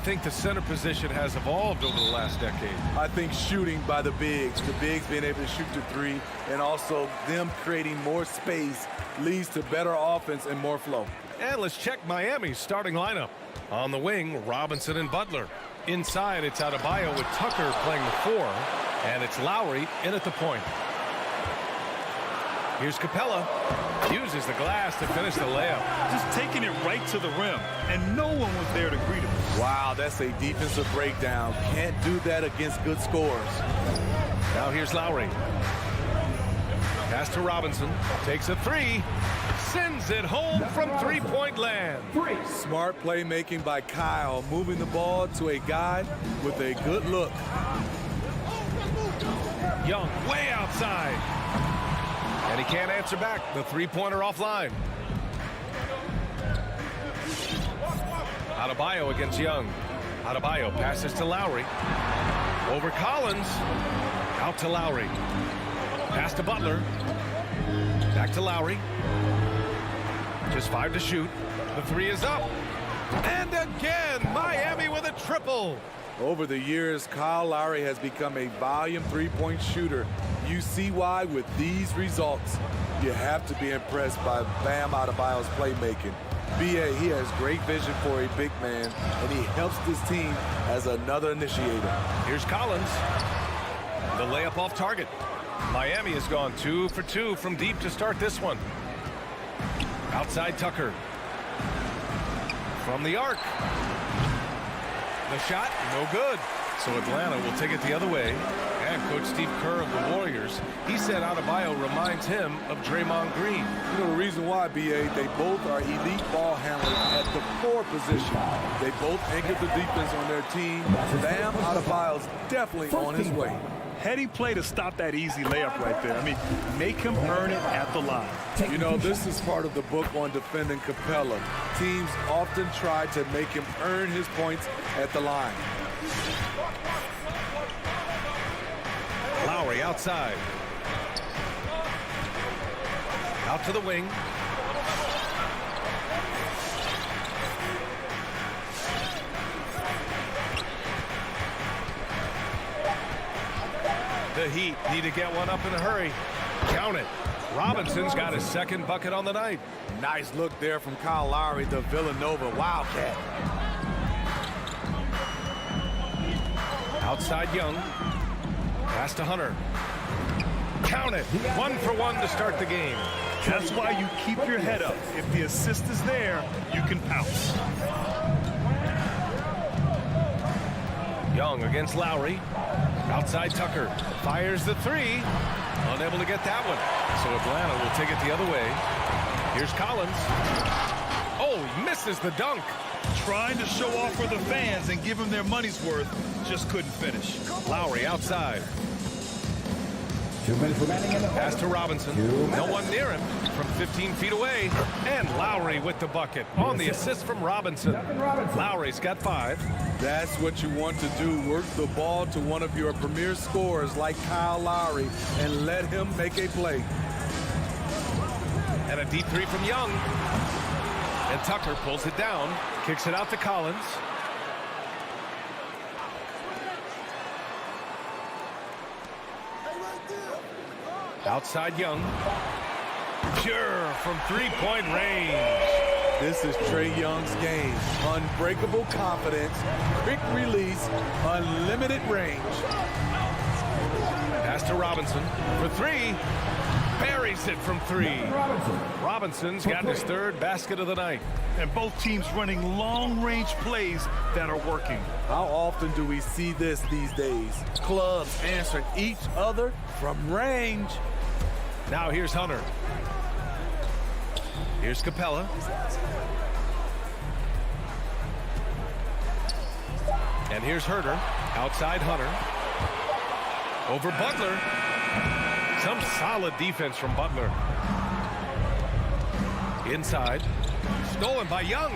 think the center position has evolved over the last decade? I think shooting by the bigs being able to shoot the three, and also them creating more space leads to better offense and more flow. And let's check Miami's starting lineup. On the wing, Robinson and Butler. Inside, it's Adebayo with Tucker playing the 4, and it's Lowry in at the point. Here's Capella. Uses the glass to finish the layup. Just taking it right to the rim, and no one was there to greet him. Wow, that's a defensive breakdown. Can't do that against good scores. Now here's Lowry. Pass to Robinson. Takes a 3. Sends it home from three-point land. Smart playmaking by Kyle, moving the ball to a guy with a good look. Young way outside. And he can't answer back. The three-pointer offline. Adebayo against Young. Adebayo passes to Lowry. Over Collins. Out to Lowry. Pass to Butler. Back to Lowry. Just 5 to shoot. The 3 is up. And again, Miami with a triple. Over the years, Kyle Lowry has become a volume three-point shooter. You see why with these results. You have to be impressed by Bam Adebayo's playmaking. B.A., he has great vision for a big man, and he helps this team as another initiator. Here's Collins. The layup off target. Miami has gone 2 for 2 from deep to start this one. Outside Tucker. From the arc. The shot, no good. So Atlanta will take it the other way. And Coach Steve Kerr of the Warriors, he said Adebayo reminds him of Draymond Green. You know the reason why, B.A., they both are elite ball handlers at the 4 position. They both anchor the defense on their team. Bam Adebayo's definitely on his way. Heady play to stop that easy layup right there. I mean, make him earn it at the line. You know, this is part of the book on defending Capella. Teams often try to make him earn his points at the line. Lowry outside. Out to the wing. The Heat need to get one up in a hurry. Count it. Robinson's got his second bucket on the night. Nice look there from Kyle Lowry, the Villanova Wildcat. Outside Young. Pass to Hunter. Count it. 1 for 1 to start the game. That's why you keep your head up. If the assist is there, you can pounce. Young against Lowry. Outside Tucker. Fires the 3. Unable to get that one. So Atlanta will take it the other way. Here's Collins. Oh, he misses the dunk. Trying to show off for the fans and give them their money's worth. Just couldn't finish. Lowry outside. 2 minutes remaining in the Pass to Robinson. No one near him from 15 feet away. And Lowry with the bucket on the assist from Robinson. Lowry's got 5. That's what you want to do. Work the ball to one of your premier scorers like Kyle Lowry and let him make a play. And a deep 3 from Young. And Tucker pulls it down. Kicks it out to Collins. Outside Young. Pure from three-point range. This is Trae Young's game. Unbreakable confidence, quick release, unlimited range. Pass to Robinson for 3. Buries it from 3. Robinson's got his 3rd basket of the night. And both teams running long-range plays that are working. How often do we see this these days? Clubs answering each other from range. Now here's Hunter. Here's Capella. And here's Herter. Outside Hunter. Over Butler. Some solid defense from Butler. Inside. Stolen by Young.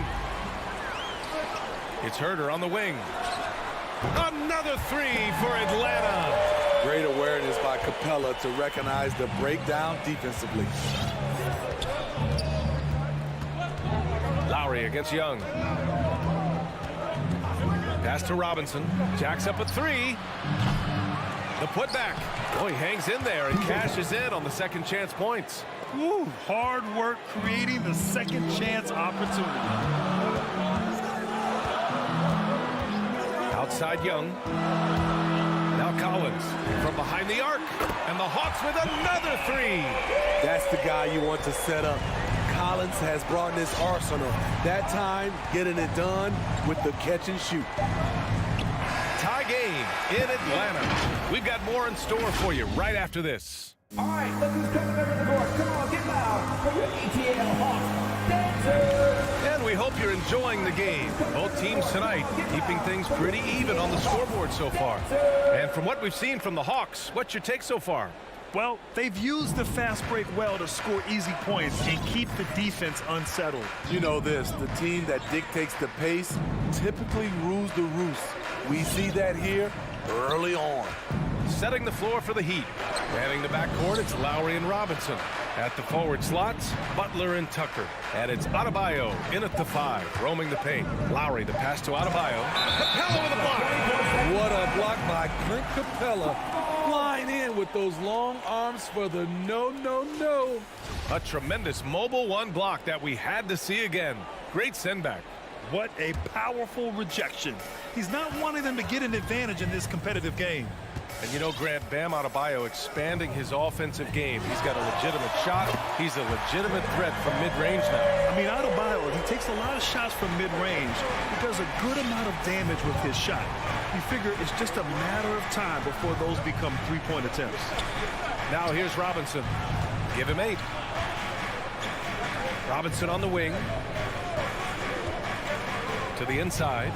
It's Herter on the wing. Another 3 for Atlanta. Great awareness by Capella to recognize the breakdown defensively. Lowry against Young. Pass to Robinson. Jacks up a three. The putback. Oh, he hangs in there and cashes in on the second chance points. Woo, hard work creating the second chance opportunity. Outside Young. Now Collins from behind the arc. And the Hawks with another three. That's the guy you want to set up. Collins has brought in his arsenal. That time, getting it done with the catch and shoot. Tie game in Atlanta. We've got more in store for you right after this. All right, look who's coming over the court. Come on, get loud for your ATL Hawks dancers. And we hope you're enjoying the game. Both teams tonight keeping things pretty even on the scoreboard so far. And from what we've seen from the Hawks, what's your take so far? Well, they've used the fast break well to score easy points and keep the defense unsettled. You know this, the team that dictates the pace typically rules the roost. We see that here early on. Setting the floor for the Heat. Manning the backcourt, it's Lowry and Robinson. At the forward slots, Butler and Tucker. And it's Adebayo in at the 5, roaming the paint. Lowry, the pass to Adebayo. Capella with a block. What a block by Clint Capella. Flying in with those long arms for the no. A tremendous mobile one block that we had to see again. Great sendback. What a powerful rejection. He's not wanting them to get an advantage in this competitive game. And you know, Grant, Bam Adebayo expanding his offensive game. He's got a legitimate shot. He's a legitimate threat from mid-range now. I mean, Adebayo, he takes a lot of shots from mid-range. He does a good amount of damage with his shot. You figure it's just a matter of time before those become three-point attempts. Now here's Robinson. Give him 8. Robinson on the wing. To the inside.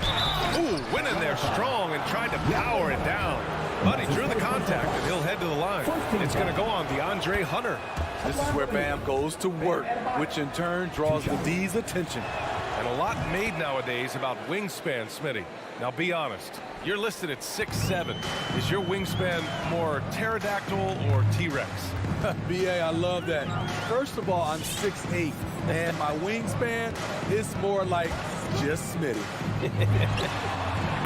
Ooh, went in there strong and tried to power it down. But he drew the contact, and he'll head to the line. It's going to go on DeAndre Hunter. This is where Bam goes to work, which in turn draws the D's attention. And a lot made nowadays about wingspan, Smitty. Now be honest, you're listed at 6'7". Is your wingspan more pterodactyl or T-Rex? BA, I love that. First of all, I'm 6'8", and my wingspan is more like just Smitty.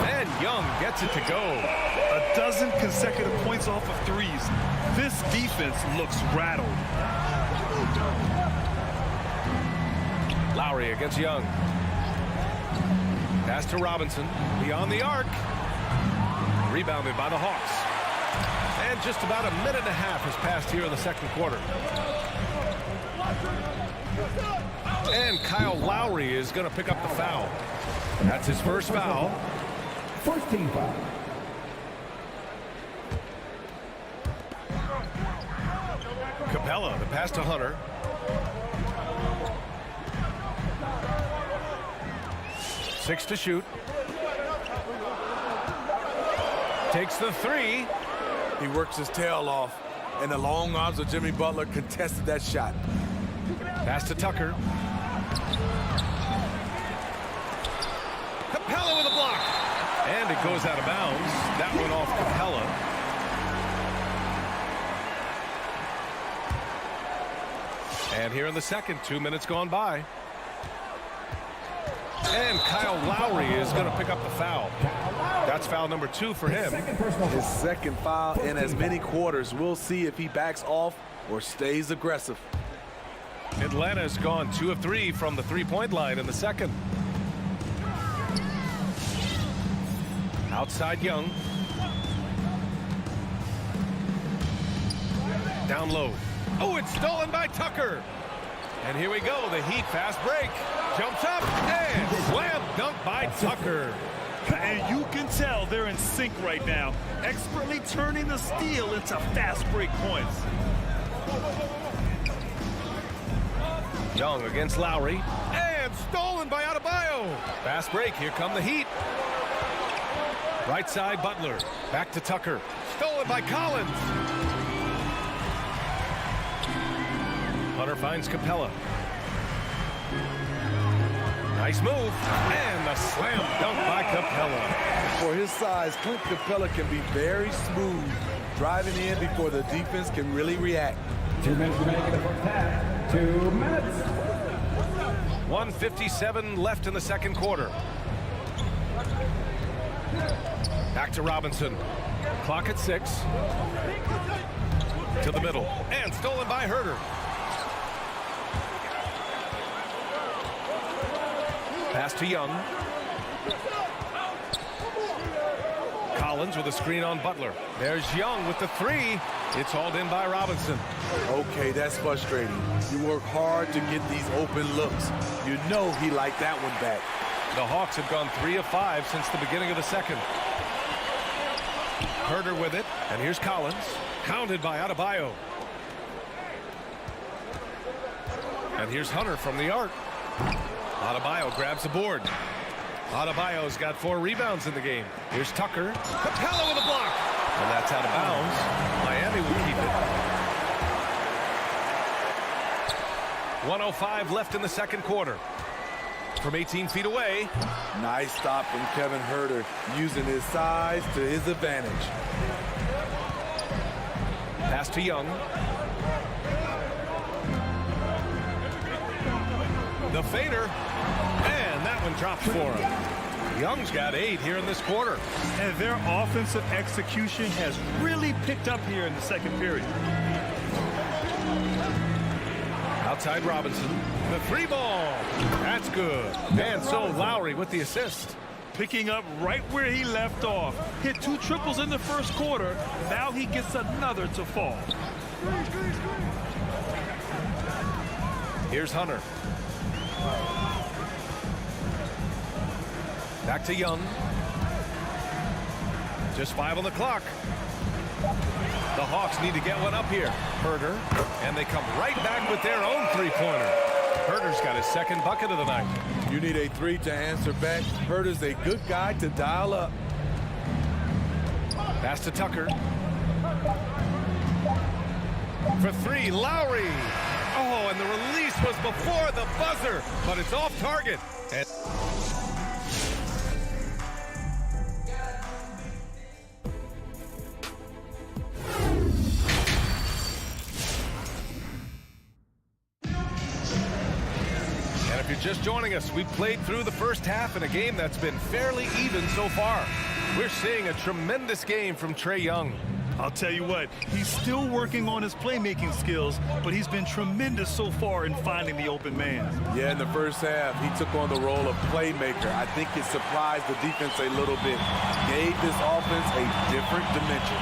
And Young gets it to go. A dozen consecutive points off of threes. This defense looks rattled. Lowry against Young. Pass to Robinson. Beyond the arc. Rebounded by the Hawks. And just about a minute and a half has passed here in the second quarter. And Kyle Lowry is going to pick up the foul. That's his first foul. First team foul. Capella, the pass to Hunter. Six to shoot. Takes the 3. He works his tail off, and the long arms of Jimmy Butler contested that shot. Pass to Tucker. Capella with a block. And it goes out of bounds. That one off Capella. And here in the second, 2 minutes gone by. And Kyle Lowry is going to pick up the foul. That's foul number 2 for him. His second foul in as many quarters. We'll see if he backs off or stays aggressive. Atlanta has gone 2 of 3 from the three-point line in the second. Outside Young. Down low. Oh, it's stolen by Tucker. And here we go, the Heat fast break. Jumps up and slam dunk by Tucker. And you can tell they're in sync right now, expertly turning the steal into fast break points. Young against Lowry. And stolen by Adebayo. Fast break, here come the Heat. Right side, Butler. Back to Tucker. Stolen by Collins. Hunter finds Capella. Nice move. And a slam dunk by Capella. For his size, Clint Capella can be very smooth, driving in before the defense can really react. 2 minutes remaining in the first half. 2 minutes. 1:57 left in the second quarter. Back to Robinson. Clock at 6. To the middle. And stolen by Herder. Pass to Young. Collins with a screen on Butler. There's Young with the 3. It's hauled in by Robinson. Okay, that's frustrating. You work hard to get these open looks. You know he liked that one back. The Hawks have gone 3 of 5 since the beginning of the second. Herder with it, and here's Collins. Counted by Adebayo. And here's Hunter from the arc. Adebayo grabs the board. Adebayo's got 4 rebounds in the game. Here's Tucker. Capella with a block. And that's out of bounds. Miami will keep it. 1:05 left in the second quarter. From 18 feet away. Nice stop from Kevin Herder, using his size to his advantage. Pass to Young. The fader. And that one drops for him. Young's got 8 here in this quarter. And their offensive execution has really picked up here in the second period. Outside Robinson. The 3 ball. That's good. And so Lowry with the assist. Picking up right where he left off. Hit 2 triples in the first quarter. Now he gets another to fall. Here's Hunter. Back to Young. Just 5 on the clock. The Hawks need to get one up here. Herder. And they come right back with their own 3-pointer. Herder's got his second bucket of the night. You need a 3 to answer back. Herder's a good guy to dial up. Pass to Tucker. For 3, Lowry. Oh, and the release was before the buzzer, but it's off target. And if you're just joining us, we've played through the first half in a game that's been fairly even so far. We're seeing a tremendous game from Trae Young. I'll tell you what, he's still working on his playmaking skills, but he's been tremendous so far in finding the open man. Yeah, in the first half, he took on the role of playmaker. I think it surprised the defense a little bit. Gave this offense a different dimension.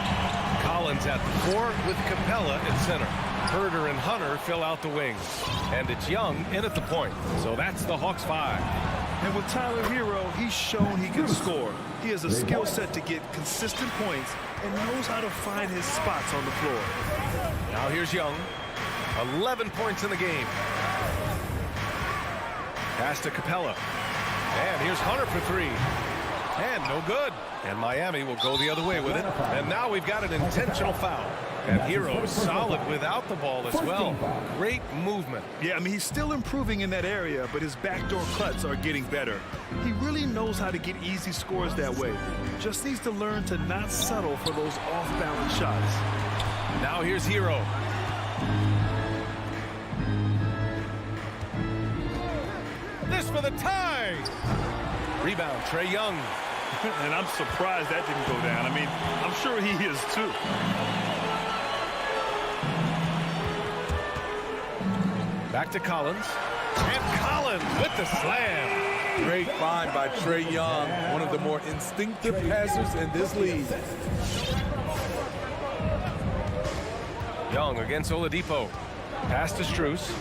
Collins at the 4 with Capella at center. Herder and Hunter fill out the wings. And it's Young in at the point. So that's the Hawks 5. And with Tyler Hero, he's shown he can score. He has a skill set to get consistent points and knows how to find his spots on the floor. Now here's Young. 11 points in the game. Pass to Capella. And here's Hunter for 3. And no good. And Miami will go the other way with it. And now we've got an intentional foul. And Hero is solid without the ball as well. Great movement. Yeah, I mean, he's still improving in that area, but his backdoor cuts are getting better. He really knows how to get easy scores that way. Just needs to learn to not settle for those off-balance shots. Now here's Hero. This for the tie. Rebound, Trae Young. And I'm surprised that didn't go down. I mean, I'm sure he is too. Back to Collins. And Collins with the slam. Great find by Trae Young, one of the more instinctive passers in this league. Young against Oladipo. Pass to Strus.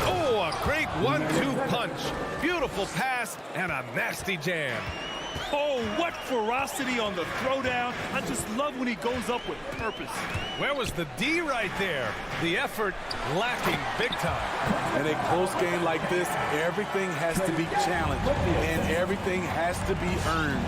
Oh, a great 1-2 punch. Beautiful pass and a nasty jam. Oh, what ferocity on the throwdown. I just love when he goes up with purpose. Where was the D right there? The effort lacking big time. In a close game like this, everything has to be challenged and everything has to be earned.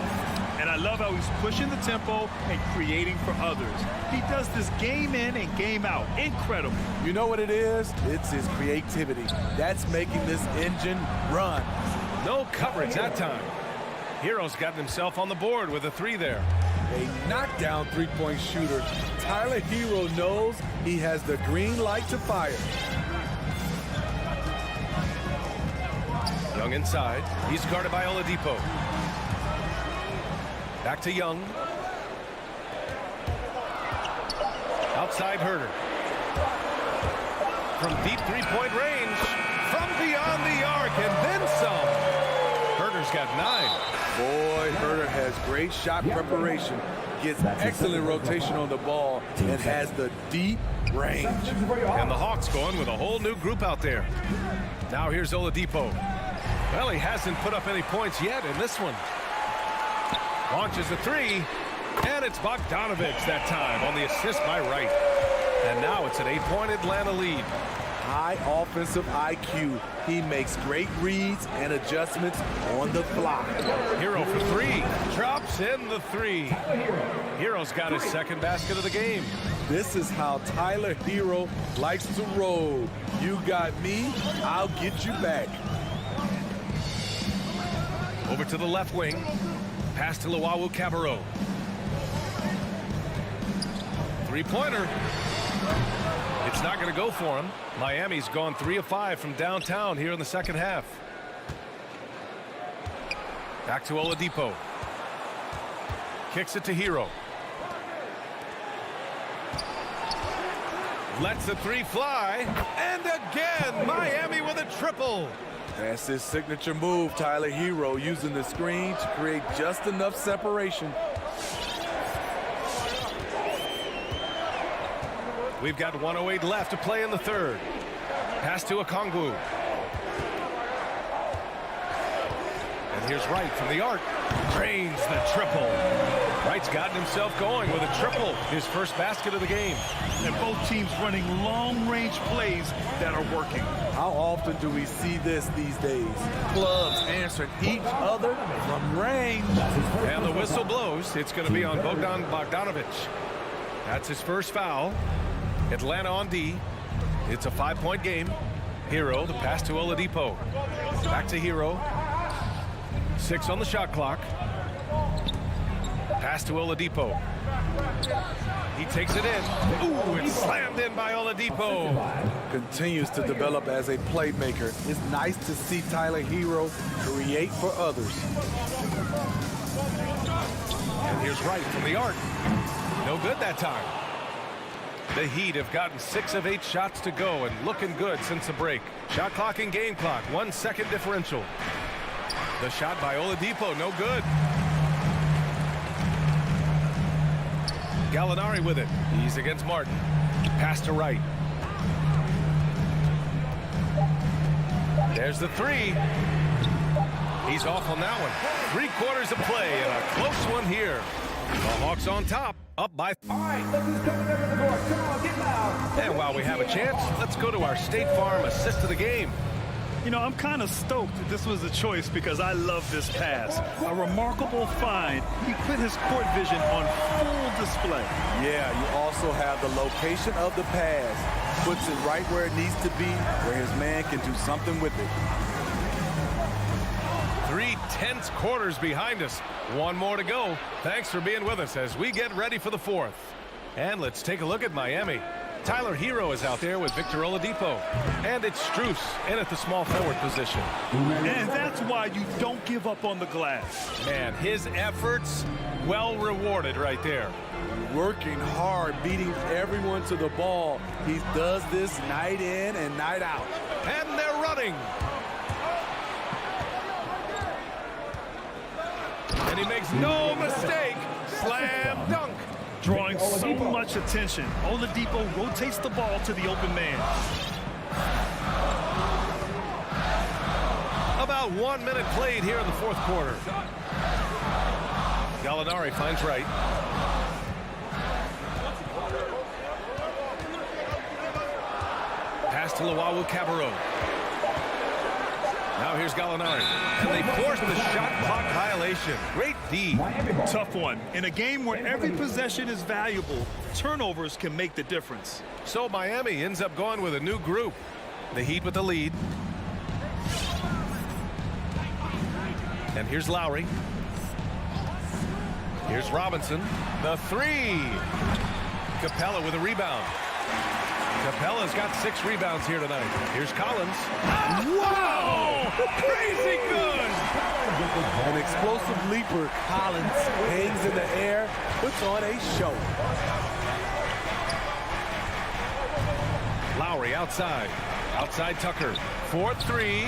And I love how he's pushing the tempo and creating for others. He does this game in and game out. Incredible. You know what it is? It's his creativity. That's making this engine run. No coverage that time. Hero's gotten himself on the board with a 3 there. A knockdown three-point shooter. Tyler Hero knows he has the green light to fire. Young inside. He's guarded by Oladipo. Back to Young. Outside Herter. From deep three-point range. From beyond the arc and then some. Herter's got 9. Boy, Herter has great shot preparation, gets excellent rotation on the ball, and has the deep range. And the Hawks going with a whole new group out there. Now here's Oladipo. Well, he hasn't put up any points yet in this one. Launches a 3, and it's Bogdanovich that time on the assist by Wright. And now it's an 8-point Atlanta lead. High offensive IQ. He makes great reads and adjustments on the fly. Hero for 3. Drops in the 3. Hero's got his second basket of the game. This is how Tyler Hero likes to roll. You got me, I'll get you back. Over to the left wing. Pass to Luau Cabarro. Three-pointer. It's not going to go for him. Miami's gone 3 of 5 from downtown here in the second half. Back to Oladipo. Kicks it to Hero. Lets the 3 fly. And again, Miami with a triple. That's his signature move, Tyler Hero, using the screen to create just enough separation. We've got 1:08 left to play in the third. Pass to Okongwu. And here's Wright from the arc. Drains the triple. Wright's gotten himself going with a triple. His first basket of the game. And both teams running long-range plays that are working. How often do we see this these days? Clubs answering each other from range. And the whistle blows. It's going to be on Bogdanovich. That's his first foul. Atlanta on D. It's a 5-point game. Hero, the pass to Oladipo. Back to Hero. 6 on the shot clock. Pass to Oladipo. He takes it in. Ooh, it's slammed in by Oladipo. Continues to develop as a playmaker. It's nice to see Tyler Hero create for others. And here's Wright from the arc. No good that time. The Heat have gotten 6 of 8 shots to go and looking good since the break. Shot clock and game clock, 1 second differential. The shot by Oladipo, no good. Gallinari with it. He's against Martin. Pass to Wright. There's the 3. He's off on that one. 3/4 of play and a close one here. The Hawks on top, up by. All right, look who's coming over the court. Come on, get loud. And while we have a chance, let's go to our State Farm assist of the game. You know, I'm kind of stoked that this was a choice because I love this pass. A remarkable find. He put his court vision on full display. Yeah, you also have the location of the pass. Puts it right where it needs to be, where his man can do something with it. 3 tense quarters behind us. 1 more to go. Thanks for being with us as we get ready for the 4th. And let's take a look at Miami. Tyler Hero is out there with Victor Oladipo. And it's Strus in at the small forward position. And that's why you don't give up on the glass. Man, his efforts well rewarded right there. Working hard, beating everyone to the ball. He does this night in and night out. And they're running. And he makes no mistake. Slam dunk. Drawing so much attention. Oladipo rotates the ball to the open man. About 1 minute played here in the 4th quarter. Gallinari finds Wright. Pass to Luau Cabarro. Now here's Gallinari. And they force the shot clock violation. Great D. Tough one. In a game where every possession is valuable, turnovers can make the difference. So Miami ends up going with a new group. The Heat with the lead. And here's Lowry. Here's Robinson. The 3. Capella with a rebound. Capella's got 6 rebounds here tonight. Here's Collins. Wow! Crazy good! An explosive leaper, Collins hangs in the air, puts on a show. Lowry outside. Outside Tucker. 4-3.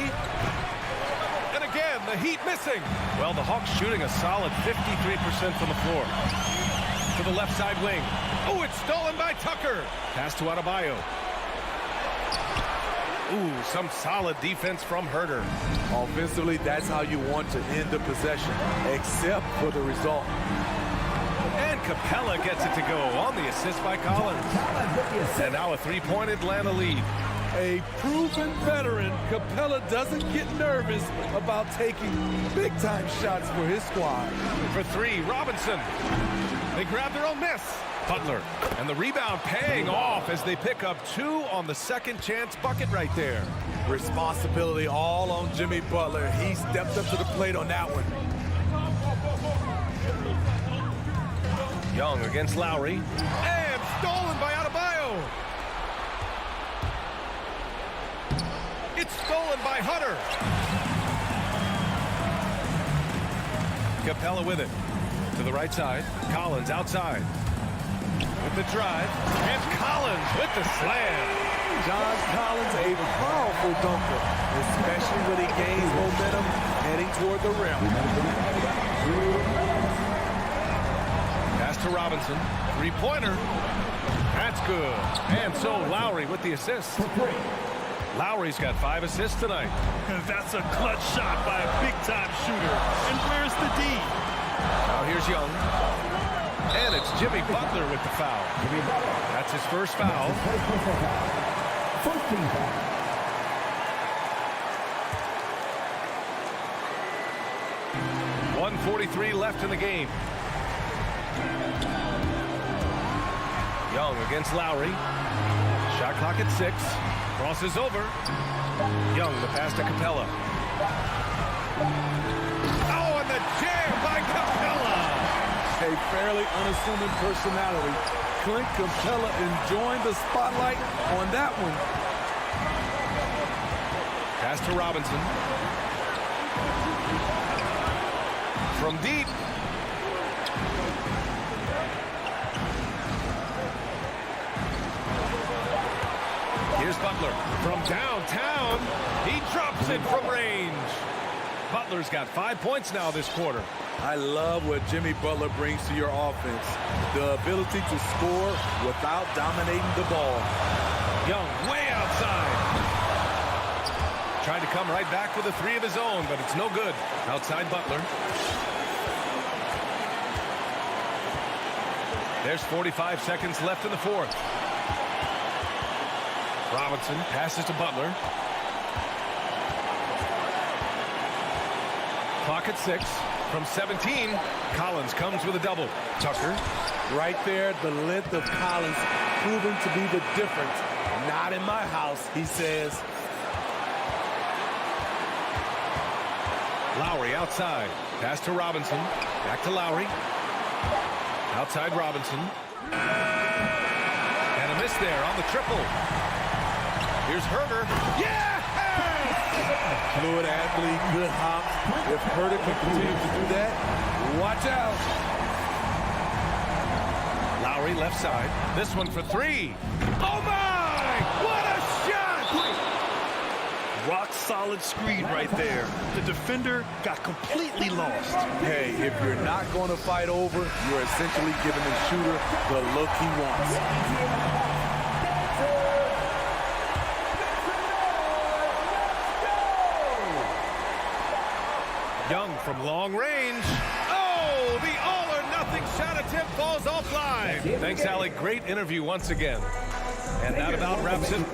And again, the Heat missing. Well, the Hawks shooting a solid 53% from the floor. To the left side wing. Oh, it's stolen by Tucker. Pass to Adebayo. Ooh, some solid defense from Herter. Offensively, that's how you want to end the possession, except for the result. And Capella gets it to go on the assist by Collins. And now a 3-point Atlanta lead. A proven veteran, Capella doesn't get nervous about taking big-time shots for his squad. For 3, Robinson. They grab their own miss. Butler. And the rebound paying off as they pick up 2 on the second chance bucket right there. Responsibility all on Jimmy Butler. He stepped up to the plate on that one. Young against Lowry. And stolen by Adebayo. It's stolen by Hunter. Capella with it. To the right side. Collins outside. With the drive. And Collins with the slam. John Collins, a powerful dunker, especially when he gains momentum heading toward the rim. Pass to Robinson. 3-pointer. That's good. And so Lowry with the assist. Lowry's got 5 assists tonight. That's a clutch shot by a big-time shooter. And where's the D? Now here's Young. And it's Jimmy Butler with the foul. That's his first foul. 1:43 left in the game. Young against Lowry. Shot clock at 6. Crosses over. Young, the pass to Capella. Oh, and the jam by Capella. A fairly unassuming personality. Clint Capella enjoying the spotlight on that one. Pass to Robinson. From deep. Here's Butler from downtown. He drops it from range. Butler's got 5 points now this quarter. I love what Jimmy Butler brings to your offense. The ability to score without dominating the ball. Young way outside. Trying to come right back with a 3 of his own, but it's no good. Outside Butler. There's 45 seconds left in the fourth. Robinson passes to Butler. Clock at 6. From 17, Collins comes with a double. Tucker. Right there, the length of Collins proving to be the difference. Not in my house, he says. Lowry outside. Pass to Robinson. Back to Lowry. Outside Robinson. And a miss there on the triple. Here's Herter. Yeah! Fluid athlete, good hop. If Herter can continue to do that, watch out. Lowry left side. This one for 3. Oh my! What a shot! Rock solid screen right there. The defender got completely lost. Hey, if you're not going to fight over, you're essentially giving the shooter the look he wants. Young from long range. Oh, the all-or-nothing shot attempt falls offline. Thanks, Alec. Great interview once again. And that about wraps it.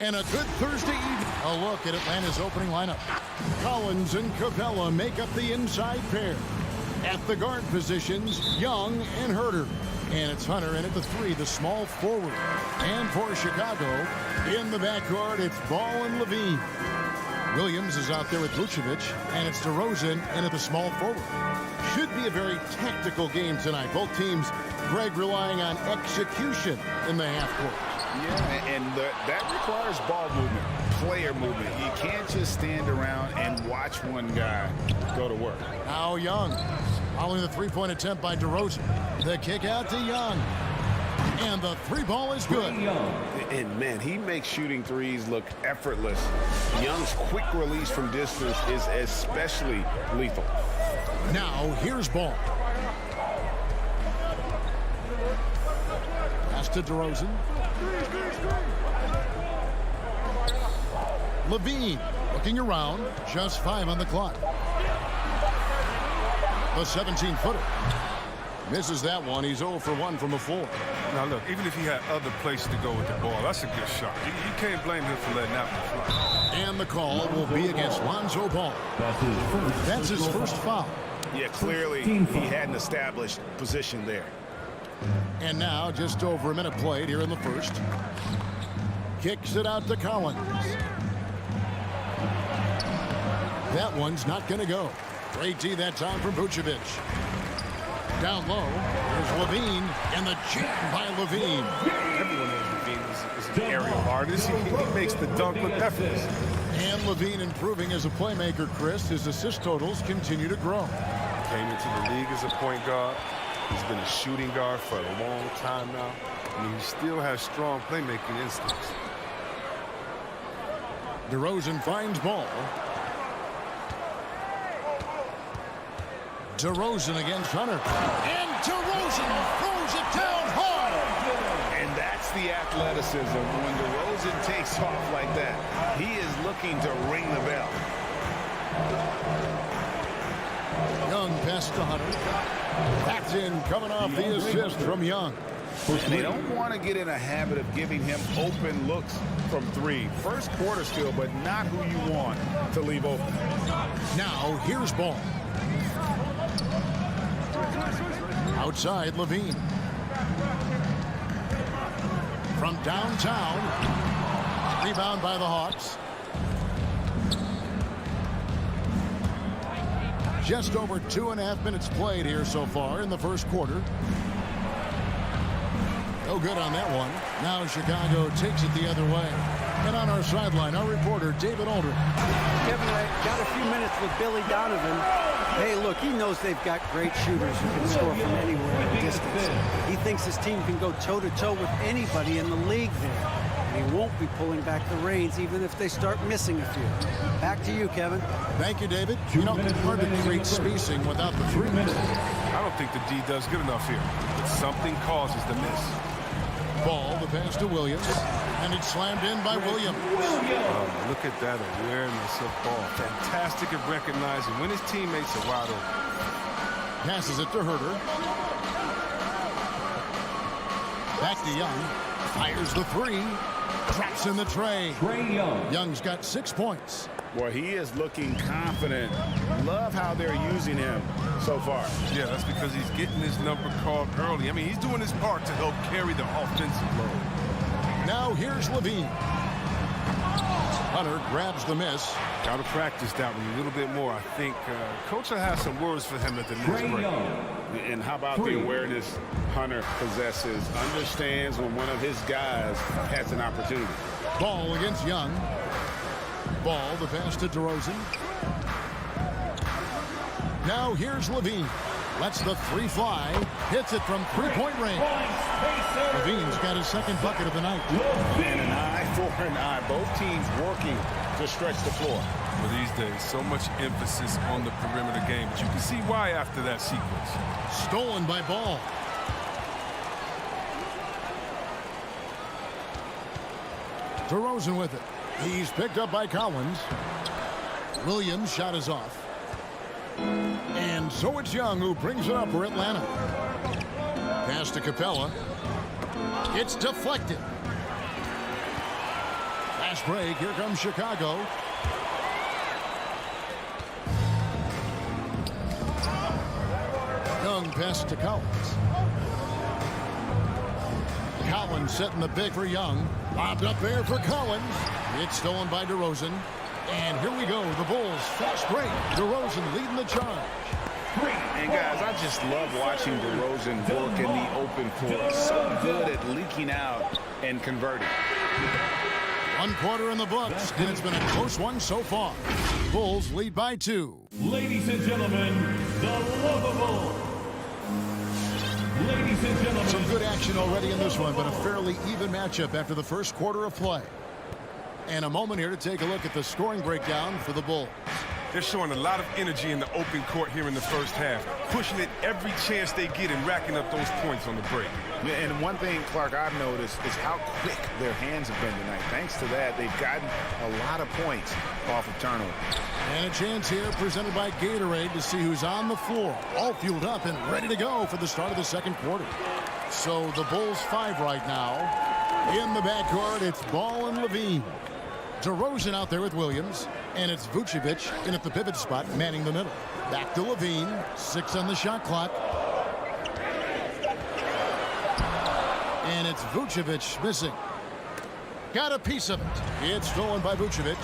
and a good Thursday evening. A look at Atlanta's opening lineup. Collins and Capella make up the inside pair. At the guard positions, Young and Herter. And it's Hunter in at the 3, the small forward. And for Chicago, in the backcourt, it's Ball and Levine. Williams is out there with Vucevic, and it's DeRozan in at the small forward. Should be a very tactical game tonight. Both teams, Greg, relying on execution in the half court. Yeah, and that requires ball movement, player movement. You can't just stand around and watch one guy go to work. Now Young, following the three-point attempt by DeRozan. The kick out to Young. And the three ball is good. And, man, he makes shooting threes look effortless. Young's quick release from distance is especially lethal. Now, here's Ball. Pass to DeRozan. Levine looking around. Just 5 on the clock. The 17-footer. Misses that one. He's 0 for 1 from the floor. Now, look, even if he had other places to go with the ball, that's a good shot. You can't blame him for letting that one fly. And the call will be against Lonzo Ball. That's his first foul. Yeah, clearly he had an established position there. And now just over a minute played here in the first. Kicks it out to Collins. That one's not going to go. Great D that time from Vucevic. Down low, there's Levine, and the jam by Levine. Everyone knows Levine is an aerial artist. He makes the dunk look effortless. And Levine improving as a playmaker, Chris. His assist totals continue to grow. Came into the league as a point guard. He's been a shooting guard for a long time now. I mean, he still has strong playmaking instincts. DeRozan finds Ball. DeRozan against Hunter. And DeRozan throws it down hard. And that's the athleticism. When DeRozan takes off like that, he is looking to ring the bell. Young pass to Hunter. That's in, coming off the assist from Young. They don't want to get in a habit of giving him open looks from 3. First quarter still, but not who you want to leave open. Now here's Ball. Outside, Levine. From downtown. Rebound by the Hawks. Just over 2.5 minutes played here so far in the first quarter. No good on that one. Now Chicago takes it the other way. And on our sideline, our reporter, David Aldridge. Kevin, I got a few minutes with Billy Donovan. Hey, look, he knows they've got great shooters who can score from anywhere in the distance. He thinks his team can go toe-to-toe with anybody in the league there. And he won't be pulling back the reins even if they start missing a few. Back to you, Kevin. Thank you, David. You know, it's hard to create spacing without the 3. I don't think the D does good enough here. But something causes the miss. Ball, the pass to Williams. And it's slammed in by Williams. Look at that awareness of Ball. Fantastic at recognizing when his teammates are wide open. Passes it to Herter. Back to Young. Fires the 3. Drops in the tray. Young's got 6 points. Boy, he is looking confident. Love how they're using him so far. Yeah, that's because he's getting his number called early. I mean, he's doing his part to help carry the offensive load. Now here's Levine. Hunter grabs the miss. Got to practice that one a little bit more. I think Coach will have some words for him at the next break. And how about the awareness Hunter possesses? Understands when one of his guys has an opportunity. Ball against Young. Ball, the pass to DeRozan. Now here's Levine. Lets the 3 fly. Hits it from 3-point range. Levine's got his second bucket of the night. And an eye for an eye. Both teams working to stretch the floor. Well, these days, so much emphasis on the perimeter game. But you can see why after that sequence. Stolen by Ball. DeRozan with it. He's picked up by Collins. Williams' shot is off. And so it's Young who brings it up for Atlanta. Pass to Capella. It's deflected. Fast break. Here comes Chicago. Young pass to Collins. Collins setting the big for Young. Lobbed up there for Collins. It's stolen by DeRozan. And here we go. The Bulls fast break. DeRozan leading the charge. And guys, I just love watching DeRozan work in the open court. So good at leaking out and converting. 1 quarter in the books, and it's been a close one so far. Bulls lead by 2. Ladies and gentlemen, the lovable. Ladies and gentlemen. Some good action already in this one, but a fairly even matchup after the first quarter of play. And a moment here to take a look at the scoring breakdown for the Bulls. They're showing a lot of energy in the open court here in the first half, pushing it every chance they get and racking up those points on the break. And one thing, Clark, I've noticed is how quick their hands have been tonight. Thanks to that, they've gotten a lot of points off of turnover. And a chance here presented by Gatorade to see who's on the floor, all fueled up and ready to go for the start of the second quarter. So the Bulls 5 right now. In the backcourt, it's Ball and Levine. DeRozan out there with Williams, and it's Vucevic in at the pivot spot, manning the middle. Back to Levine, 6 on the shot clock. And it's Vucevic missing. Got a piece of it. It's stolen by Vucevic.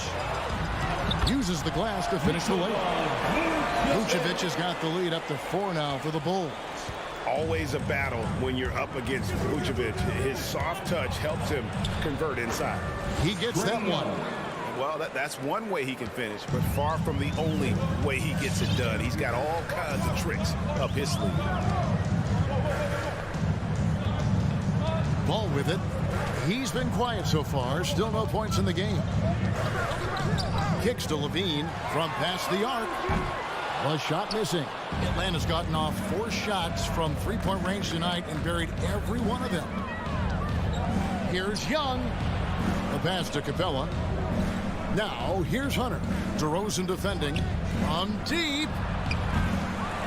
Uses the glass to finish the layup. Vucevic has got the lead up to 4 now for the Bulls. Always a battle when you're up against Vucevic. His soft touch helps him convert inside. He gets that one. Well, that's one way he can finish, but far from the only way he gets it done. He's got all kinds of tricks up his sleeve. Ball with it. He's been quiet so far. Still no points in the game. Kicks to Levine from past the arc. A shot missing. Atlanta's gotten off 4 shots from 3-point range tonight and buried every one of them. Here's Young. A pass to Capella. Now, here's Hunter. DeRozan defending. From deep.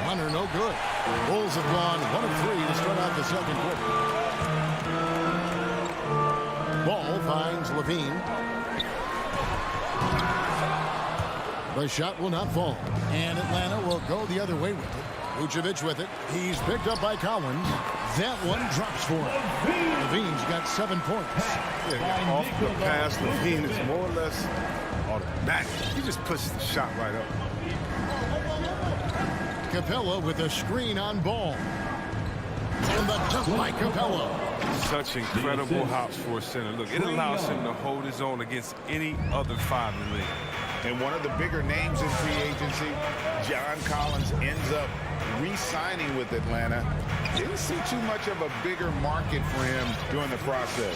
Hunter no good. Bulls have gone 1 of 3 to start out the second quarter. Ball finds Levine. The shot will not fall. And Atlanta will go the other way with it. Vucevic with it. He's picked up by Collins. That one drops for him. Levine's got 7 points. Yeah, off the pass, Levine is more or less automatic. He just pushes the shot right up. Capella with a screen on Ball. And the dunk by Capella. Such incredible hops for a center. Look, it allows him to hold his own against any other 5 in the league. And one of the bigger names in free agency, John Collins, ends up re-signing with Atlanta. Didn't see too much of a bigger market for him during the process.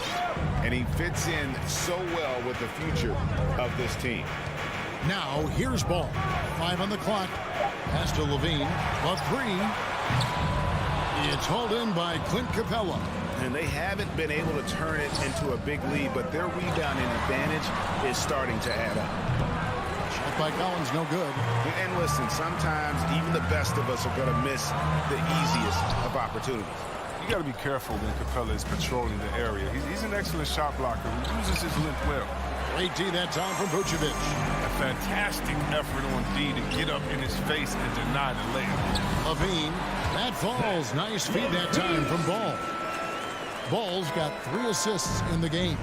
And he fits in so well with the future of this team. Now, here's Ball. 5 on the clock. Pass to Levine. A 3. It's hauled in by Clint Capella. And they haven't been able to turn it into a big lead, but their rebounding advantage is starting to add up. Shot by Collins, no good. And listen, sometimes even the best of us are going to miss the easiest of opportunities. You got to be careful when Capella is patrolling the area. He's an excellent shot blocker who uses his length well. Great D that time from Vucevic. A fantastic effort on D to get up in his face and deny the layup. Levine, that falls. Nice feed that time from Ball. Ball's got 3 assists in the game.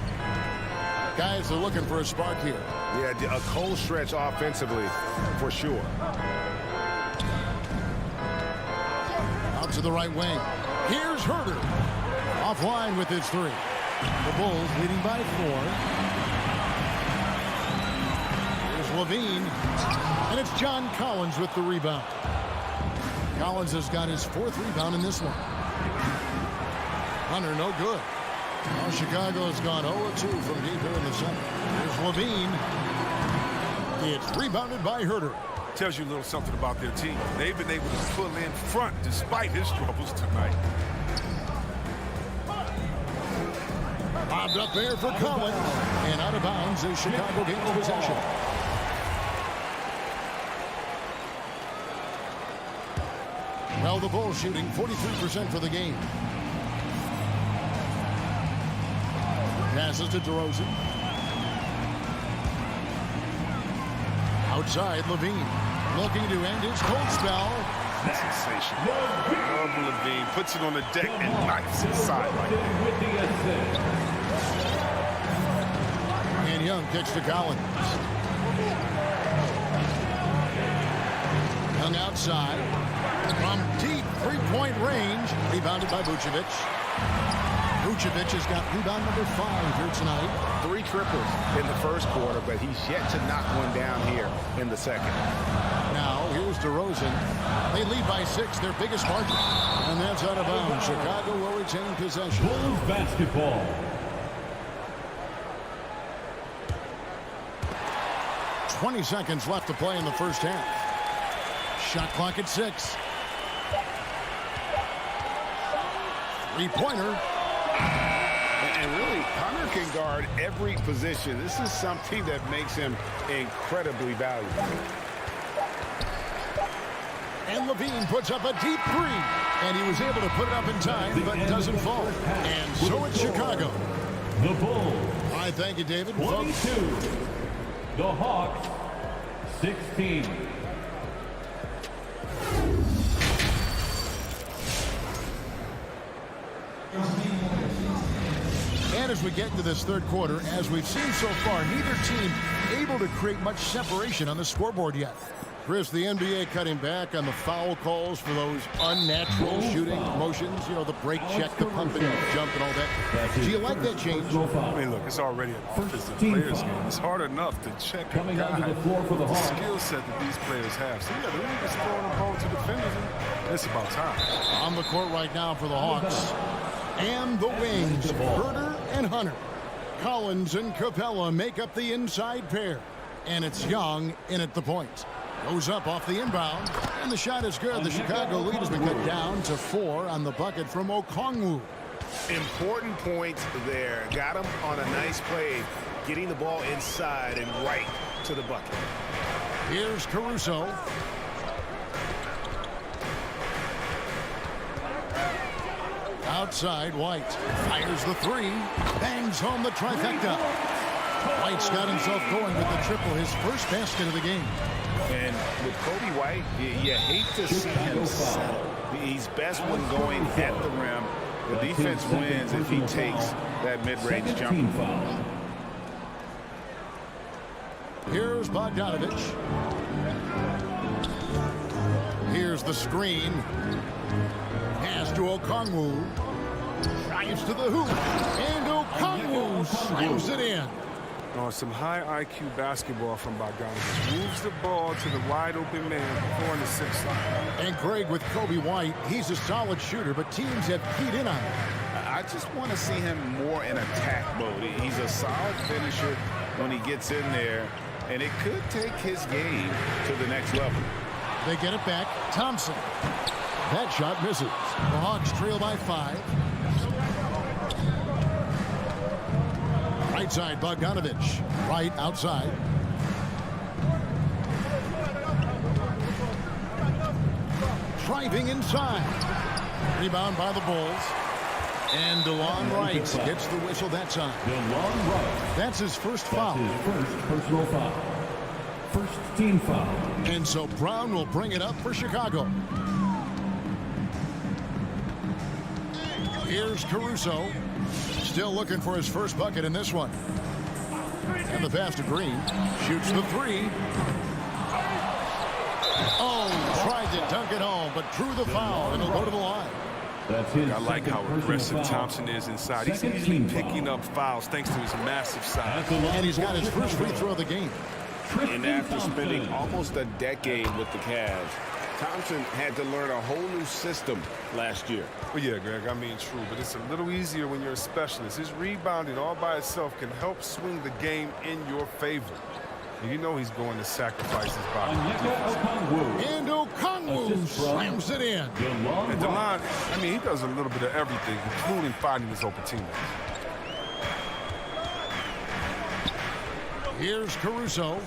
Guys are looking for a spark here. Yeah, a cold stretch offensively, for sure. Out to the right wing. Here's Herter. Offline with his 3. The Bulls leading by 4. Here's Levine. And it's John Collins with the rebound. Collins has got his 4th rebound in this one. Hunter, no good. Now Chicago has gone 0-2 from deep here in the center. Here's Levine. It's rebounded by Herter. Tells you a little something about their team. They've been able to pull in front despite his troubles tonight. Bobbed up there for Collins. And out of bounds as Chicago gains possession. Well, the Bulls shooting 43% for the game. Passes to DeRozan. Outside, Levine looking to end his cold spell. Sensational. Marvin Levine puts it on the deck and knifes inside like that. And Young kicks to Collins. Young outside. From deep three-point range. Rebounded by Vucevic. Vucevic has got rebound number 5 here tonight. 3 triples in the first quarter, but he's yet to knock one down here in the second. Now, here's DeRozan. They lead by 6, their biggest margin. And that's out of bounds. Chicago will retain possession. Bulls basketball. .20 seconds left to play in the first half. Shot clock at 6. Three-pointer. And really, Hunter can guard every position. This is something that makes him incredibly valuable. And Levine puts up a deep 3. And he was able to put it up in time, but doesn't fall. And so it's Chicago. The Bulls. I thank you, David. 22. The Hawks 16. And as we get into this third quarter, as we've seen so far, neither team able to create much separation on the scoreboard yet. Chris, the NBA cutting back on the foul calls for those unnatural shooting motions, you know, the break check, the pump and jump and all that. Do you like that change? I mean, look, it's already an offensive players game. It's hard enough to check a guy onto the floor for the Hawks. skill set that these players have. So, yeah, they're just throwing the ball to defenders, and it's about time. On the court right now for the Hawks. And the wings, Herter and Hunter. Collins and Capella make up the inside pair. And it's Young in at the point. Goes up off the inbound, and the shot is good. The Chicago lead has been cut down to 4 on the bucket from Okongwu. Important points there. Got him on a nice play, getting the ball inside and right to the bucket. Here's Caruso. Outside, White fires the 3, bangs home the trifecta. White's got himself going with the triple, his first basket of the game. And with Kobe White, you hate to see him settle. He's best when going at the rim. The defense wins if he takes that mid-range jumper. Here's Bogdanovich. Here's the screen. Pass to Okongwu. Drives to the hoop. And Okongwu slams it in. On some high IQ basketball from Bogdanovich. Moves the ball to the wide open man before the 6th line. And Craig, with Kobe White, he's a solid shooter, but teams have keyed in on him. I just want to see him more in attack mode. He's a solid finisher when he gets in there, and it could take his game to the next level. They get it back. Thompson. That shot misses. The Hawks trail by 5. Right side, Bogdanovich. Right outside. Driving inside. Rebound by the Bulls. And DeLon Wright gets the whistle that time. DeLon Wright. That's his first foul. His first personal foul. First team foul. And so Brown will bring it up for Chicago. Here's Caruso. Still looking for his first bucket in this one. And the pass to Green. Shoots the 3. Oh, tried to dunk it home, but drew the foul, and he'll go to the line. That's his I like how aggressive Thompson is inside. He's easily picking up fouls thanks to his massive size. And he's got his first free throw of the game. And after spending almost a decade with the Cavs, Thompson had to learn a whole new system last year. Well, yeah, Greg, I mean, true, but it's a little easier when you're a specialist. His rebounding all by itself can help swing the game in your favor. And you know he's going to sacrifice his body. And Okongwu slams it in. And DeLon, I mean, he does a little bit of everything, including finding his open teammates. Here's Caruso.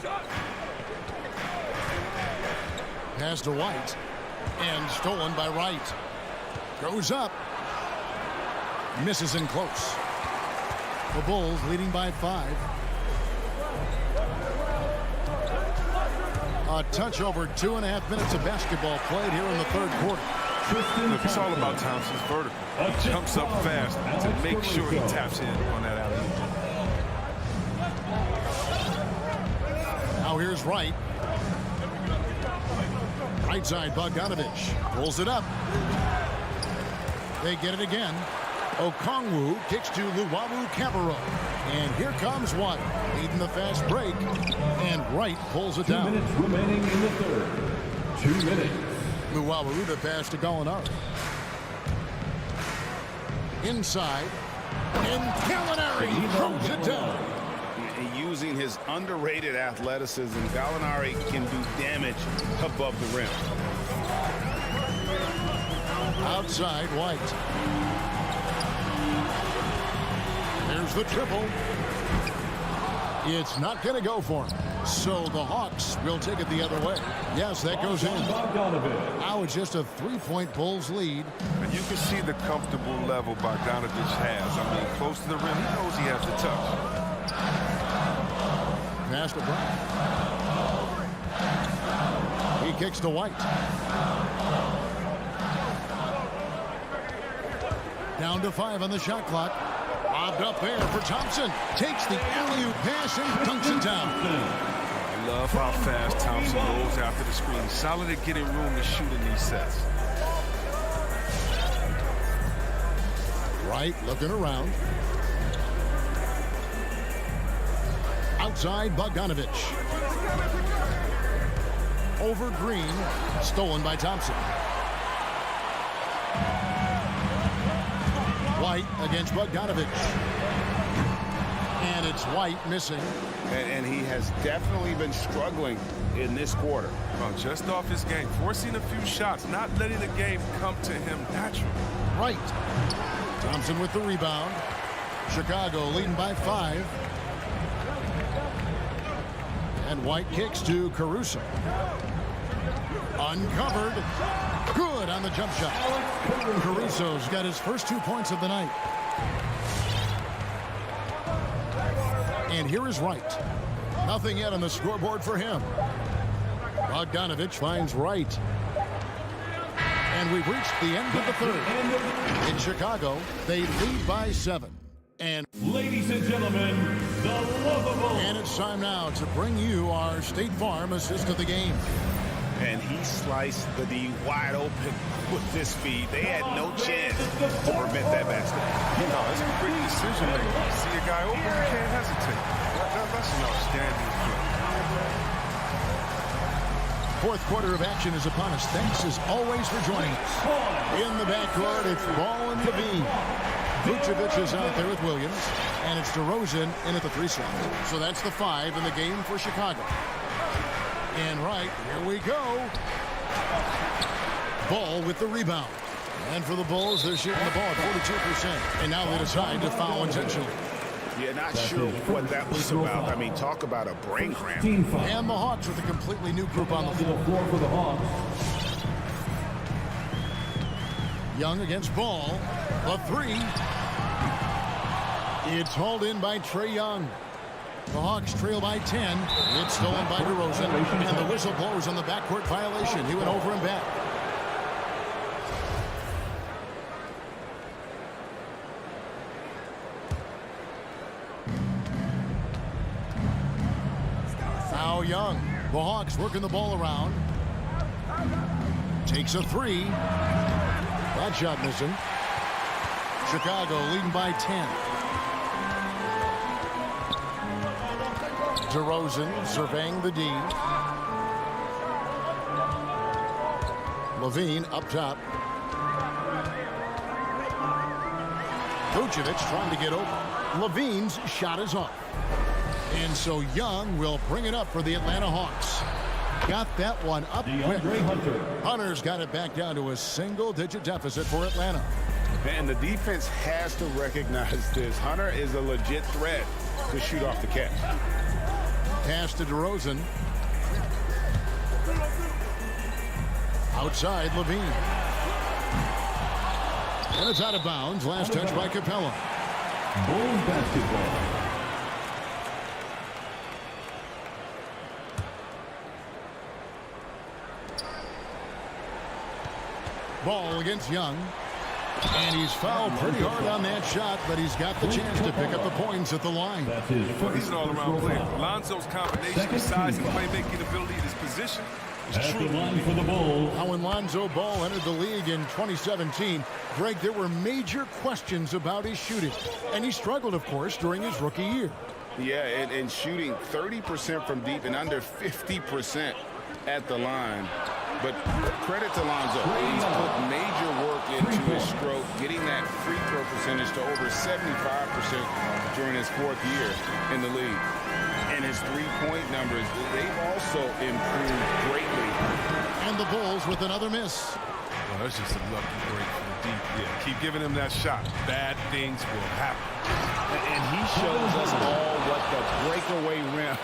Pass to White. And stolen by Wright. Goes up. Misses in close. The Bulls leading by 5. A touch over 2.5 minutes of basketball played here in the third quarter. Look, it's all about Thompson's vertical. He jumps up fast to make sure he taps in on that alley-oop. Now here's Wright. Right side, Bogdanovich pulls it up. They get it again. Okongwu kicks to Luwawu-Cabarrot. And here comes White, leading the fast break. And Wright pulls it down. 2 minutes remaining in the third. 2 minutes. Luwawu to pass to Gallinari. Inside. And Gallinari throws it down. Using his underrated athleticism, Gallinari can do damage above the rim. Outside, White. There's the triple. It's not going to go for him. So the Hawks will take it the other way. Yes, that goes in. Now it's just a 3-point Bulls lead. And you can see the comfortable level Bogdanovich has. I mean, close to the rim, he knows he has the touch. Pass to Brown. He kicks to White. Down to 5 on the shot clock. Lobbed up there for Thompson. Takes the alley-oop pass and dunks it down. I love how fast Thompson rolls after the screen. Solid at getting room to shoot in these sets. Wright looking around. Outside, Bogdanovich. Over Green. Stolen by Thompson. White against Bogdanovich. And it's White missing. And he has definitely been struggling in this quarter. Well, just off his game, forcing a few shots, not letting the game come to him naturally. Right. Thompson with the rebound. Chicago leading by 5. And White kicks to Caruso. Uncovered. Good on the jump shot. Caruso's got his first 2 points of the night. And here is Wright. Nothing yet on the scoreboard for him. Bogdanovich finds Wright. And we've reached the end of the third. In Chicago, they lead by 7. And Ladies and gentlemen, the lovable. And it's time now to bring you our State Farm assist of the game. And he sliced the D wide open with this feed. They had no chance to prevent that basket. You know, it's a quick decision making. You see a guy open, you can't hesitate. That's an outstanding play. Fourth quarter of action is upon us. Thanks as always for joining us. In the backcourt, it's Ball and Levine. Vucevic is out there with Williams, and it's DeRozan in at the 3 slot. So that's the 5 in the game for Chicago. And right, here we go. Ball with the rebound. And for the Bulls, they're shooting the ball at 42%. And now they decide to foul intentionally. Yeah, not sure what that was about. I mean, talk about a brain cramp. And the Hawks with a completely new group on the floor. For the Hawks. Young against Ball. A 3. It's hauled in by Trae Young. The Hawks trail by 10. It's stolen by DeRozan. And the whistle blows on the backcourt violation. He went over and back. Now Young. The Hawks working the ball around. Takes a 3. That shot missing. Chicago leading by 10. DeRozan surveying the D. Levine up top. Vucevic trying to get over. Levine's shot is off. And so Young will bring it up for the Atlanta Hawks. Got that one up quick. Hunter's got it back down to a single-digit deficit for Atlanta. And the defense has to recognize this. Hunter is a legit threat to shoot off the catch. Pass to DeRozan. Outside, Levine. And it's out of bounds. Last touch by Capella. Bulls basketball. Ball against Young. And he's fouled pretty hard on that shot, but he's got the chance to pick up the points at the line. Well, he's an all-around player. Lonzo's combination of size and playmaking ability at his position is truly unique. Now, when Lonzo Ball entered the league in 2017, Greg, there were major questions about his shooting. And he struggled, of course, during his rookie year. Yeah, and shooting 30% from deep and under 50% at the line. But credit to Lonzo. He's put major work into his stroke, getting that free throw percentage to over 75% during his fourth year in the league. And his three-point numbers, they've also improved greatly. And the Bulls with another miss. Well, that's just a lucky break from the deep. Yeah, keep giving him that shot. Bad things will happen. And he shows us all what the breakaway rim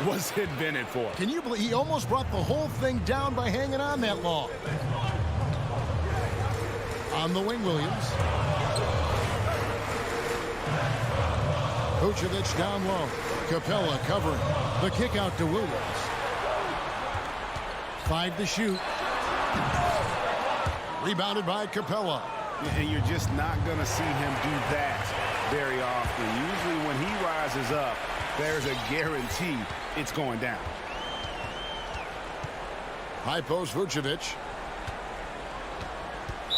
was invented for. Can you believe he almost brought the whole thing down by hanging on that long? On the wing, Williams. Vucevic down low. Capella covering. The kick out to Williams. 5 to shoot. Rebounded by Capella. And you're just not going to see him do that very often. Usually when he rises up, there's a guarantee it's going down. High post Vucevic.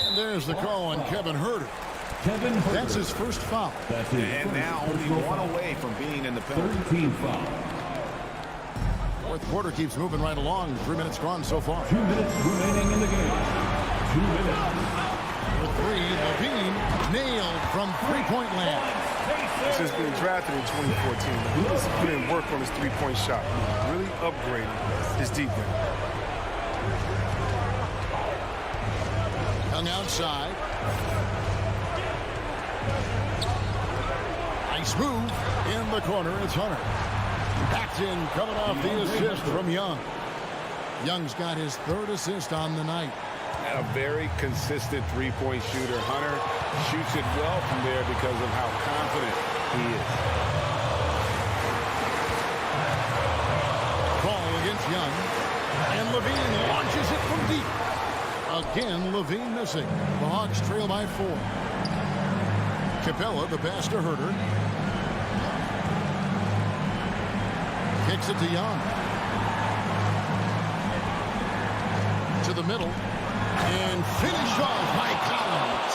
And there's the call on Kevin Huerter. That's his first foul. And now only one away from being in the penalty. Fourth quarter keeps moving right along. 3 minutes gone so far. 2 minutes remaining in the game. 2 minutes. For 3, Levine nailed from three-point land. Since being drafted in 2014, he has put in work on his three-point shot. Really upgraded his deep game. Young outside. Nice move in the corner. It's Hunter. Backed in, coming off the assist from Young. Young's got his 3rd assist on the night. And a very consistent three-point shooter. Hunter shoots it well from there because of how confident he is. Ball against Young. And Levine launches it from deep. Again, Levine missing. The Hawks trail by 4. Capella, the pass to Huerter. Kicks it to Young. To the middle. And finish off by Collins.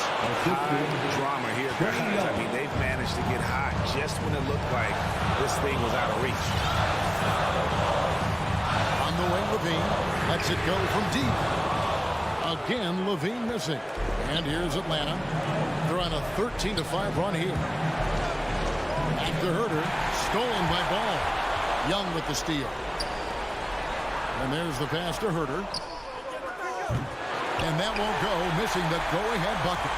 Drama here, guys. I mean, they've managed to get hot just when it looked like this thing was out of reach. On the wing, Levine lets it go from deep. Again, Levine missing. And here's Atlanta. They're on a 13-5 run here. Back to Huerter. Stolen by Ball. Young with the steal. And there's the pass to Huerter. And that won't go, missing the go-ahead bucket.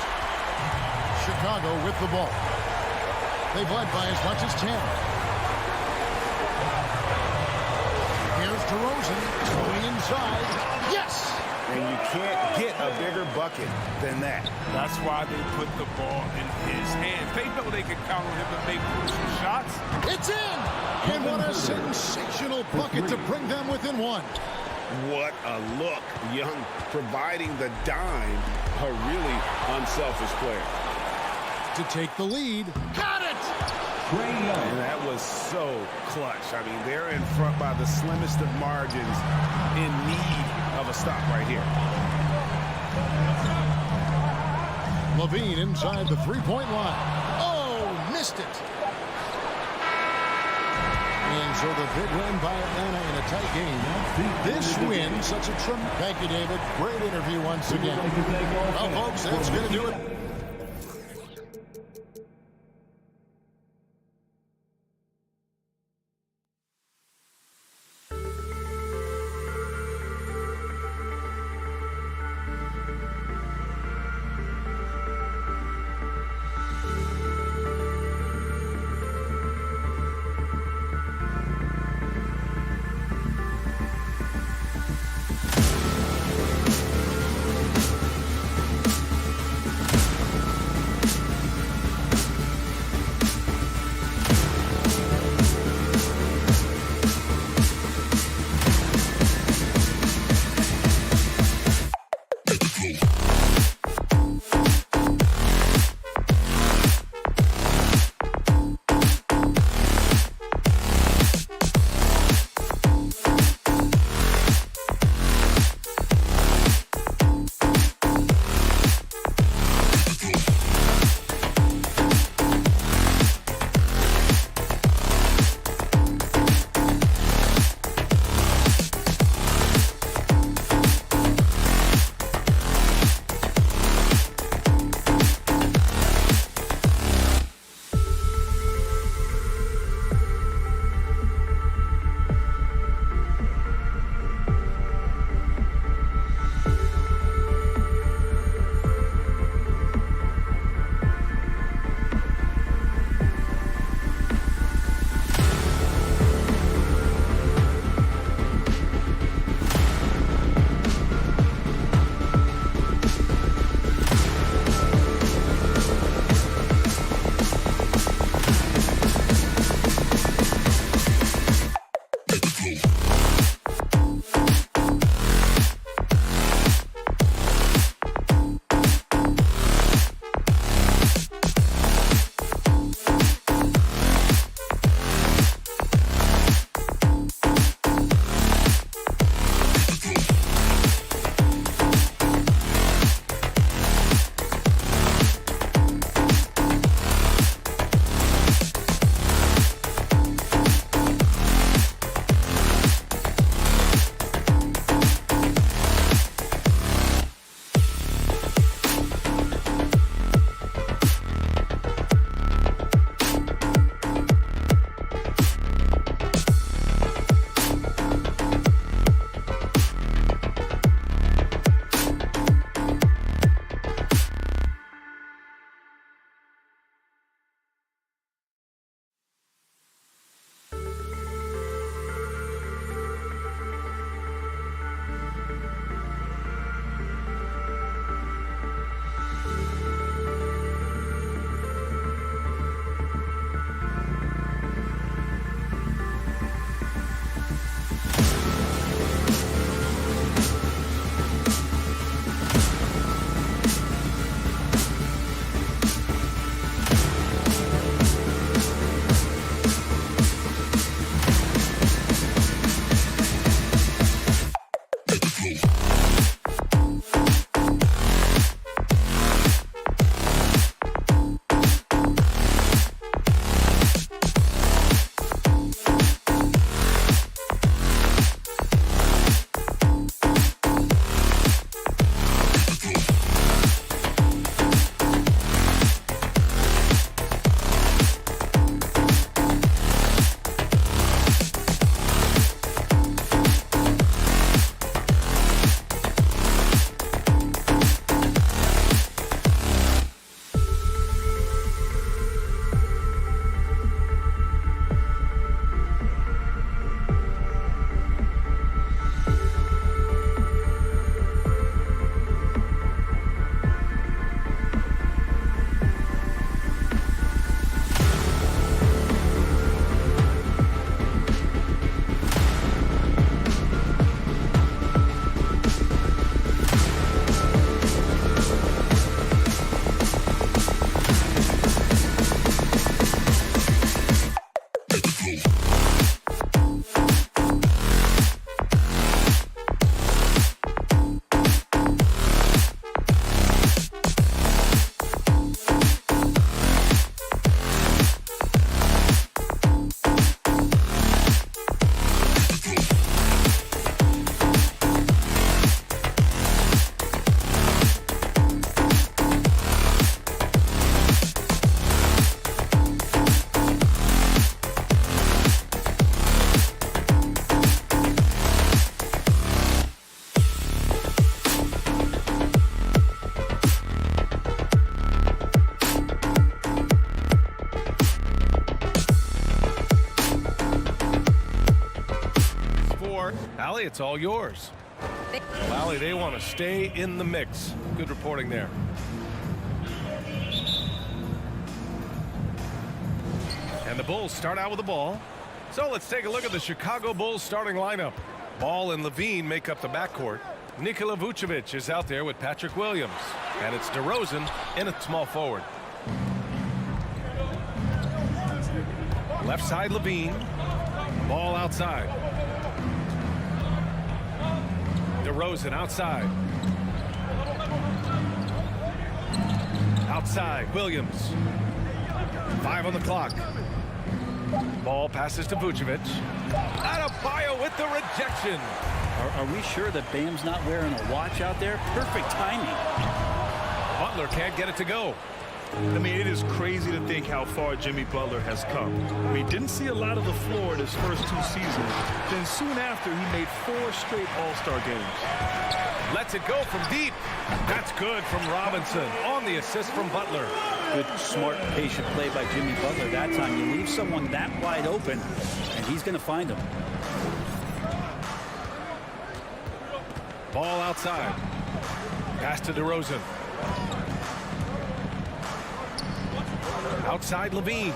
Chicago with the ball. They've led by as much as 10. Here's DeRozan going inside. Yes! And you can't get a bigger bucket than that. That's why they put the ball in his hands. They know they can count on him to make crucial shots. It's in! And what a sensational bucket to bring them within 1. What a look. Young providing the dime. A really unselfish player. To take the lead. Got it! And that was so clutch. I mean, they're in front by the slimmest of margins, in need of a stop right here. Levine inside the three-point line. Oh, missed it. And so the big win by Atlanta in a tight game. This win, such a tremendous... Thank you, David. Great interview once again. Well, folks, that's going to do it. Lally, it's all yours. Lally, they want to stay in the mix. Good reporting there. And the Bulls start out with the ball. So let's take a look at the Chicago Bulls starting lineup. Ball and Levine make up the backcourt. Nikola Vucevic is out there with Patrick Williams. And it's DeRozan in a small forward. Left side Levine. Ball outside. DeRozan outside. Outside Williams. 5 on the clock. Ball passes to Vucevic. Adebayo with the rejection. Are we sure that Bam's not wearing a watch out there? Perfect timing. Butler can't get it to go. I mean, it is crazy to think how far Jimmy Butler has come. I mean, didn't see a lot of the floor in his first 2 seasons. Then soon after, he made 4 straight All-Star games. Lets it go from deep. That's good from Robinson on the assist from Butler. Good, smart, patient play by Jimmy Butler. That time you leave someone that wide open, and he's going to find him. Ball outside. Pass to DeRozan. Outside Levine.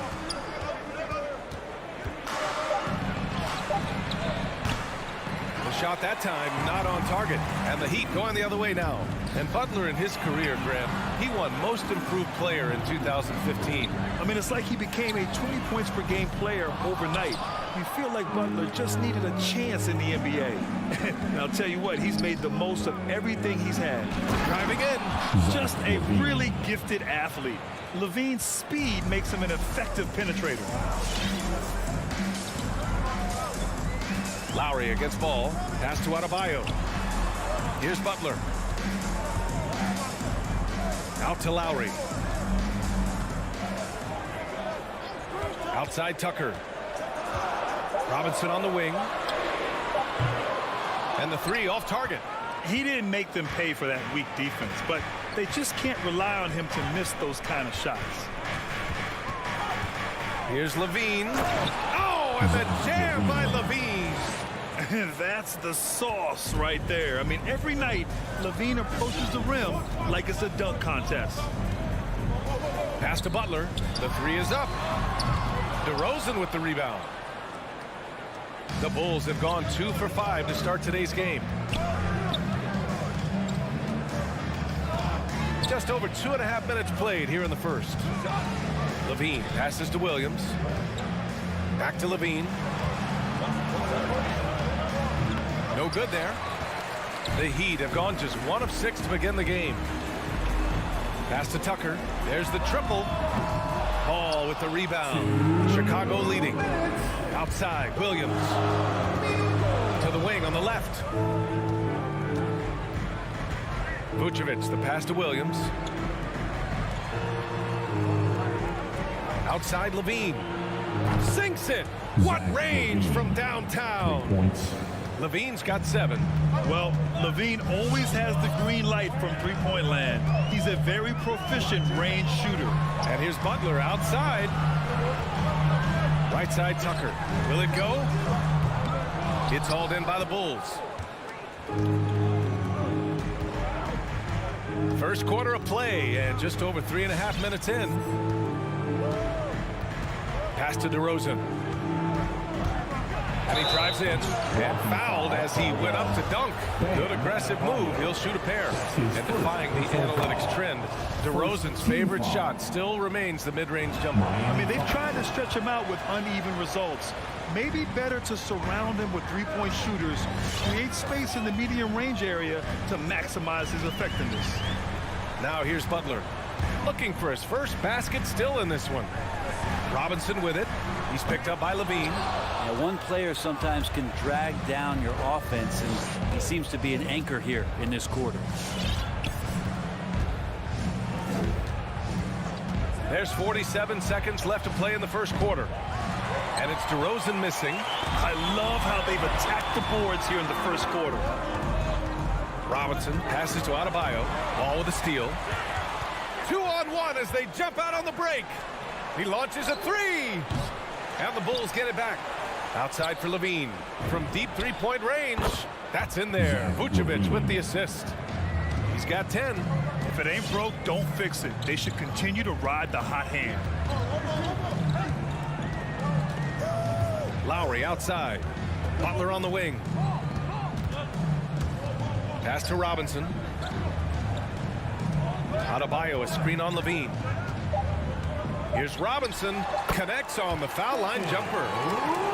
The shot that time not on target. And the Heat going the other way now. And Butler in his career, Graham, he won Most Improved Player in 2015. I mean, it's like he became a 20 points per game player overnight. You feel like Butler just needed a chance in the NBA. And I'll tell you what, he's made the most of everything he's had. Driving in. Just a really gifted athlete. Levine's speed makes him an effective penetrator. Lowry against ball. Pass to Adebayo. Here's Butler. Out to Lowry. Outside Tucker. Robinson on the wing. And the 3 off target. He didn't make them pay for that weak defense, but they just can't rely on him to miss those kind of shots. Here's Levine. Oh, and the jam by Levine. That's the sauce right there. I mean, every night, Levine approaches the rim like it's a dunk contest. Pass to Butler. The 3 is up. DeRozan with the rebound. The Bulls have gone 2 for 5 to start today's game. Just over 2.5 minutes played here in the first. Levine passes to Williams. Back to Levine. No good there. The Heat have gone just 1 of 6 to begin the game. Pass to Tucker. There's the triple. Ball with the rebound. Chicago leading. Outside, Williams. To the wing on the left. Vucevic, the pass to Williams. Outside Levine. Sinks it. What range from downtown. Levine's got 7. Well, Levine always has the green light from three-point land. He's a very proficient range shooter. And here's Butler outside. Right side Tucker. Will it go? It's hauled in by the Bulls. First quarter of play and just over 3.5 minutes in. Pass to DeRozan. And he drives in and fouled as he went up to dunk. Good aggressive move. He'll shoot a pair. And defying the analytics trend, DeRozan's favorite shot still remains the mid-range jumper. I mean, they've tried to stretch him out with uneven results. Maybe better to surround him with three-point shooters, create space in the medium range area to maximize his effectiveness. Now here's Butler. Looking for his first basket still in this one. Robinson with it. He's picked up by Levine. Now, one player sometimes can drag down your offense, and he seems to be an anchor here in this quarter. There's 47 seconds left to play in the first quarter. And it's DeRozan missing. I love how they've attacked the boards here in the first quarter. Robinson passes to Adebayo. Ball with a steal. 2-on-1 as they jump out on the break. He launches a 3. And the Bulls get it back. Outside for Levine. From deep three-point range. That's in there. Vucevic with the assist. He's got 10. If it ain't broke, don't fix it. They should continue to ride the hot hand. Lowry outside. Butler on the wing. Pass to Robinson. Adebayo, a screen on Levine. Here's Robinson. Connects on the foul line jumper.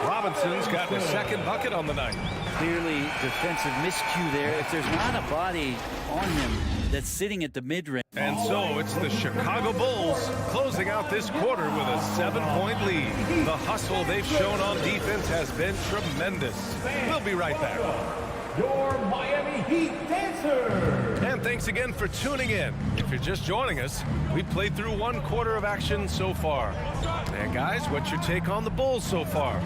Robinson's got the second bucket on the night. Clearly defensive miscue there. If there's not a body on him that's sitting at the mid-range. And so it's the Chicago Bulls closing out this quarter with a 7-point lead. The hustle they've shown on defense has been tremendous. We'll be right back. Your Miami Heat dancers. And thanks again for tuning in. If you're just joining us, we played through one quarter of action so far. And guys, what's your take on the Bulls so far?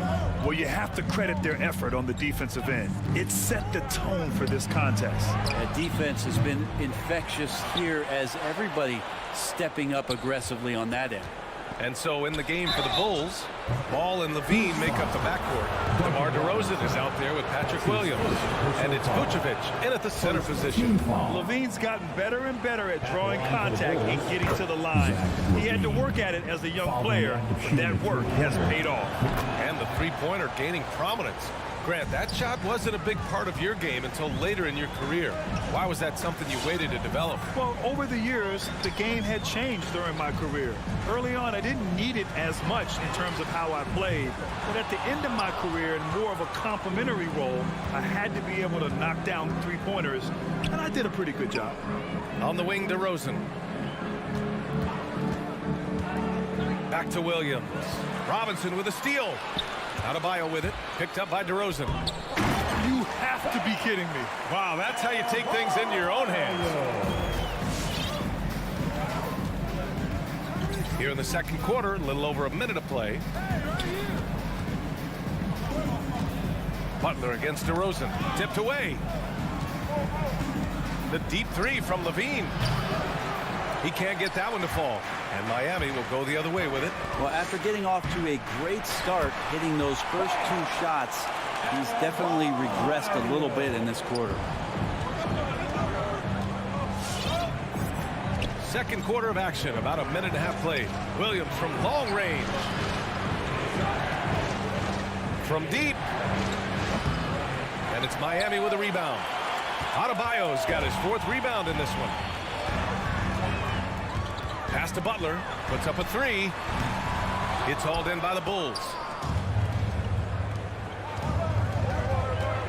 Well, you have to credit their effort on the defensive end. It set the tone for this contest. That defense has been infectious here as everybody stepping up aggressively on that end. And so in the game for the Bulls, Ball and Levine make up the backcourt. DeMar DeRozan is out there with Patrick Williams. And it's Vucevic in at the center position. Levine's gotten better and better at drawing contact and getting to the line. He had to work at it as a young player, but that work has paid off. And the three-pointer gaining prominence. Grant, that shot wasn't a big part of your game until later in your career. Why was that something you waited to develop? Well, over the years, the game had changed during my career. Early on, I didn't need it as much in terms of how I played. But at the end of my career, in more of a complementary role, I had to be able to knock down three-pointers, and I did a pretty good job. On the wing, DeRozan. Back to Williams. Robinson with a steal. Adebayo with it. Picked up by DeRozan. You have to be kidding me. Wow, that's how you take things into your own hands. Here in the second quarter, a little over a minute of play. Butler against DeRozan. Tipped away. The deep three from Levine. He can't get that one to fall. And Miami will go the other way with it. Well, after getting off to a great start, hitting those first two shots, he's definitely regressed a little bit in this quarter. Second quarter of action, about a minute and a half played. Williams from long range. From deep. And it's Miami with a rebound. Adebayo's got his fourth rebound in this one. Pass to Butler, puts up a three. It's hauled in by the Bulls.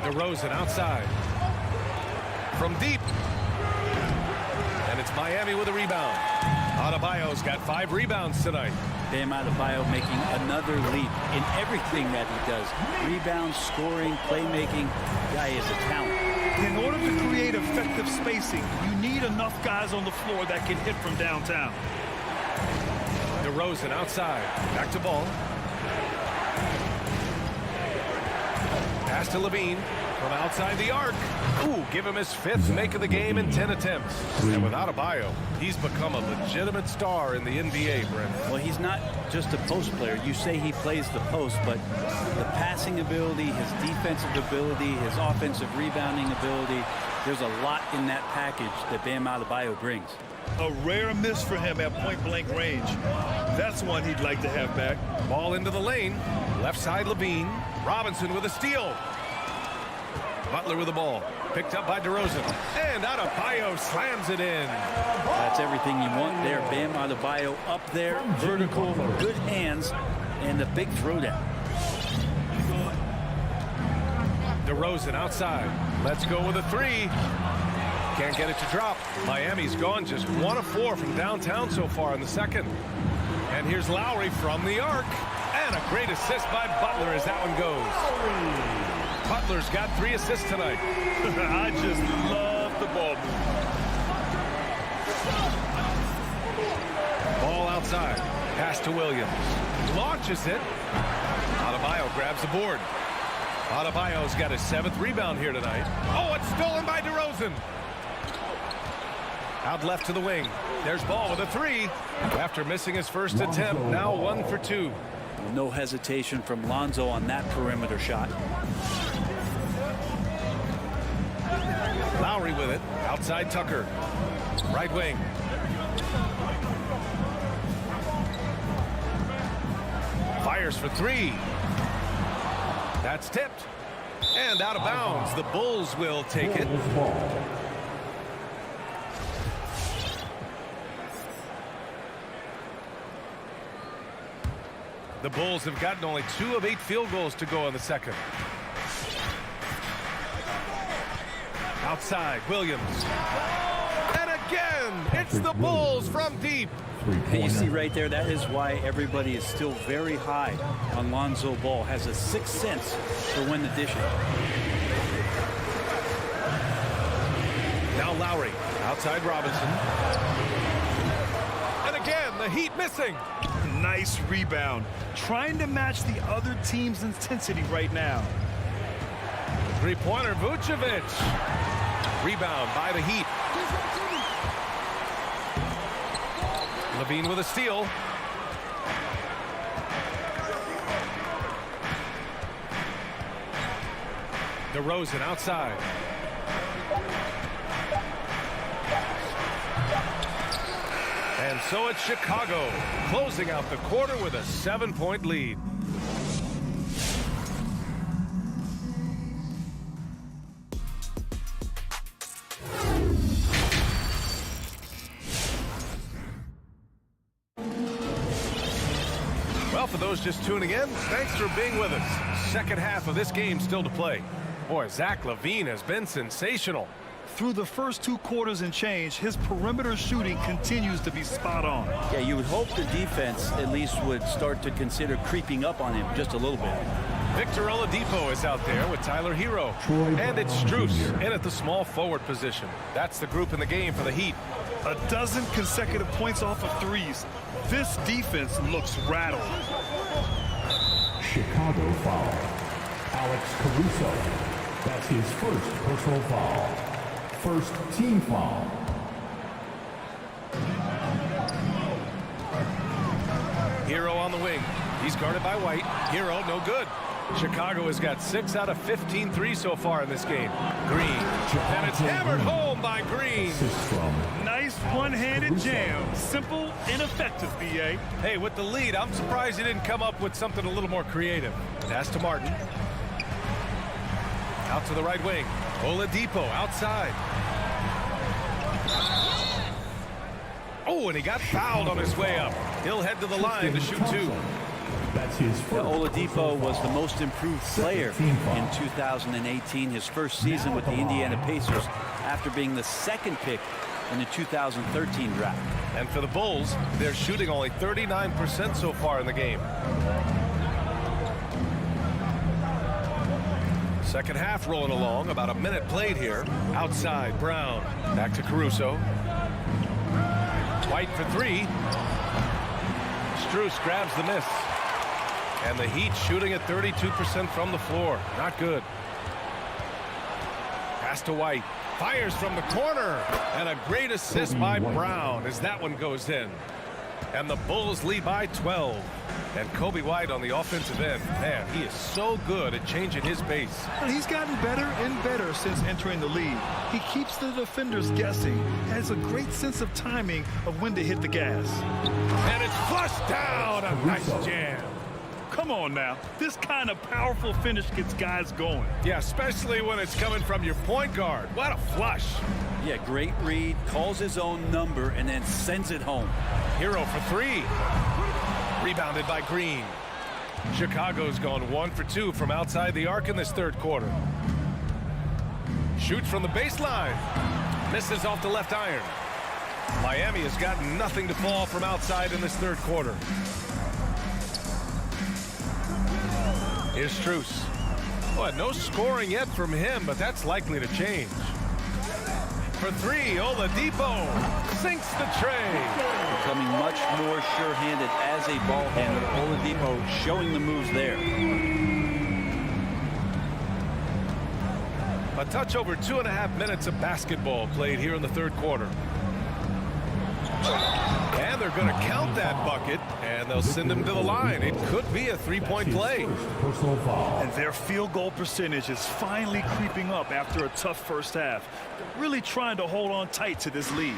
DeRozan outside. From deep. And it's Miami with a rebound. Adebayo's got 5 rebounds tonight. Bam Adebayo making another leap in everything that he does. Rebounds, scoring, playmaking. Guy is a talent. In order to create effective spacing, you need enough guys on the floor that can hit from downtown. DeRozan outside. Back to Ball. Pass to Levine from outside the arc. Ooh, give him his 5th make of the game in 10 attempts. And with Adebayo, he's become a legitimate star in the NBA, Brent. Well, he's not just a post player. You say he plays the post, but the passing ability, his defensive ability, his offensive rebounding ability, there's a lot in that package that Bam Adebayo brings. A rare miss for him at point-blank range. That's one he'd like to have back. Ball into the lane. Left side Levine. Robinson with a steal. Butler with the ball. Picked up by DeRozan. And Adebayo slams it in. That's everything you want there. Bam Adebayo up there. Vertical, good hands, and the big throwdown. DeRozan outside. Let's go with a three. Can't get it to drop. Miami's gone just 1 of 4 from downtown so far in the second. And here's Lowry from the arc. And a great assist by Butler as that one goes. Butler's got 3 assists tonight. I just love the ball movement. Ball outside. Pass to Williams. Launches it. Adebayo grabs the board. Adebayo's got his 7th rebound here tonight. Oh, it's stolen by DeRozan. Out left to the wing. There's Ball with a 3. After missing his first attempt, now 1 for 2. No hesitation from Lonzo on that perimeter shot. Lowry with it. Outside Tucker. Right wing. Fires for three. That's tipped. And out of bounds. The Bulls will take it. The Bulls have gotten only 2 of 8 field goals to go in the second. Outside, Williams. And again, it's the Bulls from deep. And you see right there, that is why everybody is still very high on Lonzo Ball. Has a sixth sense for when to dish it. Now Lowry, outside Robinson. And again, the Heat missing. Nice rebound. Trying to match the other team's intensity right now. Three-pointer, Vucevic. Rebound by the Heat. Levine with a steal. DeRozan outside. And so it's Chicago closing out the quarter with a 7-point lead. Well, for those just tuning in, thanks for being with us. Second half of this game still to play. Boy, Zach LaVine has been sensational. Through the first 2 quarters and change, his perimeter shooting continues to be spot on. Yeah, you would hope the defense at least would start to consider creeping up on him just a little bit. Victor Oladipo is out there with Tyler Hero. And it's Strus in at the small forward position. That's the group in the game for the Heat. A dozen consecutive points off of threes. This defense looks rattled. Chicago foul. Alex Caruso. That's his first personal foul. First team foul. Hero on the wing. He's guarded by White. Hero, no good. Chicago has got 6 out of 15 threes so far in this game. Green. And it's hammered home by Green. Nice one-handed jam. Simple and effective, B.A. Hey, with the lead, I'm surprised he didn't come up with something a little more creative. Pass to Martin. Out to the right wing. Oladipo outside. Oh, and he got fouled on his way up. He'll head to the line to shoot 2. That's his first. Oladipo was the most improved player in 2018, his first season with the Indiana Pacers, after being the second pick in the 2013 draft. And for the Bulls, they're shooting only 39% so far in the game. Second half rolling along, about a minute played here. Outside, Brown. Back to Caruso. White for 3. Strus grabs the miss. And the Heat shooting at 32% from the floor. Not good. Pass to White. Fires from the corner. And a great assist by Brown as that one goes in. And the Bulls lead by 12. And Kobe White on the offensive end. Man, he is so good at changing his pace. He's gotten better and better since entering the league. He keeps the defenders guessing, has a great sense of timing of when to hit the gas. And it's flushed down. A nice jam. Come on now. This kind of powerful finish gets guys going. Yeah, especially when it's coming from your point guard. What a flush. Yeah, great read, calls his own number, and then sends it home. Hero for 3. Rebounded by Green. Chicago's gone 1 for 2 from outside the arc in this third quarter. Shoots from the baseline. Misses off the left iron. Miami has got nothing to fall from outside in this third quarter. Here's Strus. Boy, no scoring yet from him, but that's likely to change. For 3, Oladipo sinks the tray. Becoming much more sure-handed as a ball handler. Oladipo showing the moves there. A touch over 2.5 minutes of basketball played here in the third quarter. And they're going to count that bucket, and they'll send him to the line. It could be a three-point play. Personal foul. And their field goal percentage is finally creeping up after a tough first half. They're really trying to hold on tight to this lead.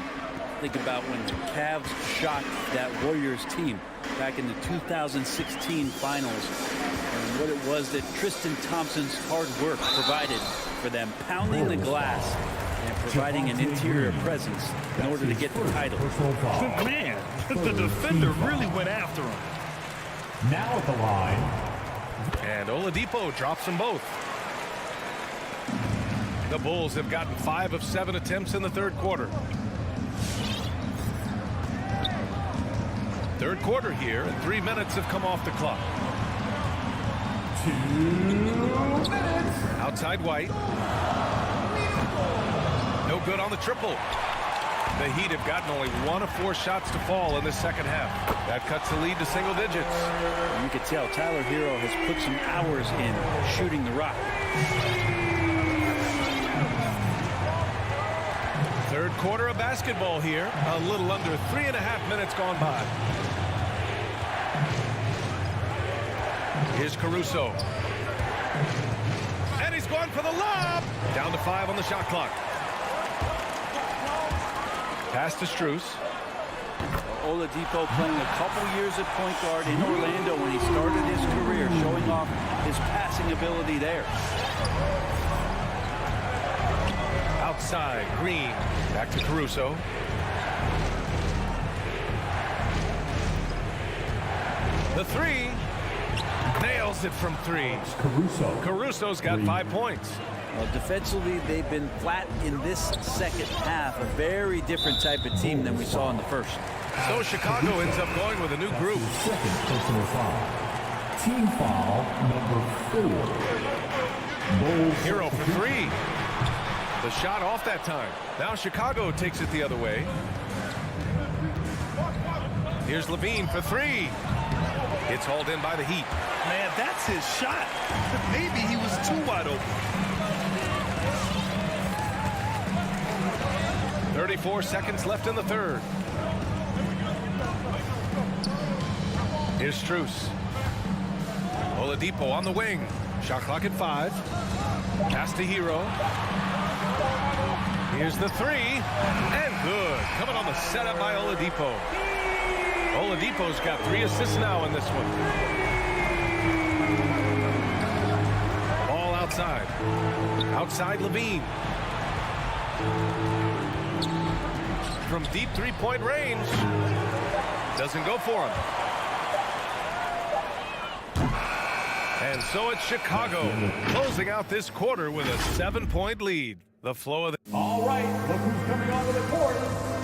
Think about when the Cavs shocked that Warriors team back in the 2016 finals, and what it was that Tristan Thompson's hard work provided for them, pounding the glass and providing an interior presence in order to get the title. Man, the defender really went after him. Now at the line. And Oladipo drops them both. The Bulls have gotten 5 of 7 attempts in the third quarter. Third quarter here, and 3 minutes have come off the clock. 2 minutes. Outside White. No good on the triple. The Heat have gotten only 1 of 4 shots to fall in the second half. That cuts the lead to single digits. And you can tell Tyler Hero has put some hours in shooting the rock. Third quarter of basketball here. A little under 3.5 minutes gone by. Here's Caruso. And he's going for the lob. Down to 5 on the shot clock. Pass to Strus. Oladipo playing a couple years at point guard in Orlando when he started his career, showing off his passing ability there. Outside, Green. Back to Caruso. The 3. Nails it from 3. Caruso. Caruso's got 5 points. Well, defensively, they've been flat in this second half. A very different type of team than we saw in the first. So Chicago ends up going with a new group. Second personal foul. Team foul number 4. Bulls. Hero for 3. The shot off that time. Now Chicago takes it the other way. Here's Levine for 3. It's hauled in by the Heat. Man, that's his shot. Maybe he was too wide open. 34 seconds left in the third. Here's Strus. Oladipo on the wing. Shot clock at 5. Pass to Hero. Here's the 3. And good. Coming on the setup by Oladipo. Oladipo's got 3 assists now in this one. Ball outside. Outside Levine. From deep three-point range. Doesn't go for him. And so it's Chicago closing out this quarter with a 7-point lead. The flow of the... All right, look who's coming onto the court.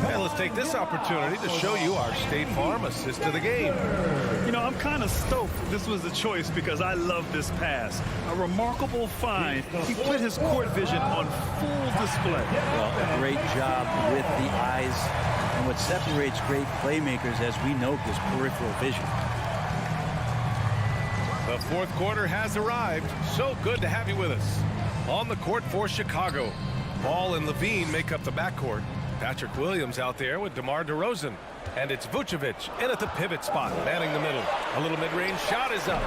And let's take this opportunity to show you our State Farm assist of the game. You know, I'm kind of stoked this was the choice because I love this pass. A remarkable find. He put his court vision on full display. Well, a great job with the eyes. And what separates great playmakers, as we know, is peripheral vision. The fourth quarter has arrived. So good to have you with us. On the court for Chicago. Ball and Levine make up the backcourt. Patrick Williams out there with DeMar DeRozan. And it's Vucevic in at the pivot spot, manning the middle. A little mid-range shot is up.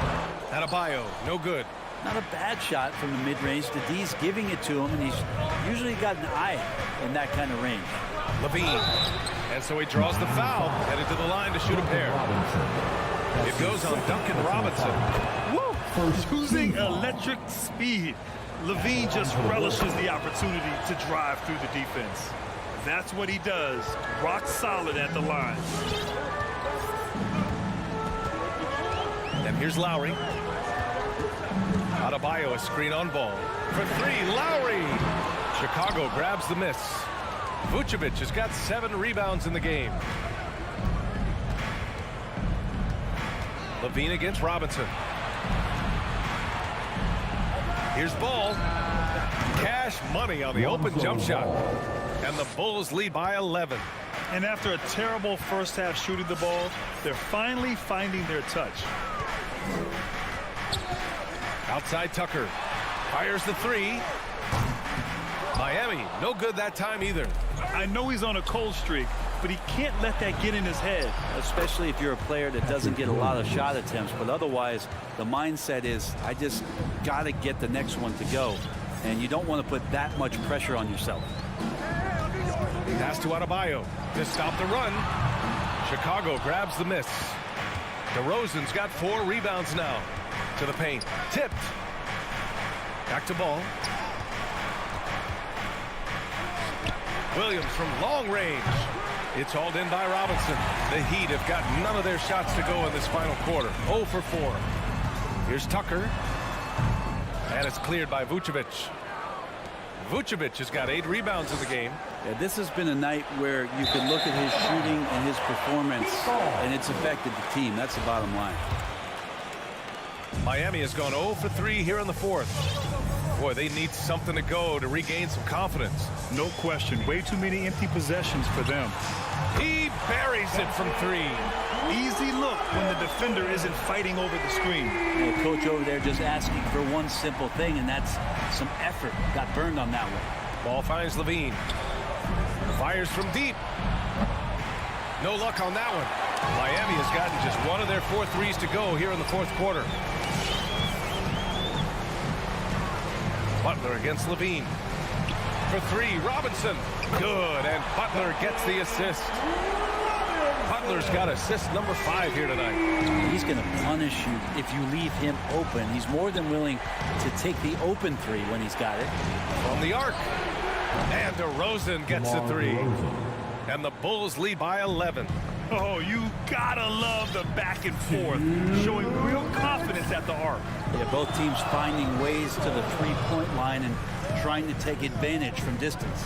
Adebayo, no good. Not a bad shot from the mid-range. The D's giving it to him, and he's usually got an eye in that kind of range. Levine. And so he draws the foul, headed to the line to shoot a pair. It goes on Duncan Robinson. Woo! Using electric speed. Levine just relishes the opportunity to drive through the defense. That's what he does. Rock solid at the line. And here's Lowry. Adebayo, a screen on ball. For 3, Lowry. Chicago grabs the miss. Vucevic has got 7 rebounds in the game. Levine against Robinson. Here's Ball. Cash money on the open jump shot. And the Bulls lead by 11. And after a terrible first half shooting the ball, they're finally finding their touch. Outside Tucker. Fires the 3. Miami, no good that time either. I know he's on a cold streak, but he can't let that get in his head. Especially if you're a player that doesn't get a lot of shot attempts, but otherwise the mindset is, I just got to get the next one to go. And you don't want to put that much pressure on yourself. Pass to Adebayo to stop the run. Chicago grabs the miss. DeRozan's got 4 rebounds now. To the paint. Tipped. Back to ball. Williams from long range. It's hauled in by Robinson. The Heat have got none of their shots to go in this final quarter. 0 for 4. Here's Tucker. And it's cleared by Vucevic. Vucevic has got 8 rebounds in the game. Yeah, this has been a night where you can look at his shooting and his performance, and it's affected the team. That's the bottom line. Miami has gone 0 for 3 here in the 4th. Boy, they need something to go to regain some confidence. No question. Way too many empty possessions for them. He buries it from 3. Easy look when the defender isn't fighting over the screen. The coach over there just asking for one simple thing, and that's some effort. Got burned on that one. Ball finds Levine. Fires from deep. No luck on that one. Miami has gotten just one of their 4 threes to go here in the 4th quarter. Butler against Levine. For 3, Robinson. Good, and Butler gets the assist. Butler's got assist number 5 here tonight. He's going to punish you if you leave him open. He's more than willing to take the open 3 when he's got it. From the arc. And DeRozan gets the 3. And the Bulls lead by 11. Oh, you gotta love the back and forth, showing real confidence at the arc. Yeah, both teams finding ways to the 3-point line and trying to take advantage from distance.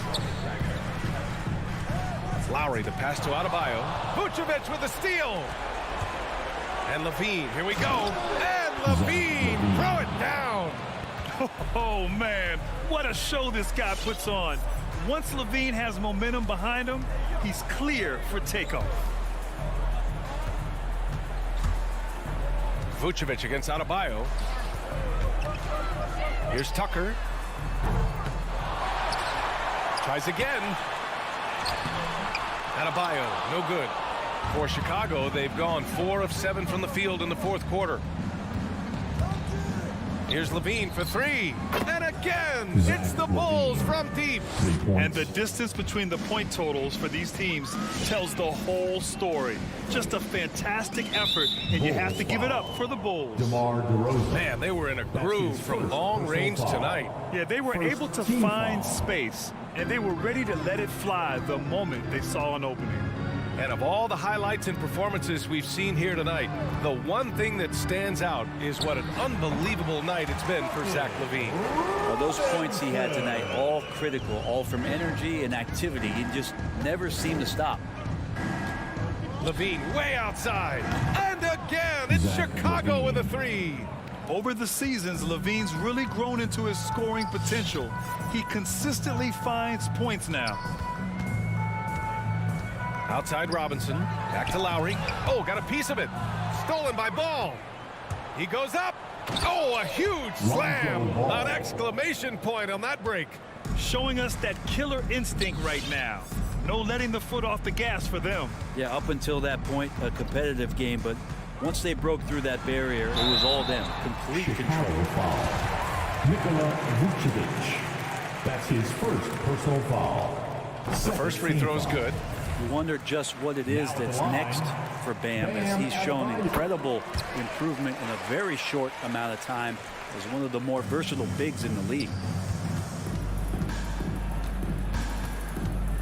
Lowry, the pass to Adebayo. Vucevic with the steal. And Levine, here we go. And Levine, throw it down. Oh, man, what a show this guy puts on. Once Levine has momentum behind him, he's clear for takeoff. Vucevic against Adebayo. Here's Tucker. Tries again. Adebayo, no good. For Chicago, they've gone 4 of 7 from the field in the 4th quarter. Here's Levine for 3. And again, it's the Bulls from deep. And the distance between the point totals for these teams tells the whole story. Just a fantastic effort, and you have to give it up for the Bulls. Man, they were in a groove from long range tonight. Yeah, they were able to find space, and they were ready to let it fly the moment they saw an opening. And of all the highlights and performances we've seen here tonight, the one thing that stands out is what an unbelievable night it's been for Zach LaVine. Well, those points he had tonight, all critical, all from energy and activity. He just never seemed to stop. LaVine way outside. And again, it's Chicago with a 3. Over the seasons, LaVine's really grown into his scoring potential. He consistently finds points now. Outside Robinson, back to Lowry. Oh, got a piece of it. Stolen by Ball. He goes up. Oh, a huge slam. An exclamation point on that break. Showing us that killer instinct right now. No letting the foot off the gas for them. Yeah, up until that point, a competitive game, but once they broke through that barrier, it was all them. Complete control. Nikola Vucevic. That's his first personal foul. The first free throw is good. You wonder just what it is that's next for Bam, as he's shown incredible improvement in a very short amount of time as one of the more versatile bigs in the league.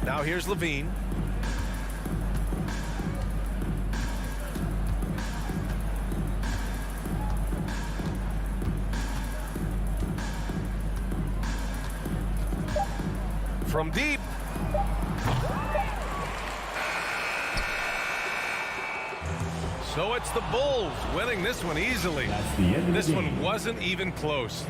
Now here's LaVine. From deep. So it's the Bulls winning this one easily. This one wasn't even close.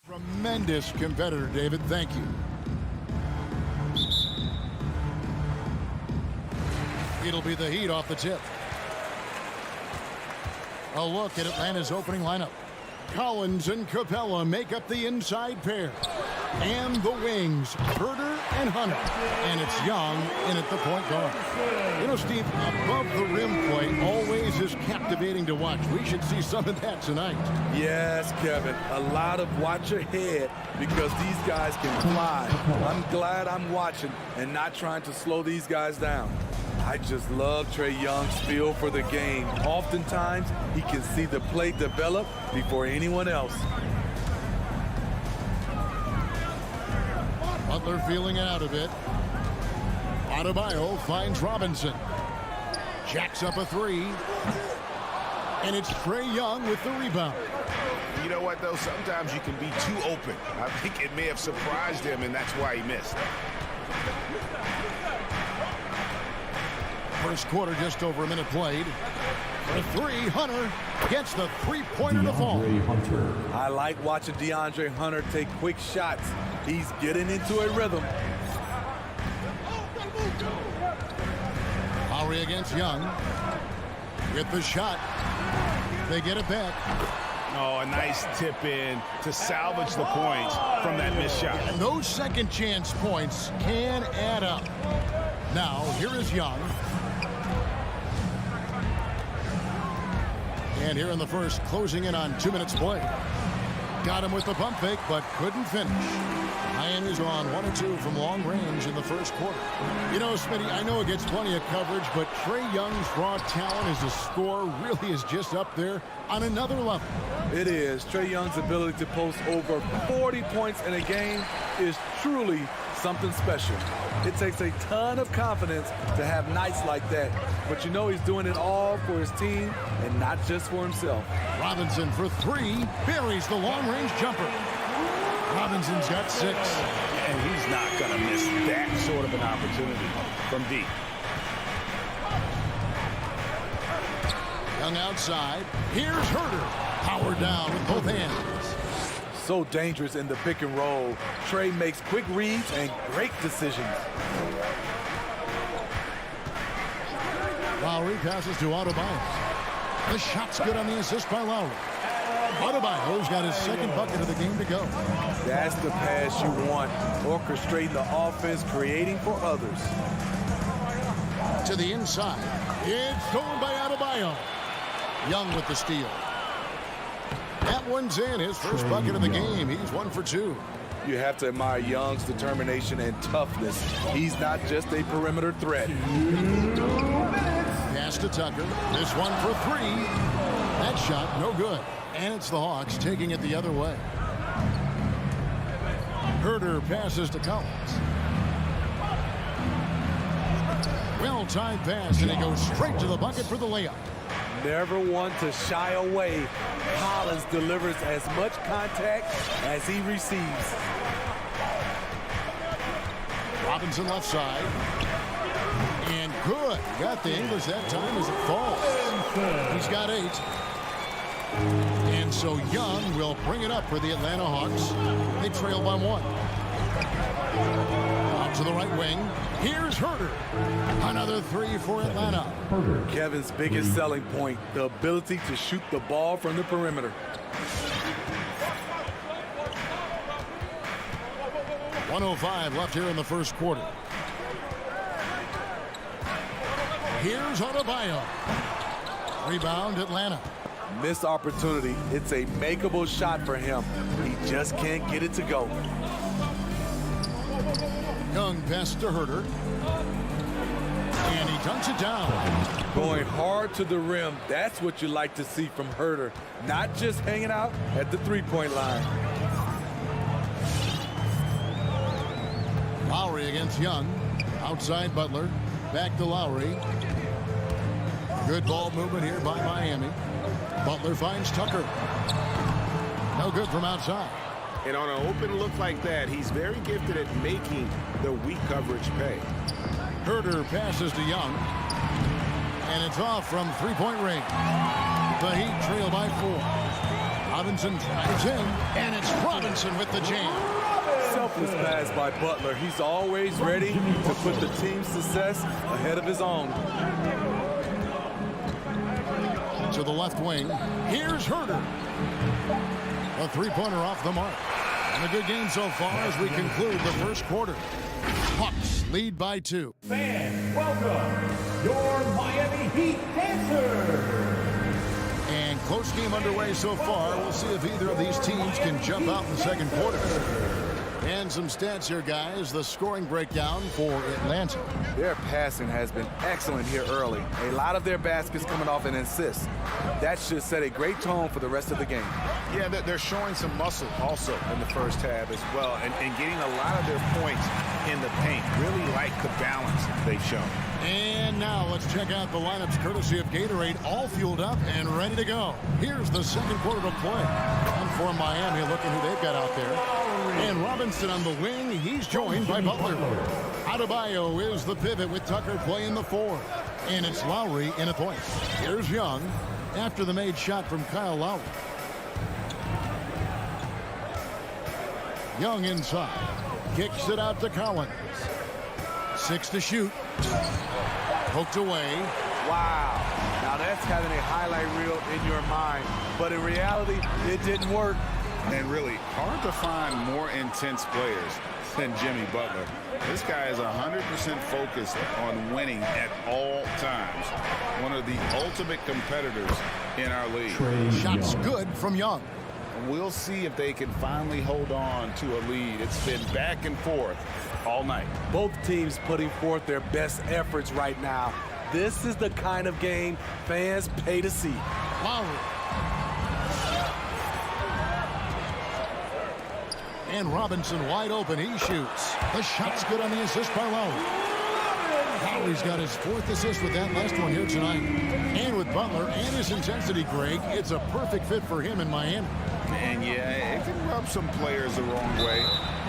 Tremendous competitor, David. Thank you. It'll be the Heat off the tip. A look at Atlanta's opening lineup. Collins and Capella make up the inside pair. And the wings, Herder and Hunter. And it's Young in at the point guard. You know, Steve, above the rim play always is captivating to watch. We should see some of that tonight. Yes, Kevin. A lot of watch ahead because these guys can fly. I'm glad I'm watching and not trying to slow these guys down. I just love Trae Young's feel for the game. Oftentimes, he can see the play develop before anyone else. Butler feeling it out a bit. Adebayo finds Robinson. Jacks up a three. And it's Trae Young with the rebound. You know what, though? Sometimes you can be too open. I think it may have surprised him, and that's why he missed. First quarter, just over a minute played. For three, Hunter gets the three-pointer to fall. I like watching DeAndre Hunter take quick shots. He's getting into a rhythm. Lowry against Young. With the shot. They get it back. Oh, a nice tip in to salvage the points from that missed shot. And those second chance points can add up. Now, here is Young. And here in the first, closing in on 2 minutes play. Got him with the pump fake, but couldn't finish. Miami's on 1 or 2 from long range in the first quarter. You know, Smitty, I know it gets plenty of coverage, but Trae Young's raw talent as a scorer really is just up there on another level. It is. Trae Young's ability to post over 40 points in a game is truly something special. It takes a ton of confidence to have nights like that. But you know he's doing it all for his team and not just for himself. Robinson for three, buries the long-range jumper. Robinson's got 6. And he's not going to miss that sort of an opportunity from deep. Young outside. Here's Herder. Powered down with both hands. So dangerous in the pick and roll. Trae makes quick reads and great decisions. Lowry passes to Adebayo. The shot's good on the assist by Lowry. Adebayo's got his second bucket of the game to go. That's the pass you want. Orchestrating the offense, creating for others. To the inside. It's stolen by Adebayo. Young with the steal. That one's in. His first bucket of the game. He's 1 for 2. You have to admire Young's determination and toughness. He's not just a perimeter threat. Pass to Tucker. This one for 3. That shot, no good. And it's the Hawks taking it the other way. Herder passes to Collins. Well-timed pass, and he goes straight to the bucket for the layup. Never one to shy away. Collins delivers as much contact as he receives. Robinson left side. And good. Got the English that time as it falls. He's got 8. And so Young will bring it up for the Atlanta Hawks. They trail by 1. Out to the right wing. Here's Herder. Another 3 for Atlanta. Kevin's biggest selling point, the ability to shoot the ball from the perimeter. .105 left here in the first quarter. Here's Adebayo. Rebound, Atlanta. Missed opportunity. It's a makeable shot for him. He just can't get it to go. Young pass to Herder. And he dunks it down. Going hard to the rim. That's what you like to see from Herder. Not just hanging out at the three-point line. Lowry against Young. Outside Butler. Back to Lowry. Good ball movement here by Miami. Butler finds Tucker. No good from outside. And on an open look like that, he's very gifted at making the weak coverage pay. Herder passes to Young. And it's off from three-point range. The Heat trail by 4. Robinson drives in. And it's Robinson with the jam. Selfless pass by Butler. He's always ready to put the team's success ahead of his own. To the left wing. Here's Herder. A three-pointer off the mark. And a good game so far as we conclude the first quarter. Hawks lead by 2. Fans, welcome your Miami Heat dancers. And close game underway so far. We'll see if either of these teams can jump out in the second quarter. And some stats here, guys. The scoring breakdown for Atlanta. Their passing has been excellent here early. A lot of their baskets coming off an assist. That should set a great tone for the rest of the game. Yeah, they're showing some muscle also in the first half as well, and getting a lot of their points in the paint. Really like the balance they've shown. And now let's check out the lineups courtesy of Gatorade, all fueled up and ready to go. Here's the second quarter to play. And for Miami, looking who they've got out there. And Robinson on the wing. He's joined by Butler. Adebayo is the pivot with Tucker playing the 4. And it's Lowry in a point. Here's Young after the made shot from Kyle Lowry. Young inside. Kicks it out to Collins. 6 to shoot. Poked away. Wow. Now that's having a highlight reel in your mind. But in reality, it didn't work. And really hard to find more intense players than Jimmy Butler. This guy is 100% focused on winning at all times. One of the ultimate competitors in our league. Shots good from Young. We'll see if they can finally hold on to a lead. It's been back and forth all night. Both teams putting forth their best efforts right now. This is the kind of game fans pay to see. Lowry. And Robinson wide open. He shoots. The shot's good on the assist by Lowry. Lowry's got his 4th assist with that last one here tonight. And with Butler and his intensity, Greg, it's a perfect fit for him in Miami. And yeah, it can rub some players the wrong way,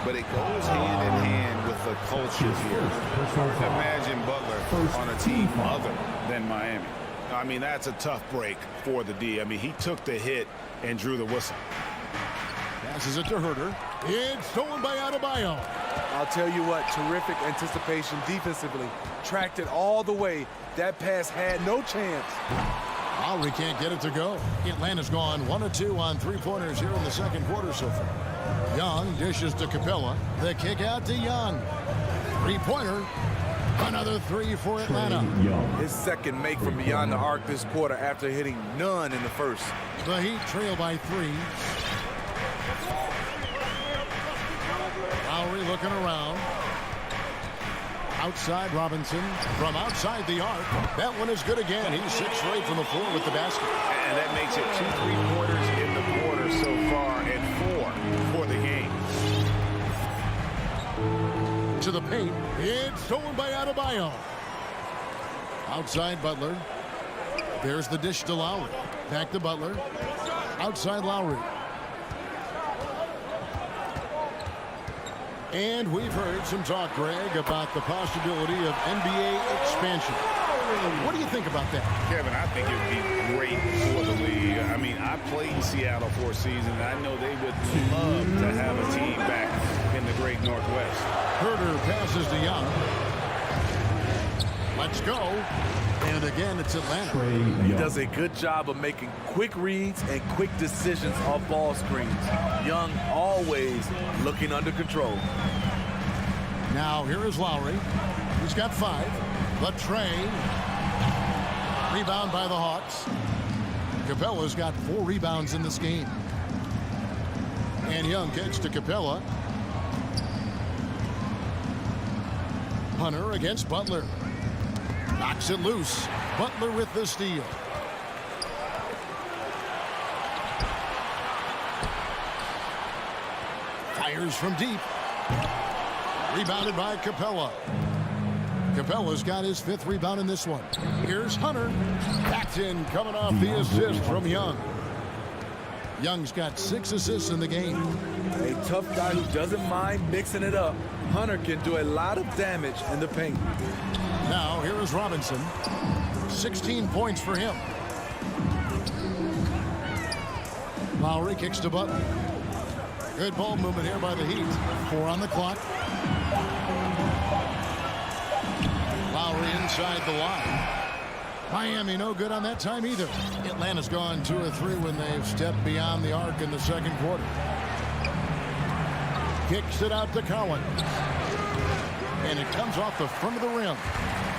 but it goes hand in hand with the culture here. Hard to imagine Butler on a team other than Miami. I mean, that's a tough break for the D. I mean, he took the hit and drew the whistle. Passes it to Herder. It's stolen by Adebayo. I'll tell you what, terrific anticipation defensively. Tracked it all the way. That pass had no chance. Lowry can't get it to go. Atlanta's gone 1 of 2 on three-pointers here in the second quarter so far. Young dishes to Capella. The kick out to Young. Three-pointer. Another three for Atlanta. His second make from beyond the arc this quarter after hitting none in the first. The Heat trail by 3. Lowry looking around. Outside Robinson. From outside the arc. That one is good again. He's 6 straight from the floor with the basket. And that makes it 2 3-pointers in the quarter so far and 4 for the game. To the paint. It's stolen by Adebayo. Outside Butler. There's the dish to Lowry. Back to Butler. Outside Lowry. And we've heard some talk, Greg, about the possibility of NBA expansion. What do you think about that? Kevin, I think it would be great for the league. I mean, I played in Seattle for a season. I know they would love to have a team back in the great Northwest. Herter passes to Young. Let's go. And again, it's Atlanta. He does a good job of making quick reads and quick decisions off ball screens. Young always looking under control. Now here is Lowry. He's got 5. The tray. Rebound by the Hawks. Capella's got 4 rebounds in this game. And Young gets to Capella. Hunter against Butler. Knocks it loose. Butler with the steal. Fires from deep. Rebounded by Capella. Capella's got his 5th rebound in this one. Here's Hunter. Backed in, coming off the assist from Young. Young's got 6 assists in the game. A tough guy who doesn't mind mixing it up. Hunter can do a lot of damage in the paint. Now, here is Robinson. 16 points for him. Lowry kicks to Butler. Good ball movement here by the Heat. 4 on the clock. Lowry inside the line. Miami no good on that time either. Atlanta's gone 2 or 3 when they've stepped beyond the arc in the second quarter. Kicks it out to Collins. And it comes off the front of the rim.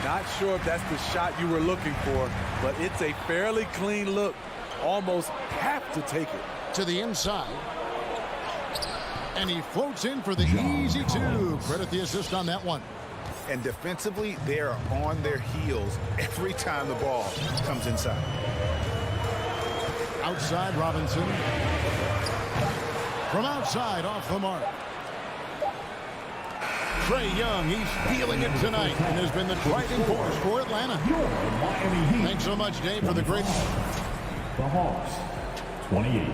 Not sure if that's the shot you were looking for, but it's a fairly clean look. Almost have to take it. To the inside. And he floats in for the easy 2. Credit the assist on that one. And defensively, they are on their heels every time the ball comes inside. Outside Robinson. From outside, off the mark. Trae Young, he's feeling it tonight and has been the driving force for Atlanta. Thanks so much, Dave, for the great... The Hawks, 28.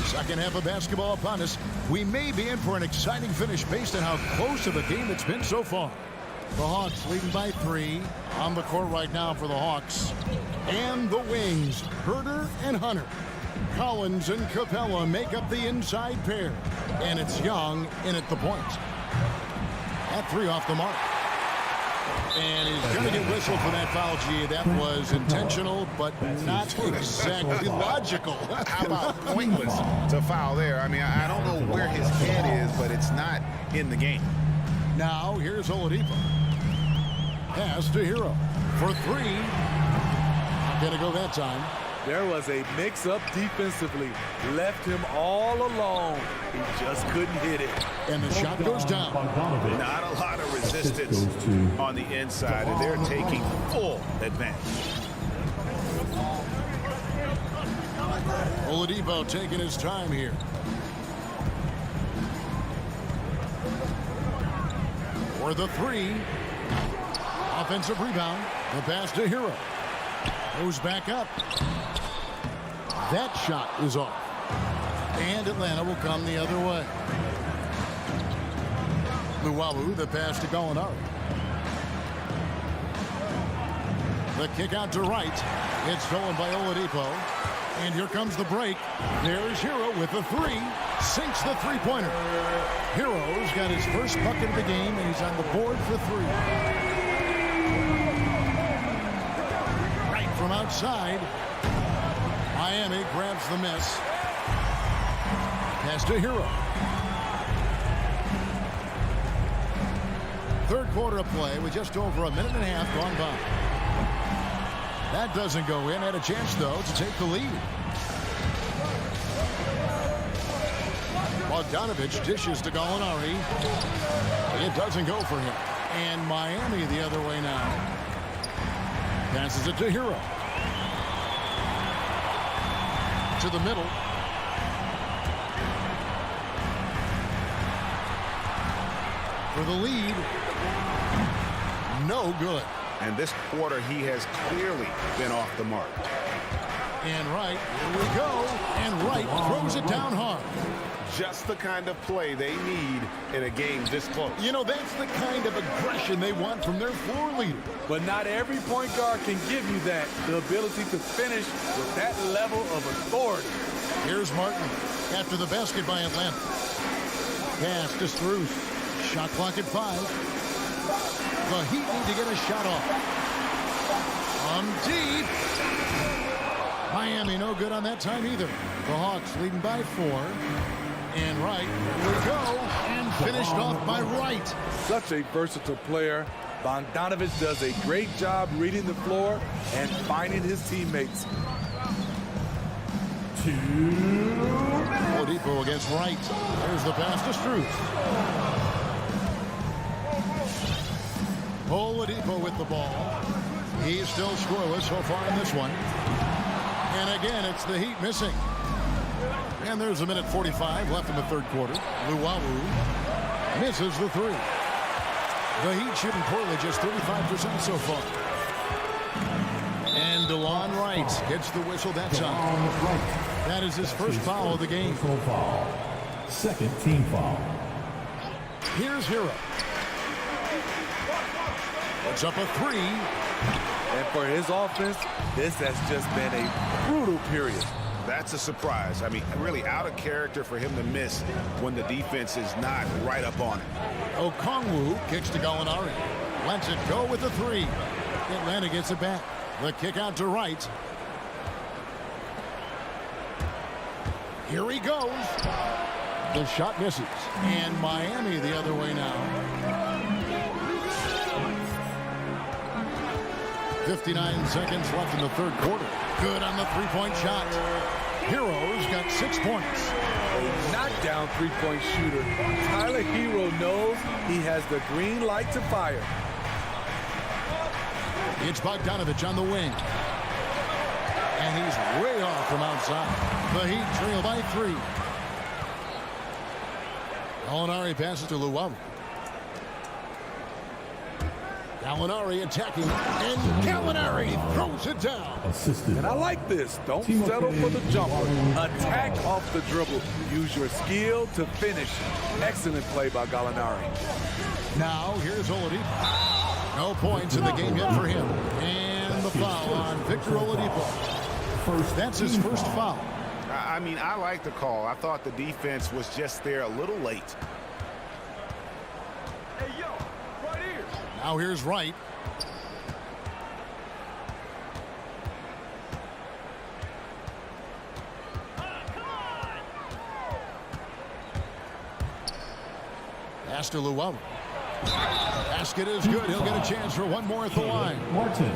Second half of basketball upon us. We may be in for an exciting finish based on how close of a game it's been so far. The Hawks leading by 3 on the court right now for the Hawks. And the wings, Herter and Hunter. Collins and Capella make up the inside pair. And it's Young in at the point. That 3 off the mark. And he's going to get whistled for that foul, G. That was intentional, but not exactly logical. How about pointless to foul there? I mean, I don't know where his head is, but it's not in the game. Now, here's Oladipo. Pass to Hero for 3. Not going to go that time. There was a mix-up defensively. Left him all alone. He just couldn't hit it. And the shot goes down. Not a lot of resistance on the inside, and they're taking full advantage. Oladipo taking his time here. For the 3. Offensive rebound. The pass to Hero. Goes back up. That shot is off. And Atlanta will come the other way. Luwawu, the pass to Gallinari. The kick out to right. It's stolen by Oladipo. And here comes the break. There's Hero with the 3. Sinks the 3-pointer. Hero's got his first bucket of the game, and he's on the board for 3. Right from outside. Miami grabs the miss. Pass to Hero. Third quarter of play with just over a minute and a half gone by. That doesn't go in. Had a chance, though, to take the lead. Bogdanovich dishes to Gallinari. It doesn't go for him. And Miami the other way now. Passes it to Hero. To the middle. For the lead. No good. And this quarter, he has clearly been off the mark. And Wright, here we go. And Wright throws it down hard. Just the kind of play they need in a game this close. You know, that's the kind of aggression they want from their floor leader. But not every point guard can give you that, the ability to finish with that level of authority. Here's Martin after the basket by Atlanta. Pass to Strus. Shot clock at 5. The Heat need to get a shot off. From deep. Miami no good on that time either. The Hawks leading by 4. And Wright, here we go. And finished off by Wright. Such a versatile player. Bogdanovich does a great job reading the floor and finding his teammates. Oladipo against Wright. There's the pass to Strus. Oladipo with the ball. He's still scoreless so far in this one. And again, it's the Heat missing. And there's a minute 45 left in the third quarter. Luwawu misses the 3. The Heat shooting poorly, just 35% so far. And DeLon Wright gets the whistle that time. That is his first foul of the game. Second team foul. Here's Hero. Puts up a 3. And for his offense, this has just been a brutal period. That's a surprise. I mean, really out of character for him to miss when the defense is not right up on it. Okongwu kicks to Gallinari. Lets it go with the 3. Atlanta gets it back. The kick out to Wright. Here he goes. The shot misses. And Miami the other way now. 59 seconds left in the third quarter. Good on the three-point shot. Hero's got 6 points. A knockdown three-point shooter. Tyler Hero knows he has the green light to fire. It's Bogdanovich on the wing. And he's way off from outside. The Heat trail by 3. Gallinari passes to Luwawu. Gallinari attacking, and Gallinari throws it down. Assisted. And I like this. Don't settle for the jumper. Attack off the dribble. Use your skill to finish. Excellent play by Gallinari. Now here's Oladipo. No points in the game yet for him. And the foul on Victor Oladipo. That's his first foul. I mean, I like the call. I thought the defense was just there a little late. Now here's Wright. Pass to Luwawu. Basket is good. He'll get a chance for one more at the line. Martin.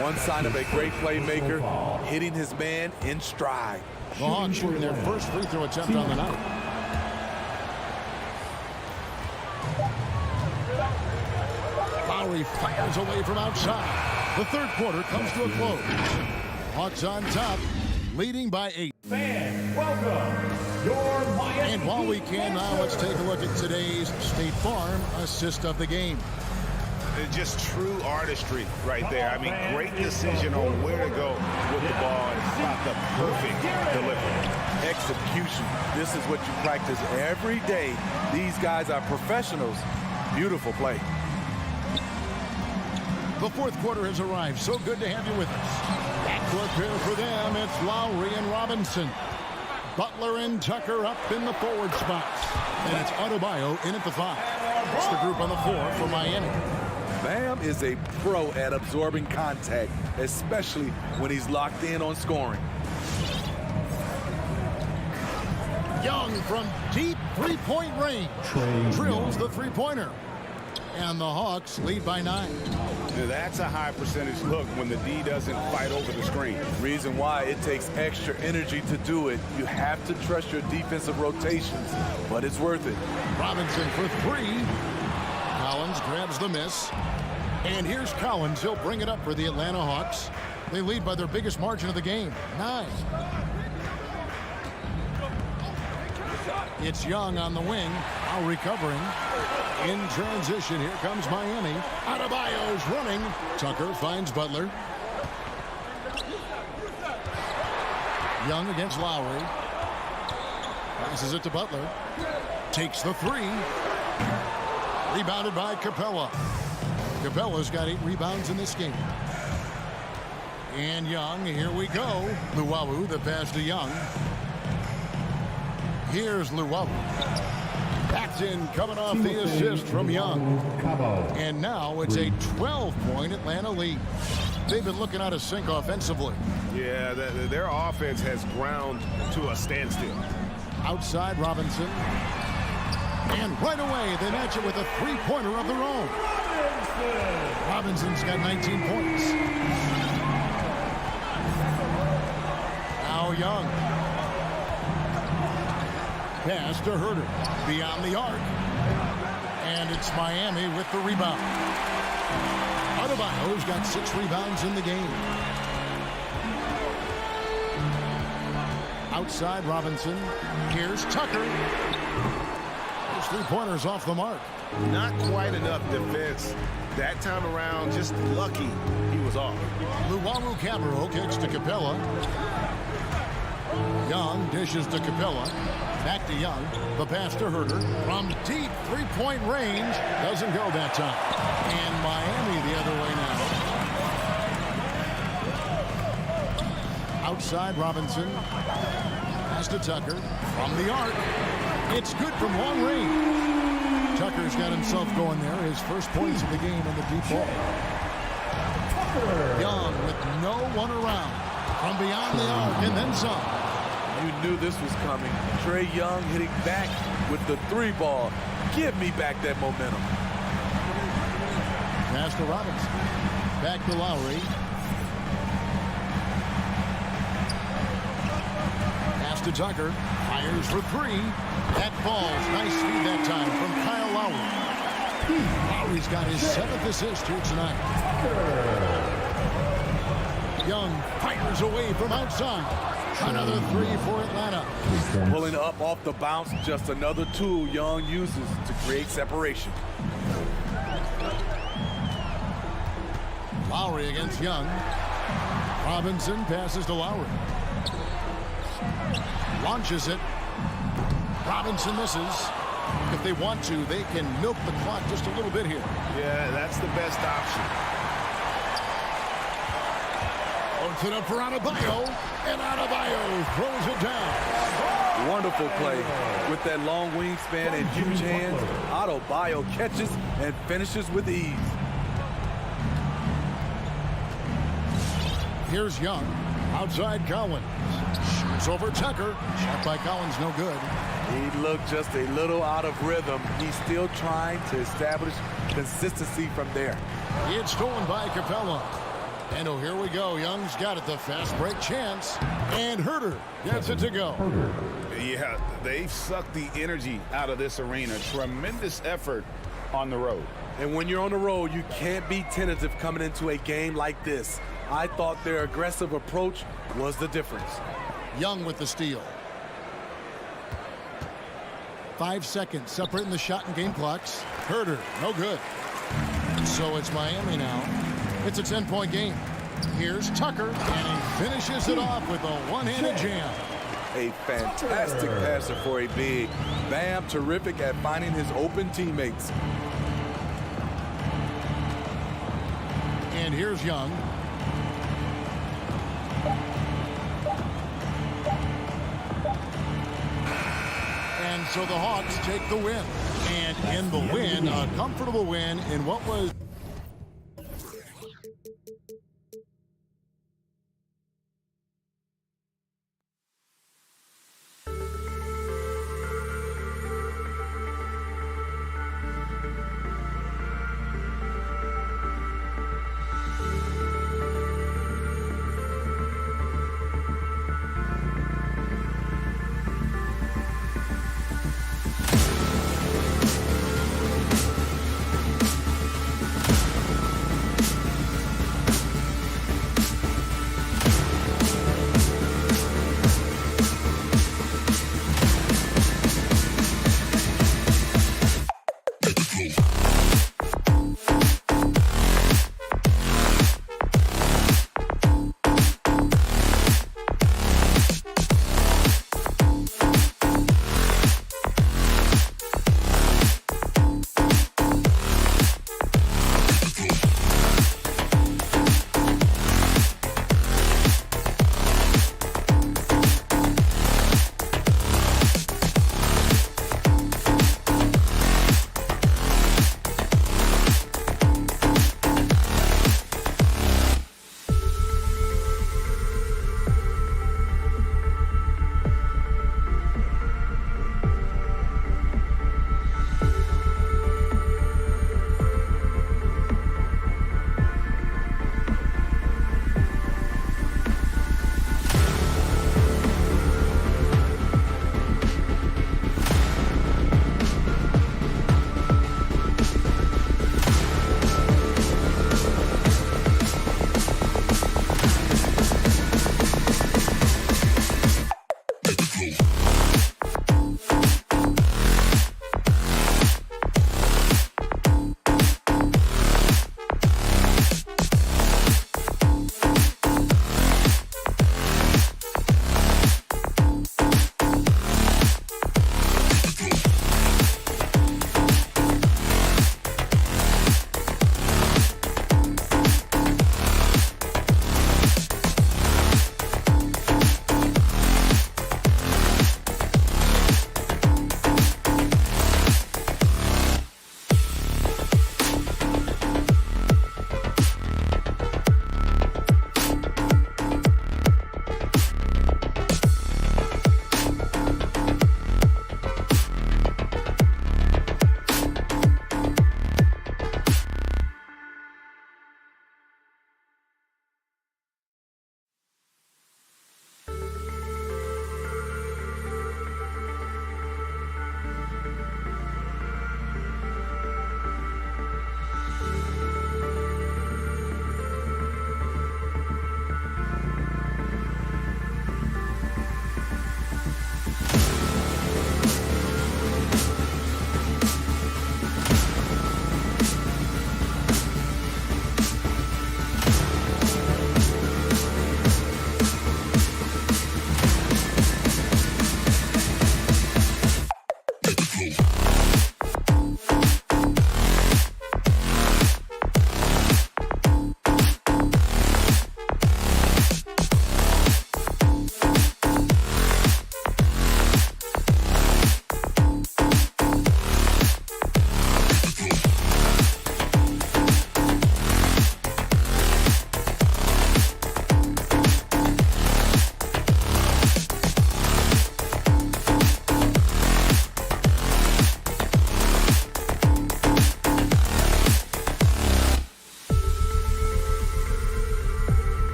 One sign of a great playmaker, hitting his man in stride. The Hawks shooting their first free throw attempt on the night. Lowry fires away from outside. The third quarter comes to a close. Hawks on top, leading by 8. Fans, welcome your Miami. And while we can now, let's take a look at today's State Farm assist of the game. Just true artistry right there. I mean, great decision on where to go with the ball and spot the perfect delivery. Execution. This is what you practice every day. These guys are professionals. Beautiful play. The fourth quarter has arrived. So good to have you with us. Backcourt pair for them. It's Lowry and Robinson. Butler and Tucker up in the forward spots. And it's Adebayo in at the 5. It's the group on the floor for Miami. Bam is a pro at absorbing contact, especially when he's locked in on scoring. Young from deep three-point range drills the three-pointer. And the Hawks lead by 9. Now, that's a high percentage look when the D doesn't fight over the screen. Reason why it takes extra energy to do it. You have to trust your defensive rotations, but it's worth it. Robinson for 3. Collins grabs the miss. And here's Collins. He'll bring it up for the Atlanta Hawks. They lead by their biggest margin of the game, 9. It's Young on the wing, now recovering. In transition, here comes Miami. Adebayo's running. Tucker finds Butler. Young against Lowry. Passes it to Butler. Takes the 3. Rebounded by Capella. Capella's got 8 rebounds in this game. And Young, here we go. Luwawu, the pass to Young. Here's Luwawu. Paxton coming off the assist from Young. And now it's a 12-point Atlanta lead. They've been looking out of sync offensively. Yeah, their offense has ground to a standstill. Outside Robinson. And right away they match it with a three-pointer of their own. Robinson's got 19 points. Now Young. Pass to Herter. Beyond the arc. And it's Miami with the rebound. Adebayo's got 6 rebounds in the game. Outside Robinson. Here's Tucker. His three-pointers off the mark. Not quite enough defense. That time around, just lucky he was off. Luwawu Cabarro kicks to Capella. Young dishes to Capella. Back to Young. The pass to Herter. From deep three-point range. Doesn't go that time. And Miami the other way now. Outside Robinson. Pass to Tucker. From the arc. It's good from long range. Tucker's got himself going there. His first points of the game in the deep ball. Young with no one around. From beyond the arc and then some. You knew this was coming. Trae Young hitting back with the 3 ball. Give me back that momentum. Pass to Robinson. Back to Lowry. Pass to Tucker. Fires for 3. That falls. Nice feed that time from Kyle Lowry. Lowry's got his 7th assist here tonight. Young fires away from outside. Another 3 for Atlanta. Pulling up off the bounce, just another tool Young uses to create separation. Lowry against Young. Robinson passes to Lowry. Launches it. Robinson misses. If they want to, they can milk the clock just a little bit here. Yeah, that's the best option. Puts it up for Adebayo, and Adebayo throws it down. Wonderful play. With that long wingspan and huge hands, Adebayo catches and finishes with ease. Here's Young. Outside Collins. Shoots over Tucker. Shot by Collins, no good. He looked just a little out of rhythm. He's still trying to establish consistency from there. It's stolen by Capella. And oh, here we go. Young's got it, the fast break chance. And Herter gets it to go. Yeah, they've sucked the energy out of this arena. Tremendous effort on the road. And when you're on the road, you can't be tentative coming into a game like this. I thought their aggressive approach was the difference. Young with the steal. 5 seconds separating the shot and game clocks. Herter, no good. So it's Miami now. It's a 10-point game. Here's Tucker, and he finishes it off with a one-handed jam. A fantastic passer for a big. Bam, terrific at finding his open teammates. And here's Young. And so the Hawks take the win. And in the win, a comfortable win in what was...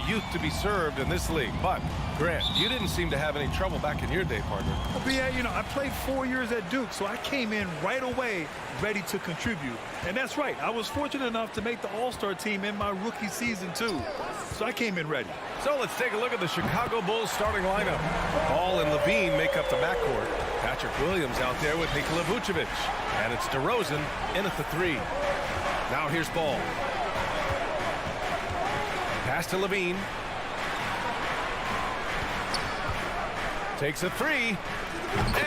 youth to be served in this league. But, Grant, you didn't seem to have any trouble back in your day, partner. Well, BA, you know, I played 4 years at Duke, so I came in right away ready to contribute. And that's right. I was fortunate enough to make the All-Star team in my rookie season, too. So I came in ready. So let's take a look at the Chicago Bulls starting lineup. Ball and Levine make up the backcourt. Patrick Williams out there with Nikola Vucevic. And it's DeRozan in at the 3. Now here's Ball. Pass to Levine. Takes a 3.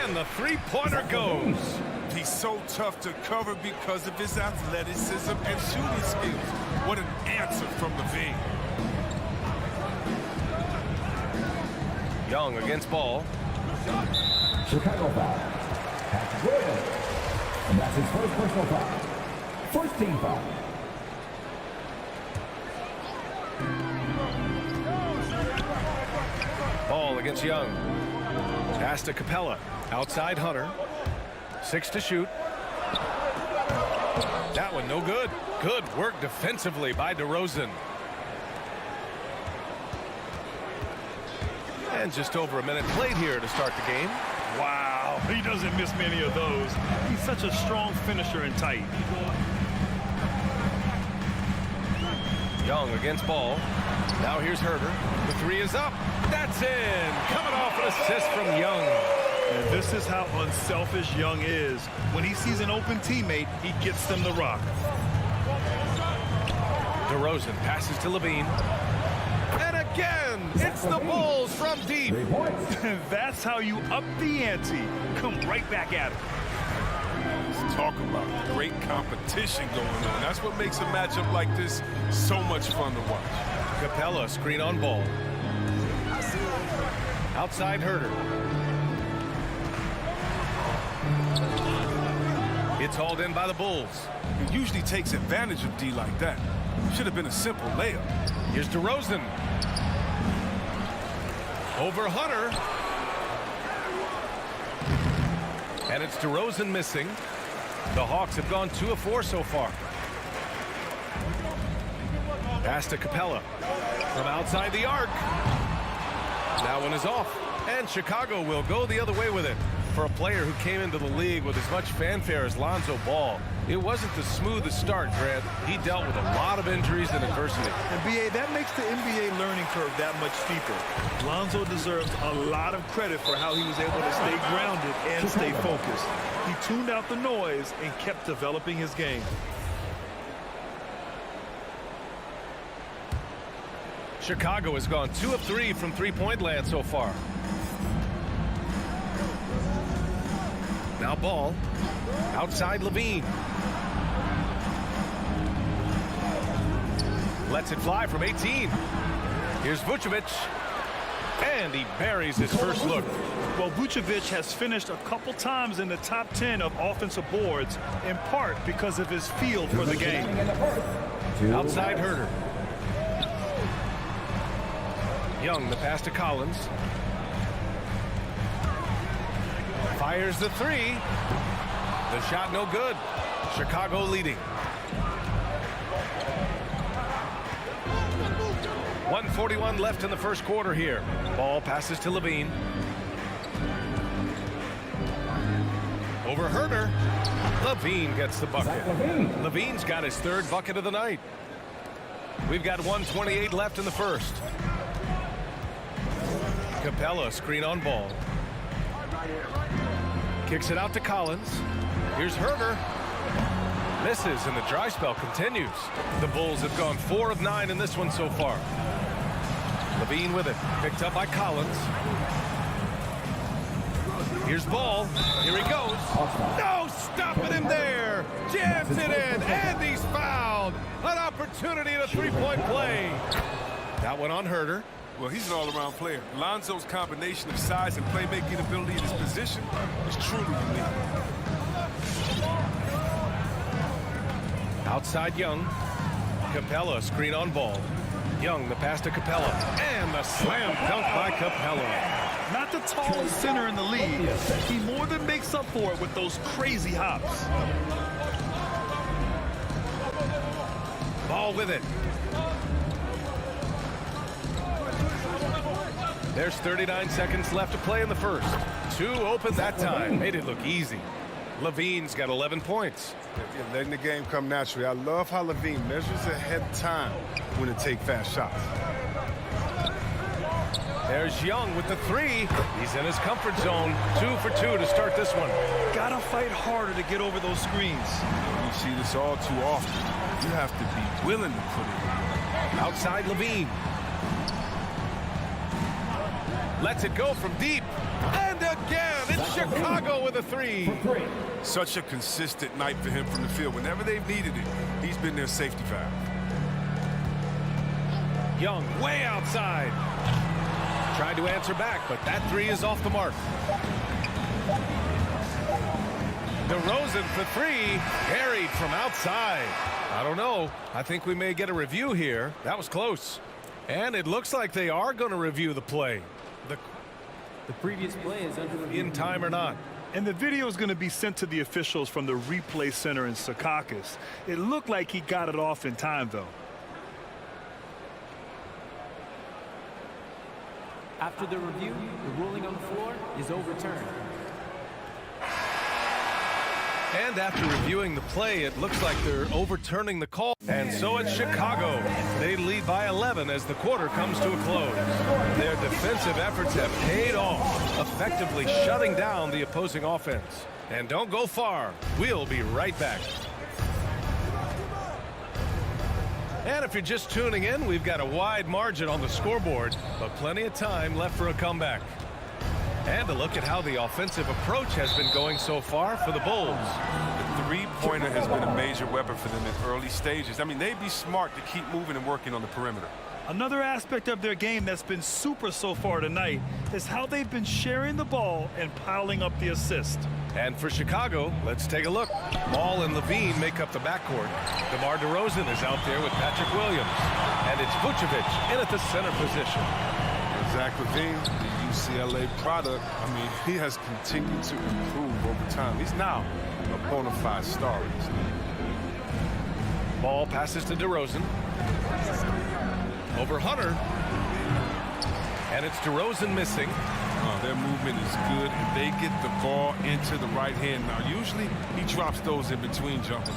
And the three-pointer goes. He's so tough to cover because of his athleticism and shooting skills. What an answer from Levine. Young against Ball. Chicago foul. Patrick Williams. And that's his first personal foul. First team foul. Ball against Young. Pass to Capella. Outside Hunter. 6 to shoot. That one no good. Good work defensively by DeRozan. And just over a minute played here to start the game. Wow, he doesn't miss many of those. He's such a strong finisher and tight. Young against Ball. Now here's Herter. The 3 is up. That's in. Coming off an assist from Young. And this is how unselfish Young is. When he sees an open teammate, he gets them the rock. DeRozan passes to Levine. And again, it's the Bulls from deep. That's how you up the ante. Come right back at it. Let's talk about great competition going on. That's what makes a matchup like this so much fun to watch. Capella screen on Ball. Outside Herter. It's hauled in by the Bulls. He usually takes advantage of D like that. Should have been a simple layup. Here's DeRozan. Over Hunter. And it's DeRozan missing. The Hawks have gone 2 of 4 so far. Pass to Capella. From outside the arc. That one is off. And Chicago will go the other way with it. For a player who came into the league with as much fanfare as Lonzo Ball, it wasn't the smoothest start, Grant. He dealt with a lot of injuries and adversity. And BA, that makes the NBA learning curve that much steeper. Lonzo deserves a lot of credit for how he was able to stay grounded and stay focused. He tuned out the noise and kept developing his game. Chicago has gone 2 of 3 from three-point land so far. Now Ball. Outside Levine. Lets it fly from 18. Here's Vucevic. And he buries his first look. Well, Vucevic has finished a couple times in the top 10 of offensive boards, in part because of his feel for the game. Outside Herter. Young, the pass to Collins. Fires the 3. The shot no good. Chicago leading. 1:41 left in the first quarter here. Ball passes to Levine. Over Herter. Levine gets the bucket. Levine's got his 3rd bucket of the night. We've got 1:28 left in the first. Capella screen on Ball. Kicks it out to Collins. Here's Herter. Misses, and the dry spell continues. The Bulls have gone 4 of 9 in this one so far. Levine with it. Picked up by Collins. Here's Ball. Here he goes. No stopping him there. Jams it in, and he's fouled. An opportunity at a three-point play. That one on Herter. Well, he's an all-around player. Lonzo's combination of size and playmaking ability in his position is truly unique. Outside Young. Capella screen on Ball. Young, the pass to Capella. And the slam dunk by Capella. Not the tallest center in the league. He more than makes up for it with those crazy hops. Ball with it. There's 39 seconds left to play in the first. 2 open that time. Made it look easy. Levine's got 11 points. Yeah, letting the game come naturally. I love how Levine measures ahead of time when to take fast shots. There's Young with the 3. He's in his comfort zone. 2 for 2 to start this one. Gotta fight harder to get over those screens. We see this all too often. You have to be willing to put it in. Outside Levine. Lets it go from deep. And again, it's Chicago with a 3. Such a consistent night for him from the field. Whenever they've needed it, he's been their safety valve. Young way outside. Tried to answer back, but that 3 is off the mark. DeRozan for 3. Buried from outside. I don't know. I think we may get a review here. That was close. And it looks like they are going to review the play. The previous play is under review. In time or not. And the video is going to be sent to the officials from the replay center in Secaucus. It looked like he got it off in time, though. After the review, the ruling on the floor is overturned. And after reviewing the play, it looks like they're overturning the call. And so it's Chicago. They lead by 11 as the quarter comes to a close. Their defensive efforts have paid off, effectively shutting down the opposing offense. And don't go far. We'll be right back. And if you're just tuning in, we've got a wide margin on the scoreboard, but plenty of time left for a comeback. And a look at how the offensive approach has been going so far for the Bulls. The three-pointer has been a major weapon for them in early stages. I mean, they'd be smart to keep moving and working on the perimeter. Another aspect of their game that's been super so far tonight is how they've been sharing the ball and piling up the assist. And for Chicago, let's take a look. Ball and Levine make up the backcourt. DeMar DeRozan is out there with Patrick Williams. And it's Vucevic in at the center position. Zach LaVine, the UCLA product, I mean, he has continued to improve over time. He's now a bona fide star. Ball passes to DeRozan. Over Hunter. And it's DeRozan missing. Their movement is good, and they get the ball into the right hand. Now, usually he drops those in between jumpers.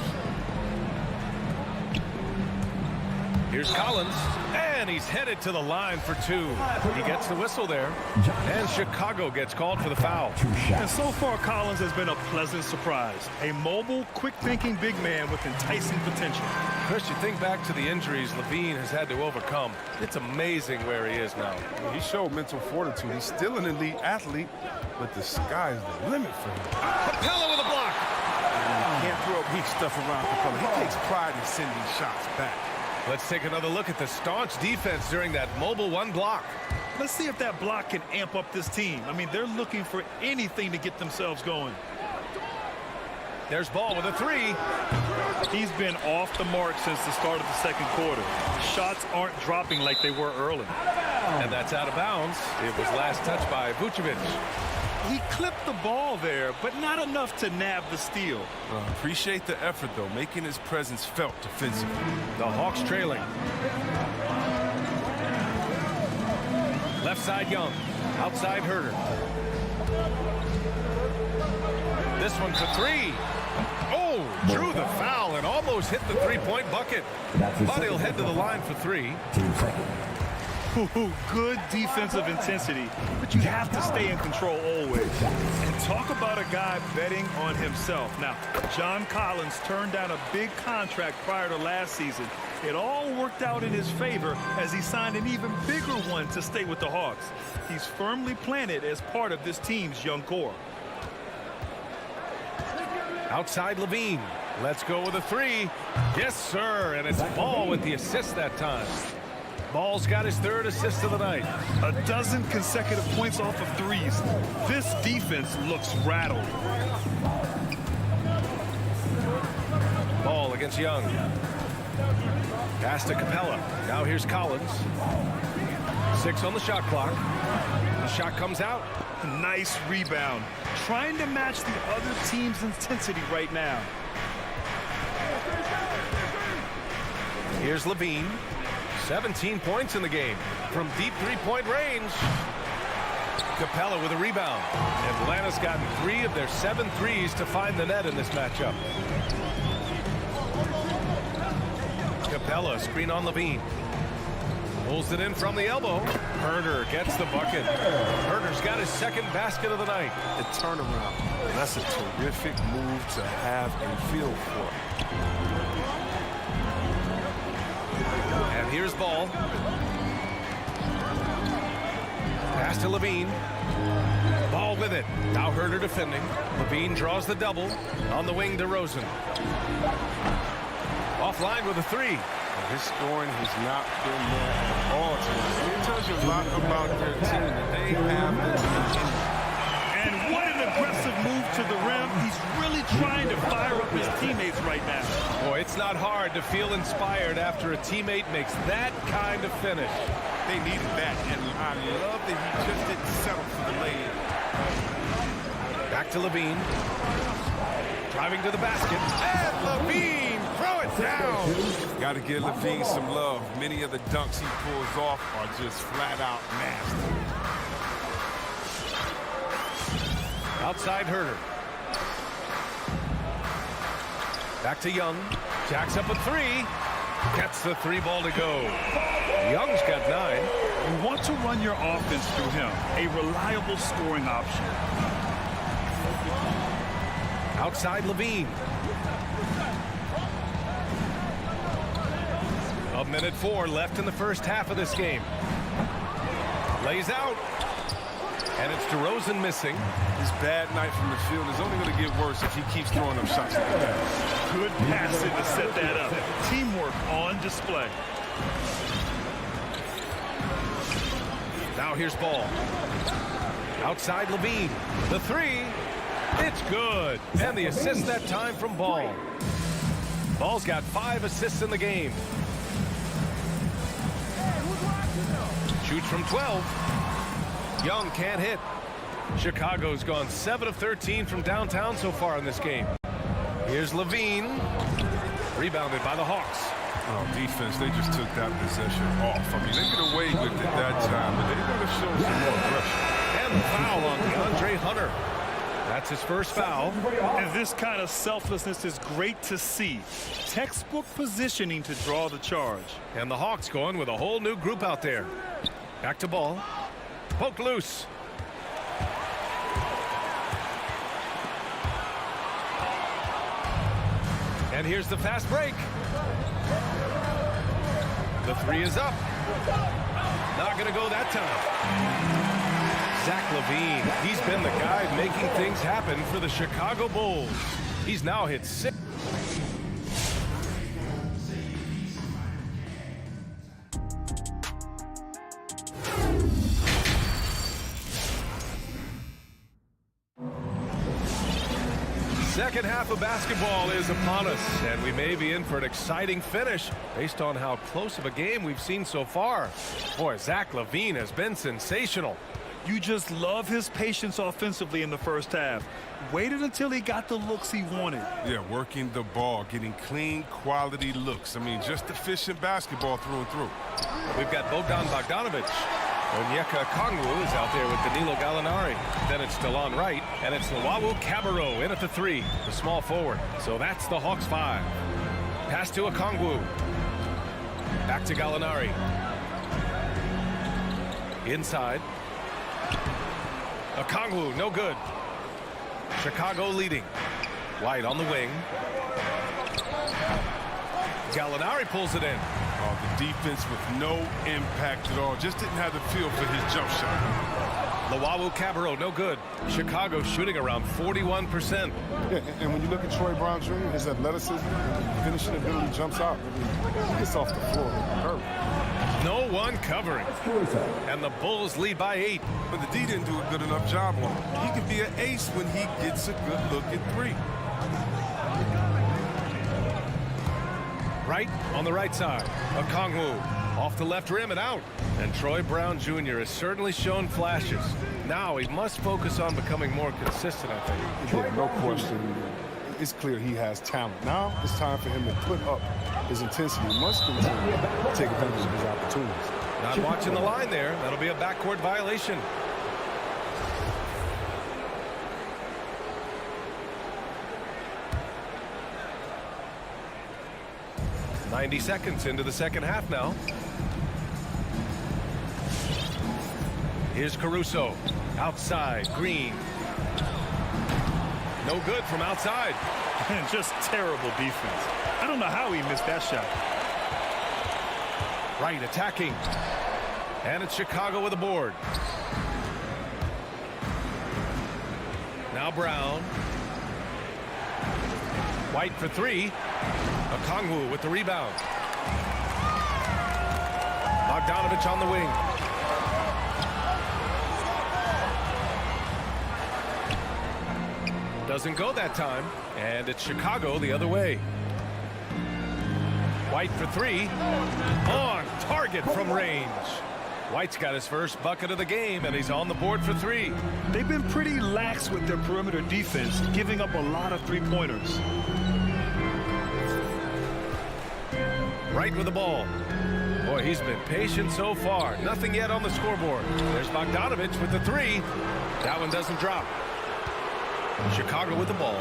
Here's Collins, and he's headed to the line for 2. He gets the whistle there, and Chicago gets called for the foul. And so far, Collins has been a pleasant surprise. A mobile, quick-thinking big man with enticing potential. Chris, you think back to the injuries Levine has had to overcome. It's amazing where he is now. He showed mental fortitude. He's still an elite athlete, but the sky's the limit for him. Capella with a block. He can't throw weak stuff around Capella. He takes pride in sending shots back. Let's take another look at the staunch defense during that mobile 1 block. Let's see if that block can amp up this team. I mean, they're looking for anything to get themselves going. There's Ball with a 3. He's been off the mark since the start of the second quarter. Shots aren't dropping like they were early. And that's out of bounds. It was last touched by Vucevic. He clipped the ball there, but not enough to nab the steal. Appreciate the effort, though, making his presence felt defensively. The Hawks trailing. Left side Young. Outside Herter. This one for 3. Oh, drew the foul and almost hit the 3-point bucket. But he'll head to the line for 3. Good defensive intensity, but you have to stay in control always. And talk about a guy betting on himself. Now, John Collins turned down a big contract prior to last season. It all worked out in his favor as he signed an even bigger one to stay with the Hawks. He's firmly planted as part of this team's young core. Outside Levine. Let's go with a 3. Yes, sir. And it's Ball with the assist that time. Ball's got his 3rd assist of the night. A dozen consecutive points off of 3s. This defense looks rattled. Ball against Young. Pass to Capella. Now here's Collins. 6 on the shot clock. The shot comes out. Nice rebound. Trying to match the other team's intensity right now. Here's Levine. 17 points in the game from deep 3-point range. Capella with a rebound. Atlanta's gotten 3 of their 7 threes to find the net in this matchup. Capella, screen on Levine. Pulls it in from the elbow. Herder gets the bucket. Herder's got his second basket of the night. The turnaround. That's a terrific move to have a feel for. And here's Ball. Pass to Levine. Ball with it. Now Herder defending. Levine draws the double. On the wing, DeRozan. Offline with a 3. His scoring has not been there at all tonight. It tells you a lot about their team that they have the team. And what an aggressive move to the rim. He's really trying to fire up his teammates right now. Boy, it's not hard to feel inspired after a teammate makes that kind of finish. They needed that, and I love that he just didn't settle for the lay-in. Back to Levine. Driving to the basket. And Levine, throw it down. Got to give Levine some love. Many of the dunks he pulls off are just flat out nasty. Outside Herder. Back to Young. Jacks up a 3. Gets the 3 ball to go. Young's got 9. You want to run your offense through him. A reliable scoring option. Outside Levine. A minute 4 left in the first half of this game. Lays out. And it's DeRozan missing. His bad night from the field is only going to get worse if he keeps throwing up shots like that. Good passing to set that up. Teamwork on display. Now here's Ball. Outside Levine. The 3. It's good. And the assist that time from Ball. Ball's got 5 assists in the game. Shoots from 12. Young can't hit. Chicago's gone 7 of 13 from downtown so far in this game. Here's Levine. Rebounded by the Hawks. Oh, defense, they just took that possession off. I mean, they get away with it that time, but they got to show some more aggression. And the foul on DeAndre Hunter. That's his first foul. And this kind of selflessness is great to see. Textbook positioning to draw the charge. And the Hawks going with a whole new group out there. Back to Ball. Poked loose. And here's the fast break. The 3 is up. Not going to go that time. Zach LaVine, he's been the guy making things happen for the Chicago Bulls. He's now hit 6. Second half of basketball is upon us, and we may be in for an exciting finish based on how close of a game we've seen so far. Boy, Zach LaVine has been sensational. You just love his patience offensively in the first half. Waited until he got the looks he wanted. Yeah, working the ball, getting clean, quality looks. I mean, just efficient basketball through and through. We've got Bogdan Bogdanovic. Onyeka Okongwu is out there with Danilo Gallinari. Then it's DeLon Wright, and it's Luwawu Cabarrot in at the 3, the small forward. So that's the Hawks 5. Pass to Okongwu. Back to Gallinari. Inside. Okongwu, no good. Chicago leading. White on the wing. Gallinari pulls it in. Oh, the defense with no impact at all. Just didn't have the feel for his jump shot. Luwawu Cabarrot, no good. Chicago shooting around 41%. Yeah, and when you look at Troy Brown Jr., his athleticism, finishing ability jumps out. It's off the floor. Hurt. No one covering. And the Bulls lead by 8. But the D didn't do a good enough job on him. He can be an ace when he gets a good look at 3. Right on the right side. Okongwu off the left rim and out. And Troy Brown Jr. has certainly shown flashes. Now he must focus on becoming more consistent, I think. Yeah, no question. It's clear he has talent. Now it's time for him to put up his intensity. He must continue to take advantage of his opportunities. Not watching the line there. That'll be a backcourt violation. 90 seconds into the second half now. Here's Caruso. Outside, Green. No good from outside. Just terrible defense. I don't know how he missed that shot. Wright attacking. And it's Chicago with a board. Now Brown. White for three. Okongwu with the rebound. Bogdanovich on the wing. Doesn't go that time. And it's Chicago the other way. White for three. On target from range. White's got his first bucket of the game, and he's on the board for three. They've been pretty lax with their perimeter defense, giving up a lot of three-pointers. Wright with the ball. Boy, he's been patient so far. Nothing yet on the scoreboard. There's Bogdanovich with the three. That one doesn't drop. Chicago with the ball.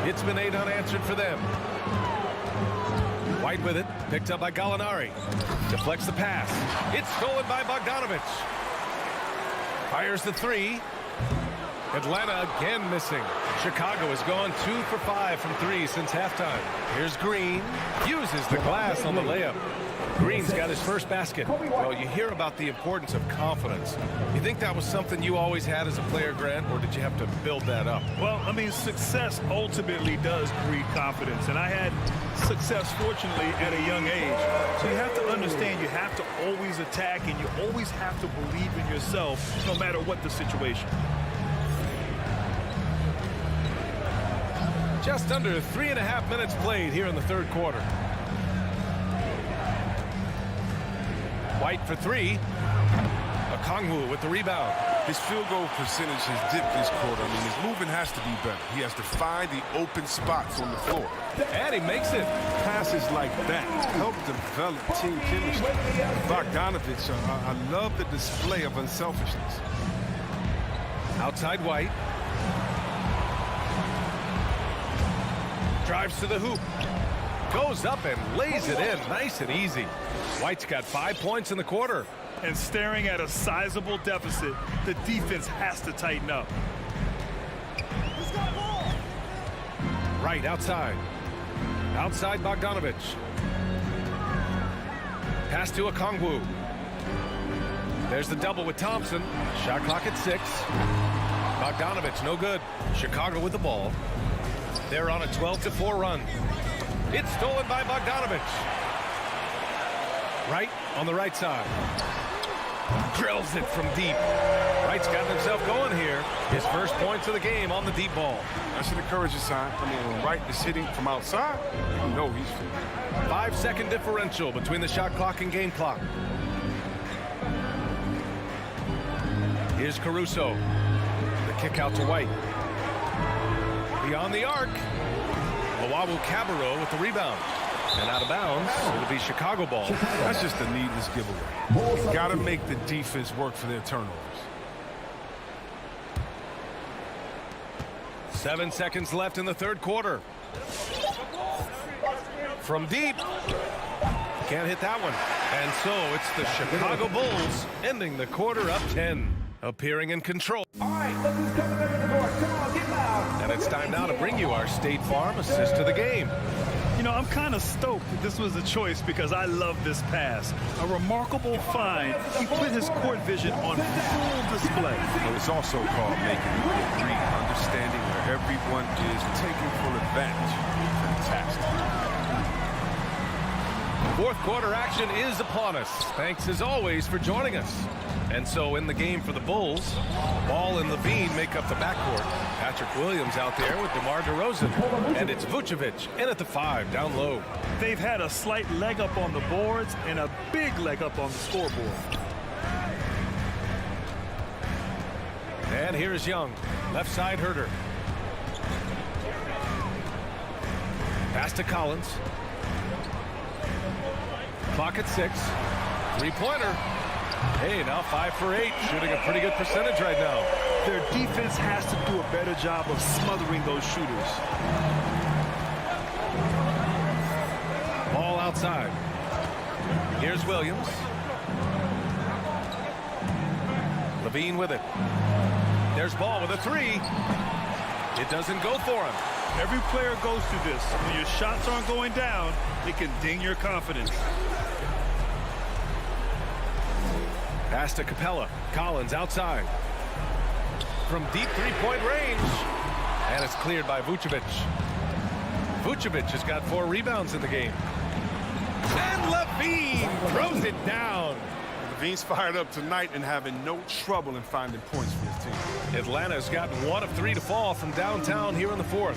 It's been 8 unanswered for them. White with it. Picked up by Gallinari. Deflects the pass. It's stolen by Bogdanovich. Fires the three. Atlanta again missing. Chicago has gone 2 for 5 from three since halftime. Here's Green. Uses the glass on the layup. Green's got his first basket. Well, you hear about the importance of confidence. You think that was something you always had as a player, Grant, or did you have to build that up? Well, I mean, success ultimately does breed confidence, and I had success, fortunately, at a young age. So you have to understand you have to always attack, and you always have to believe in yourself no matter what the situation. Just under 3.5 minutes played here in the third quarter. White for three. Okongwu with the rebound. His field goal percentage has dipped this quarter. I mean, his movement has to be better. He has to find the open spots on the floor. And he makes it. Passes like that help develop team chemistry. Bogdanovich, I love the display of unselfishness. Outside White. Drives to the hoop. Goes up and lays it in nice and easy. White's got 5 points in the quarter. And staring at a sizable deficit, the defense has to tighten up. Right outside. Outside Bogdanovich. Pass to Okongwu. There's the double with Thompson. Shot clock at 6. Bogdanovich no good. Chicago with the ball. They're on a 12-4 run. It's stolen by Bogdanovich. Wright on the right side. Drills it from deep. Wright's got himself going here. His first points of the game on the deep ball. That's an encouraging sign. I mean, when Wright is hitting from outside, you know he's fit. 5-second differential between the shot clock and game clock. Here's Caruso. The kick out to White. Beyond the arc. Cabarro with the rebound. And out of bounds, it'll be Chicago ball. That's just a needless giveaway. Got to make the defense work for their turnovers. 7 seconds left in the third quarter. From deep. Can't hit that one. And so it's the Chicago Bulls ending the quarter up 10. Appearing in control. All right, look who's coming in the door. Come on, get loud. And it's time now to bring you our State Farm assist to the game. You know, I'm kind of stoked that this was a choice because I love this pass. A remarkable find. He put his court vision on full display. But it's also called making a good read, understanding where everyone is taking full advantage. Fantastic. Fourth quarter action is upon us. Thanks as always for joining us. And so in the game for the Bulls, Ball and Levine make up the backcourt. Patrick Williams out there with DeMar DeRozan. And it's Vucevic in at the 5 down low. They've had a slight leg up on the boards and a big leg up on the scoreboard. And here is Young. Left side Herter. Pass to Collins. Clock at 6. Three-pointer. Hey, now 5 for 8. Shooting a pretty good percentage right now. Their defense has to do a better job of smothering those shooters. Ball outside. Here's Williams. Levine with it. There's Ball with a three. It doesn't go for him. Every player goes through this. When your shots aren't going down, it can ding your confidence. Pass to Capella. Collins outside. From deep three-point range. And it's cleared by Vucevic. Vucevic has got 4 rebounds in the game. And Levine throws it down. Levine's fired up tonight and having no trouble in finding points for his team. Atlanta's gotten 1 of 3 to fall from downtown here in the 4th.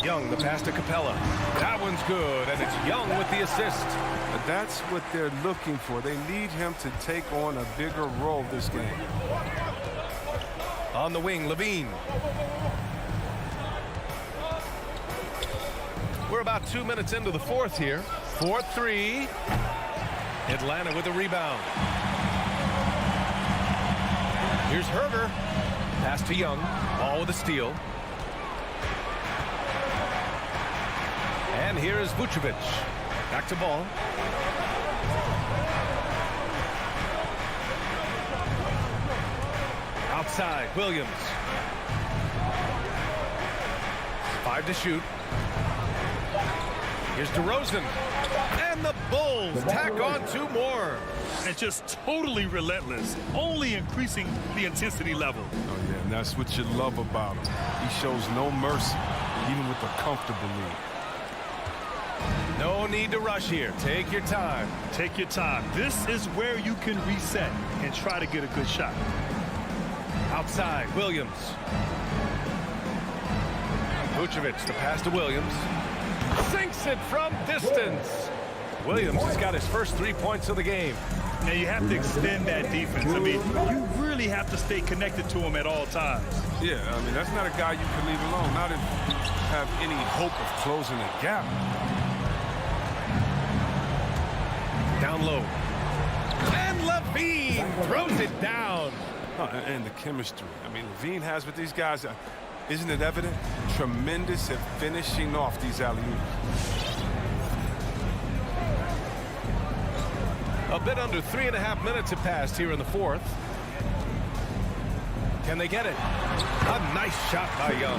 Young, the pass to Capella. That one's good, and it's Young with the assist. But that's what they're looking for. They need him to take on a bigger role this game. On the wing, Levine. We're about 2 minutes into the 4th here. 4-3. Atlanta with a rebound. Here's Herder. Pass to Young. Ball with a steal. And here is Vucevic. Back to Ball. Outside, Williams. 5 to shoot. Here's DeRozan. And the Bulls tack on 2 more. And just totally relentless, only increasing the intensity level. Oh, yeah, and that's what you love about him. He shows no mercy, even with a comfortable lead. No need to rush here. Take your time. Take your time. This is where you can reset and try to get a good shot. Outside, Williams. Vucevic, the pass to Williams. Sinks it from distance. Williams has got his first 3 points of the game. Now you have to extend that defense. I mean, you really have to stay connected to him at all times. Yeah, I mean, that's not a guy you can leave alone. Not if you have any hope of closing the gap. Down low. And Levine throws it down. Oh, and the chemistry. I mean, Levine has with these guys, isn't it evident? Tremendous at finishing off these alley-oops. A bit under 3.5 minutes have passed here in the 4th. Can they get it? A nice shot by Young.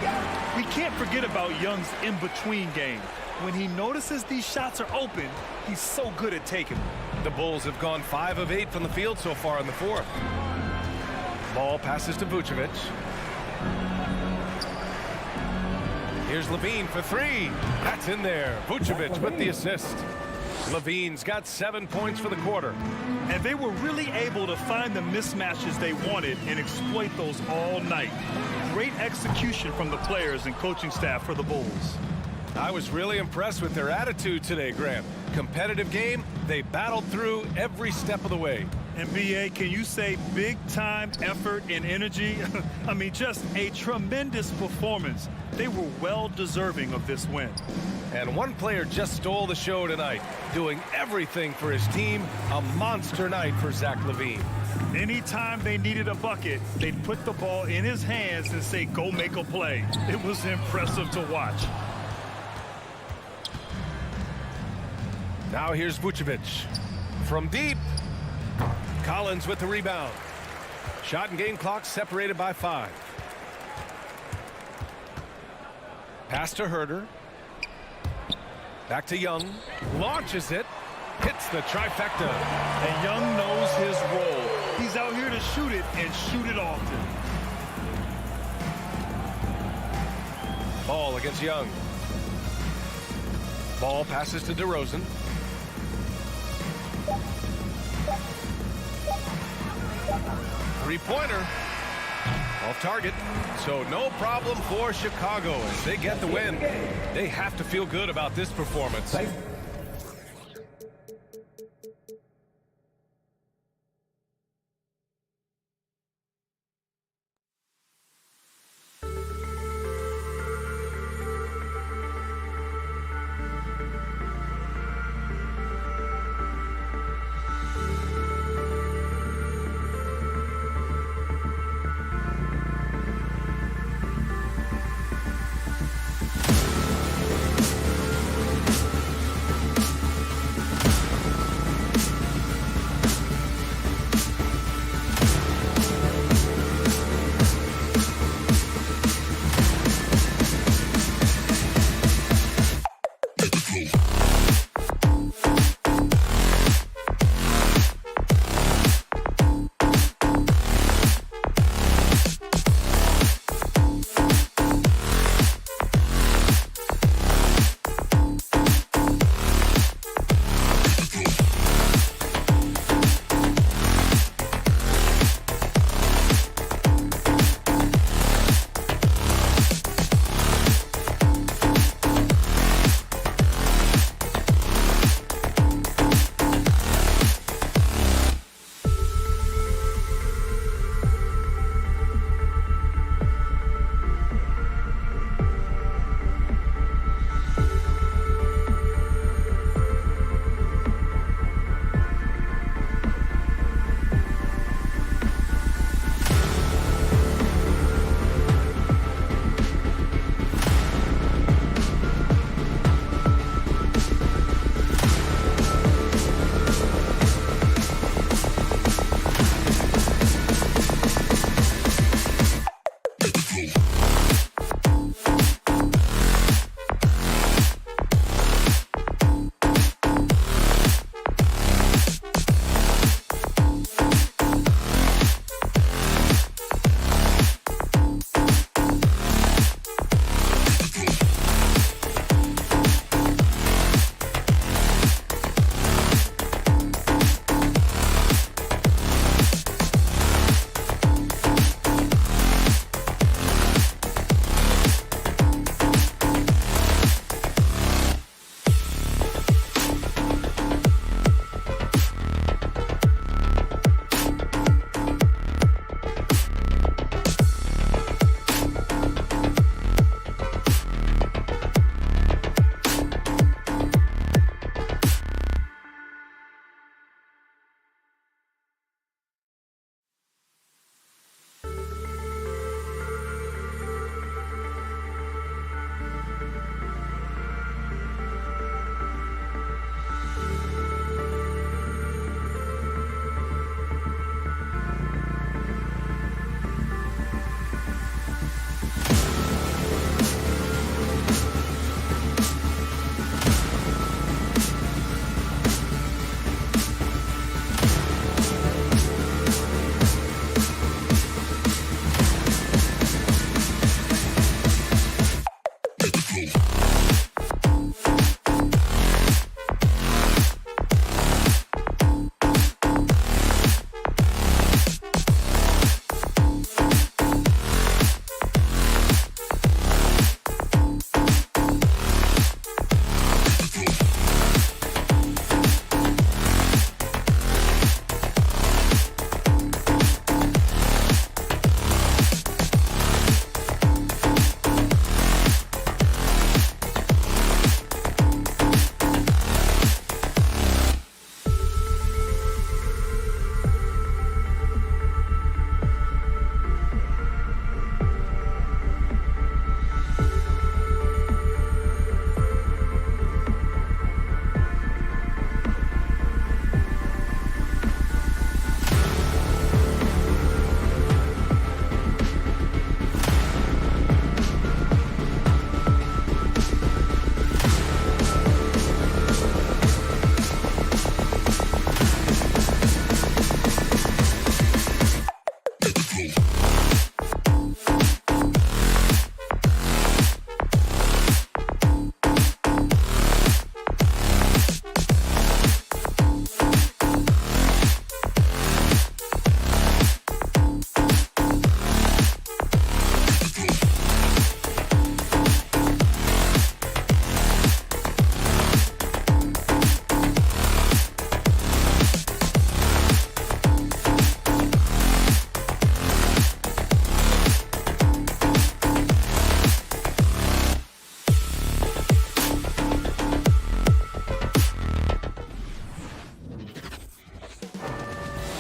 We can't forget about Young's in-between game. When he notices these shots are open, he's so good at taking them. The Bulls have gone 5 of 8 from the field so far in the 4th. Ball passes to Vucevic. Here's Levine for 3. That's in there. Vucevic with the assist. Levine's got 7 points for the quarter. And they were really able to find the mismatches they wanted and exploit those all night. Great execution from the players and coaching staff for the Bulls. I was really impressed with their attitude today, Graham. Competitive game, they battled through every step of the way. And BA, can you say big time effort and energy? I mean, just a tremendous performance. They were well deserving of this win. And one player just stole the show tonight, doing everything for his team. A monster night for Zach LaVine. Anytime they needed a bucket, they'd put the ball in his hands and say, go make a play. It was impressive to watch. Now here's Vucevic. From deep. Collins with the rebound. Shot and game clock separated by 5. Pass to Herder. Back to Young. Launches it. Hits the trifecta. And Young knows his role. He's out here to shoot it and shoot it often. Ball against Young. Ball passes to DeRozan. Three-pointer. Off target. So no problem for Chicago as they get the win. They have to feel good about this performance.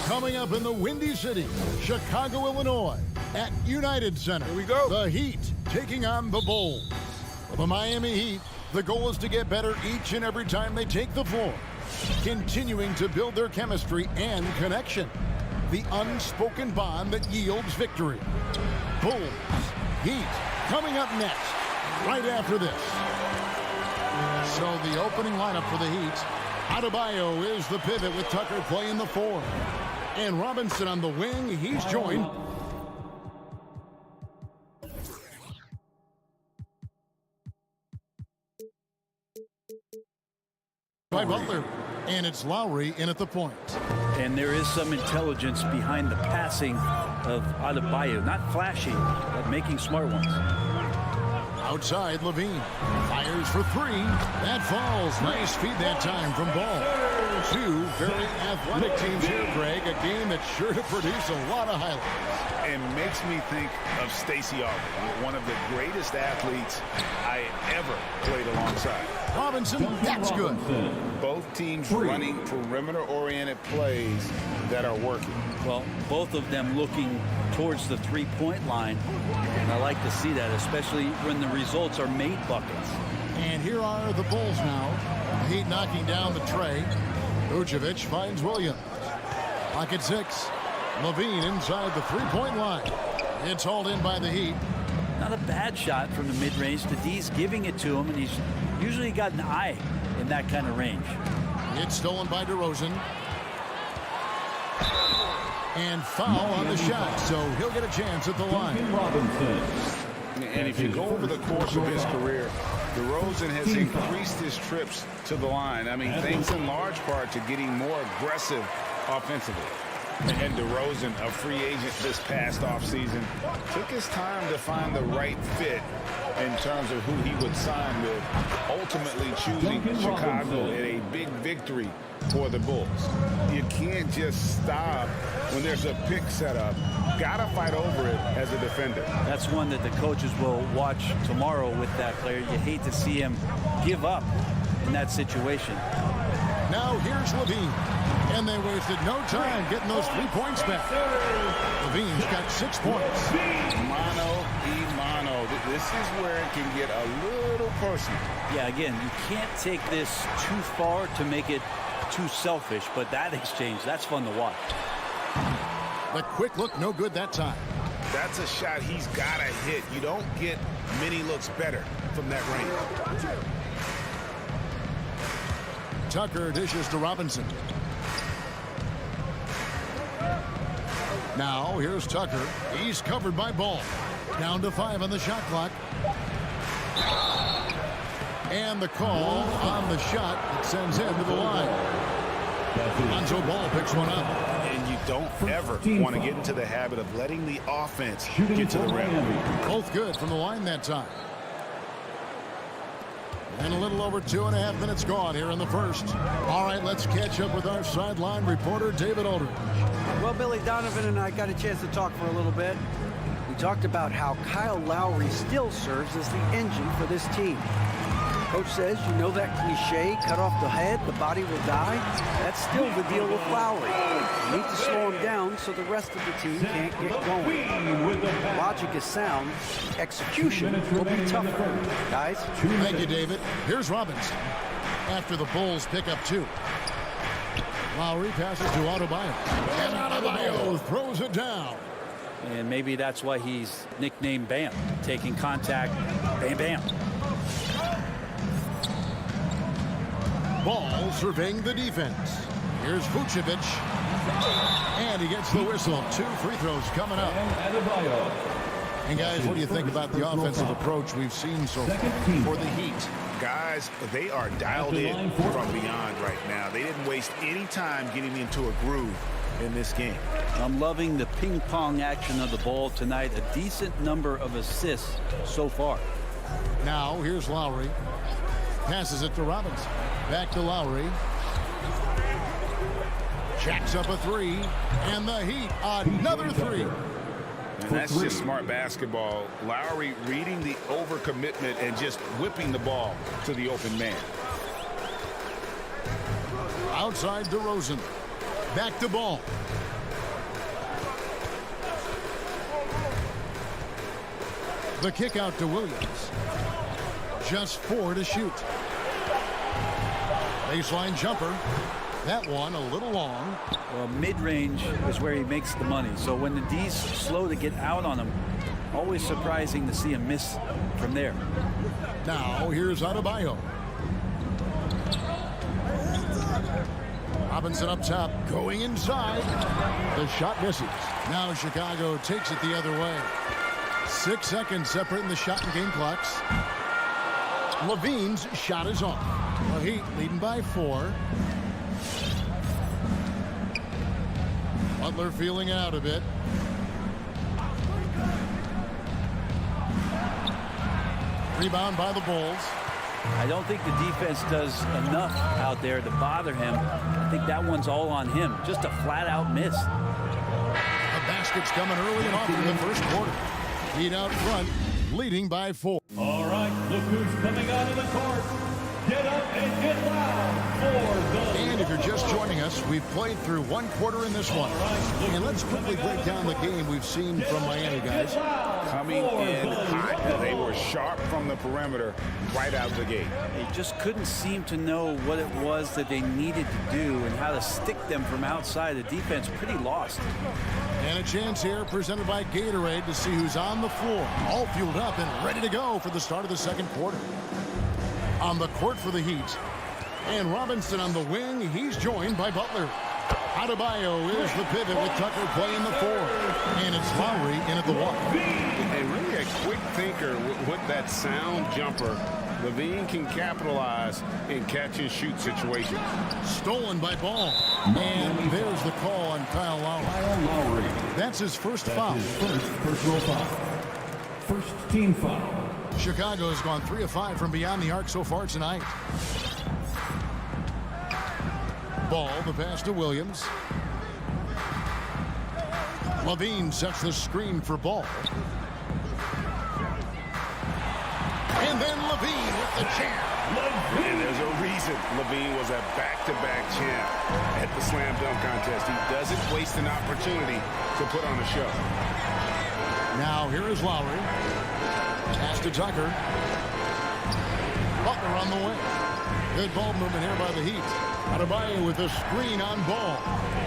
Coming up in the Windy City, Chicago, Illinois, at United Center. Here we go. The Heat taking on the Bulls. For the Miami Heat, the goal is to get better each and every time they take the floor, continuing to build their chemistry and connection. The unspoken bond that yields victory. Bulls, Heat, coming up next, right after this. So the opening lineup for the Heat. Adebayo is the pivot with Tucker playing the 4. And Robinson on the wing. He's joined by Butler. And it's Lowry in at the point. And there is some intelligence behind the passing of Adebayo. Not flashy, but making smart ones. Outside, Levine fires for 3. That falls. Nice feed that time from Ball. 2 very athletic teams here, Greg. A game that's sure to produce a lot of highlights. And makes me think of Stacey Augmon, one of the greatest athletes I ever played alongside. Robinson, that's good. Both teams running perimeter-oriented plays that are working. Well, both of them looking towards the three-point line. And I like to see that, especially when the results are made buckets. And here are the Bulls now. The Heat knocking down the tray. Vucevic finds Williams. Pocket 6. Levine inside the three-point line. It's hauled in by the Heat. Not a bad shot from the mid-range. The D's giving it to him, and he's usually got an eye in that kind of range. It's stolen by DeRozan. And foul on the shot, so he'll get a chance at the line. And if you go over the course of his career, DeRozan has increased his trips to the line. I mean, thanks in large part to getting more aggressive offensively. And DeRozan, a free agent this past offseason, took his time to find the right fit in terms of who he would sign with, ultimately choosing Chicago in a big victory for the Bulls. You can't just stop when there's a pick set up. Gotta fight over it as a defender. That's one that the coaches will watch tomorrow with that player. You hate to see him give up in that situation. Now here's Levine. And they wasted no time getting those 3 points back. Levine's got 6 points. Mano y mano. This is where it can get a little personal. Yeah, again, you can't take this too far to make it too selfish, but that exchange, that's fun to watch. The quick look, no good that time. That's a shot he's got to hit. You don't get many looks better from that range. Tucker dishes to Robinson. Now here's Tucker. He's covered by Ball. Down to 5 on the shot clock. And the call on the shot that sends him to the line. Lonzo Ball picks one up. And you don't ever want to get into the habit of letting the offense get to the rim. Both good from the line that time. And a little over 2.5 minutes gone here in the first. All right, let's catch up with our sideline reporter, David Aldridge. Well, Billy Donovan and I got a chance to talk for a little bit. We talked about how Kyle Lowry still serves as the engine for this team. Coach says, you know that cliche, cut off the head, the body will die? That's still the deal with Lowry. You need to slow him down so the rest of the team can't get going. Logic is sound. Execution will be tougher. Guys? Thank you, David. Here's Robinson. After the Bulls pick up 2. Lowry passes to Adebayo. And Adebayo throws it down. And maybe that's why he's nicknamed Bam. Taking contact, bam, bam. Ball surveying the defense. Here's Vucevic. And he gets the whistle. 2 free throws coming up. And guys, what do you think about the offensive approach we've seen so far for the Heat? Guys, they are dialed in from beyond right now. They didn't waste any time getting into a groove in this game. I'm loving the ping pong action of the ball tonight. A decent number of assists so far. Now here's Lowry. Passes it to Robinson. Back to Lowry. Jacks up a 3. And the Heat, another 3. And that's just smart basketball. Lowry reading the overcommitment and just whipping the ball to the open man. Outside DeRozan. Back to Ball. The kick out to Williams. Just 4 to shoot. Baseline jumper. That one a little long. Well, mid-range is where he makes the money. So when the D's slow to get out on him, always surprising to see him miss from there. Now here's Adebayo. Robinson up top, going inside. The shot misses. Now Chicago takes it the other way. 6 seconds separating the shot and game clocks. Levine's shot is off. The Heat leading by 4. Butler feeling it out a bit. Rebound by the Bulls. I don't think the defense does enough out there to bother him. I think that one's all on him. Just a flat-out miss. The basket's coming early and often in the first quarter. Heat out front, leading by 4. All right, look who's coming out of the court. Get up and get loud for the... And if you're just joining us, we've played through 1 quarter in this one. And let's quickly break down the game we've seen from Miami, guys. Coming in hot. They were sharp from the perimeter right out the gate. They just couldn't seem to know what it was that they needed to do and how to stick them from outside. The defense pretty lost. And a chance here presented by Gatorade to see who's on the floor. All fueled up and ready to go for the start of the second quarter. On the court for the Heat. And Robinson on the wing. He's joined by Butler. Adebayo is the pivot with Tucker playing the 4. And it's Lowry in at the 1. And really a quick thinker with that sound jumper. Levine can capitalize in catch-and-shoot situations. Stolen by Ball. And there's the call on Kyle Lowry. That's his first foul. His first personal foul. First team foul. Chicago's gone 3 of 5 from beyond the arc so far tonight. Ball, the pass to Williams. Levine sets the screen for Ball. And then Levine with the jam. And there's a reason Levine was a back-to-back champ at the slam dunk contest. He doesn't waste an opportunity to put on a show. Now here is Lowry. Pass to Tucker. Butler on the way. Good ball movement here by the Heat. Adebayo with a screen on Ball.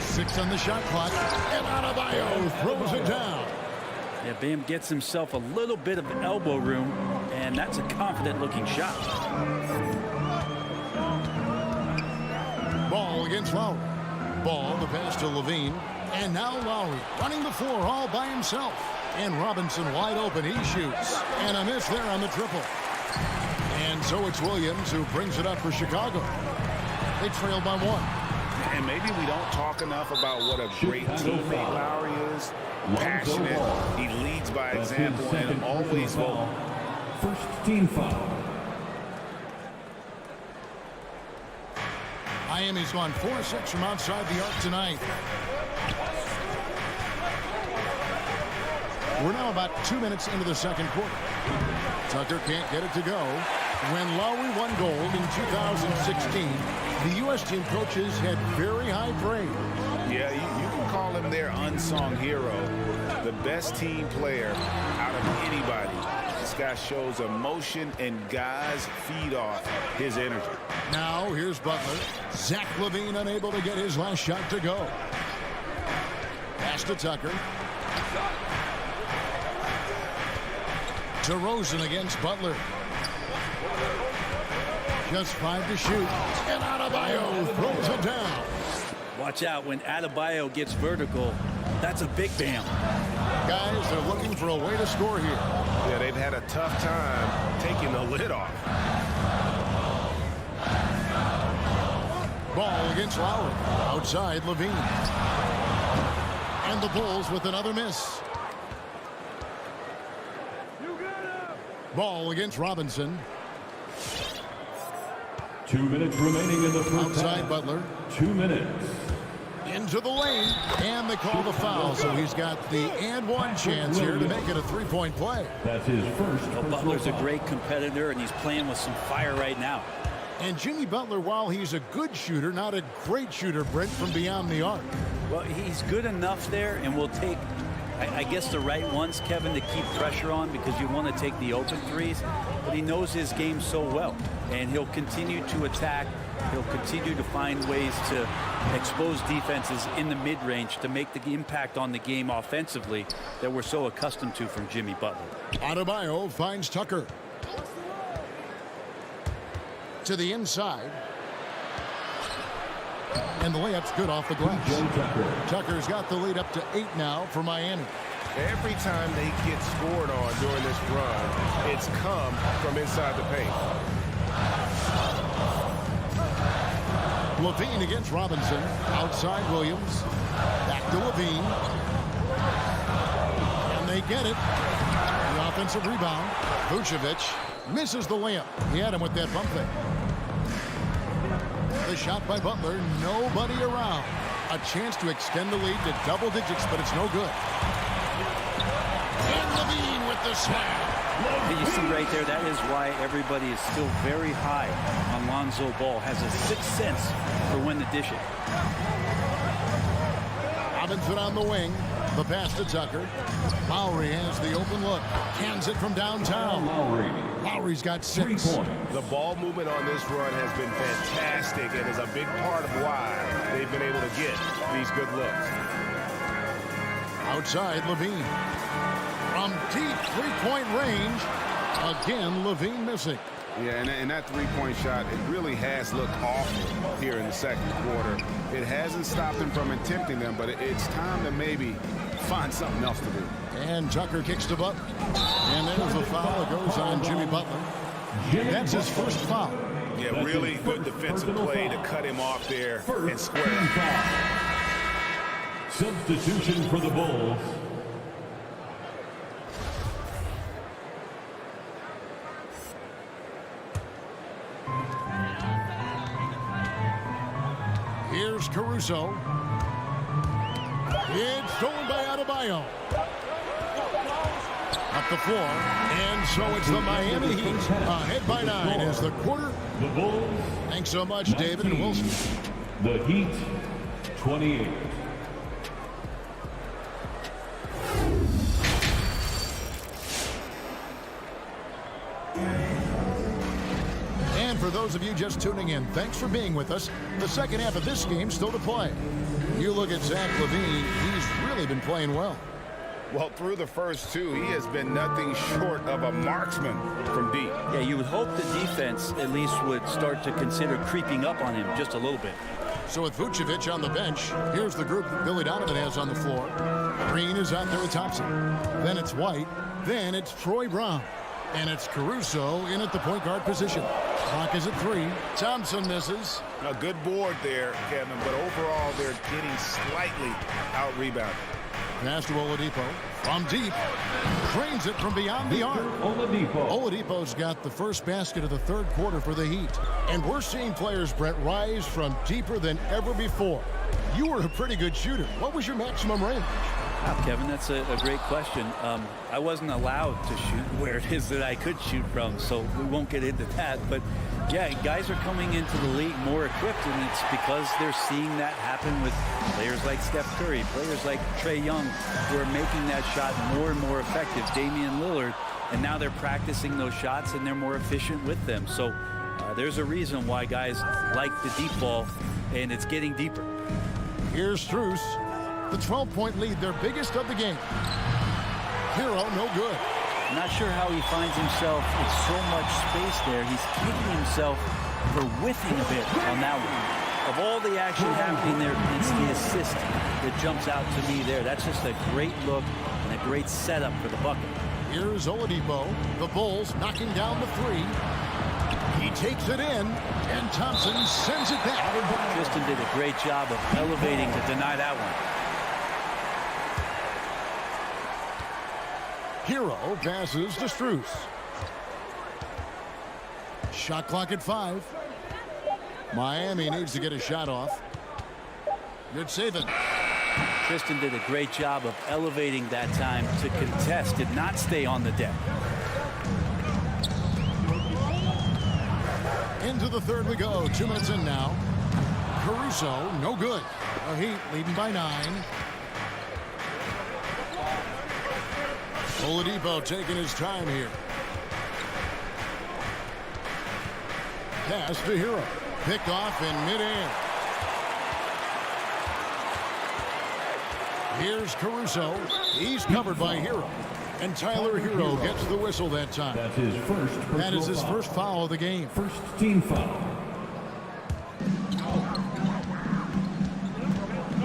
6 on the shot clock. And Adebayo throws it down. Yeah, Bam gets himself a little bit of elbow room, and that's a confident-looking shot. Ball against Lowry. Ball, the pass to Levine. And now Lowry running the floor all by himself. And Robinson wide open. He shoots. And a miss there on the triple. And so it's Williams who brings it up for Chicago. They trail by 1. And maybe we don't talk enough about what a great teammate Lowry is. Passionate. He leads by example and always vocal. First team foul. Miami's gone 4-6 from outside the arc tonight. We're now about 2 minutes into the second quarter. Tucker can't get it to go. When Lowry won gold in 2016, the U.S. team coaches had very high praise. Yeah, you can call him their unsung hero. The best team player out of anybody. This guy shows emotion, and guys feed off his energy. Now here's Butler. Zach LaVine unable to get his last shot to go. Pass to Tucker. DeRozan against Butler. Just 5 to shoot. And Adebayo throws it down. Watch out when Adebayo gets vertical. That's a big Bam. Guys are looking for a way to score here. Yeah, they've had a tough time taking the lid off. Ball against Lowry. Outside Levine. And the Bulls with another miss. Ball against Robinson. 2 minutes remaining in the first Outside half. Butler. 2 minutes. Into the lane. And they call the foul. So he's got the and one chance here to make it a 3-point play. That's his first. Well, Butler's a great competitor, and he's playing with some fire right now. And Jimmy Butler, while he's a good shooter, not a great shooter, Brent, from beyond the arc. Well, he's good enough there, and will take, I guess, the right ones, Kevin, to keep pressure on, because you want to take the open threes. But he knows his game so well, and he'll continue to attack. He'll continue to find ways to expose defenses in the mid-range to make the impact on the game offensively that we're so accustomed to from Jimmy Butler. Adebayo finds Tucker. To the inside. And the layup's good off the glass. Tucker's got the lead up to 8 now for Miami. Every time they get scored on during this run, it's come from inside the paint. Levine against Robinson. Outside Williams. Back to Levine. And they get it. The offensive rebound. Vucevic misses the layup. He had him with that bump there. The shot by Butler. Nobody around. A chance to extend the lead to double digits, but it's no good. And Levine with the slam. You see right there, that is why everybody is still very high on Lonzo Ball. Has a sixth sense for when to dish it. Robinson on the wing. The pass to Tucker. Lowry has the open look. Cans it from downtown. Lowry's got 6. The ball movement on this run has been fantastic and is a big part of why they've been able to get these good looks. Outside, Levine. From deep three-point range. Again, Levine missing. Yeah, and that three-point shot, it really has looked awful here in the second quarter. It hasn't stopped them from attempting them, but it's time to maybe find something else to do. And Tucker kicks to Butler. And there's a foul. It goes on Jimmy Butler. That's his first foul. Yeah, really good defensive play to cut him off there and square up. Substitution for the Bulls. Here's Caruso. It's stolen by Adebayo. Up the floor. And so it's the Miami Heat ahead by 9 as the quarter. The Bulls. Thanks so much, David and Wilson. The Heat, 28. And for those of you just tuning in, thanks for being with us. The second half of this game still to play. You look at Zach LaVine, he's really been playing well. Well, through the first two, he has been nothing short of a marksman from deep. Yeah, you would hope the defense at least would start to consider creeping up on him just a little bit. So with Vucevic on the bench, here's the group that Billy Donovan has on the floor. Green is out there with Thompson. Then it's White. Then it's Troy Brown. And it's Caruso in at the point guard position. Clock is at 3. Thompson misses. A good board there, Kevin, but overall they're getting slightly out-rebounded. Pass to Oladipo from deep. Drains it from beyond the arc. Oladipo's got the first basket of the third quarter for the Heat. And we're seeing players, Brett, rise from deeper than ever before. You were a pretty good shooter. What was your maximum range? Wow, Kevin, that's a great question. I wasn't allowed to shoot where it is that I could shoot from, so we won't get into that. But, yeah, guys are coming into the league more equipped, and it's because they're seeing that happen with players like Steph Curry, players like Trae Young, who are making that shot more and more effective, Damian Lillard, and now they're practicing those shots, and they're more efficient with them. So there's a reason why guys like the deep ball, and it's getting deeper. Here's Strus. The 12-point lead, their biggest of the game. Hero, no good. Not sure how he finds himself with so much space there. He's kicking himself for whiffing a bit on that one. Of all the action happening there, it's the assist that jumps out to me there. That's just a great look and a great setup for the bucket. Here's Oladipo. The Bulls knocking down the 3. He takes it in, and Thompson sends it back. Tristan did a great job of elevating to deny that one. Hero passes to Strus. Shot clock at 5. Miami needs to get a shot off. Good saving. Tristan did a great job of elevating that time to contest, did not stay on the deck. Into the third we go. 2 minutes in now. Caruso, no good. The Heat leading by 9. Oladipo taking his time here. Pass to Hero. Picked off in midair. Here's Caruso. He's covered by Hero. And Tyler Hero gets the whistle that time. That's his first personal That is his foul. first foul of the game. First team foul.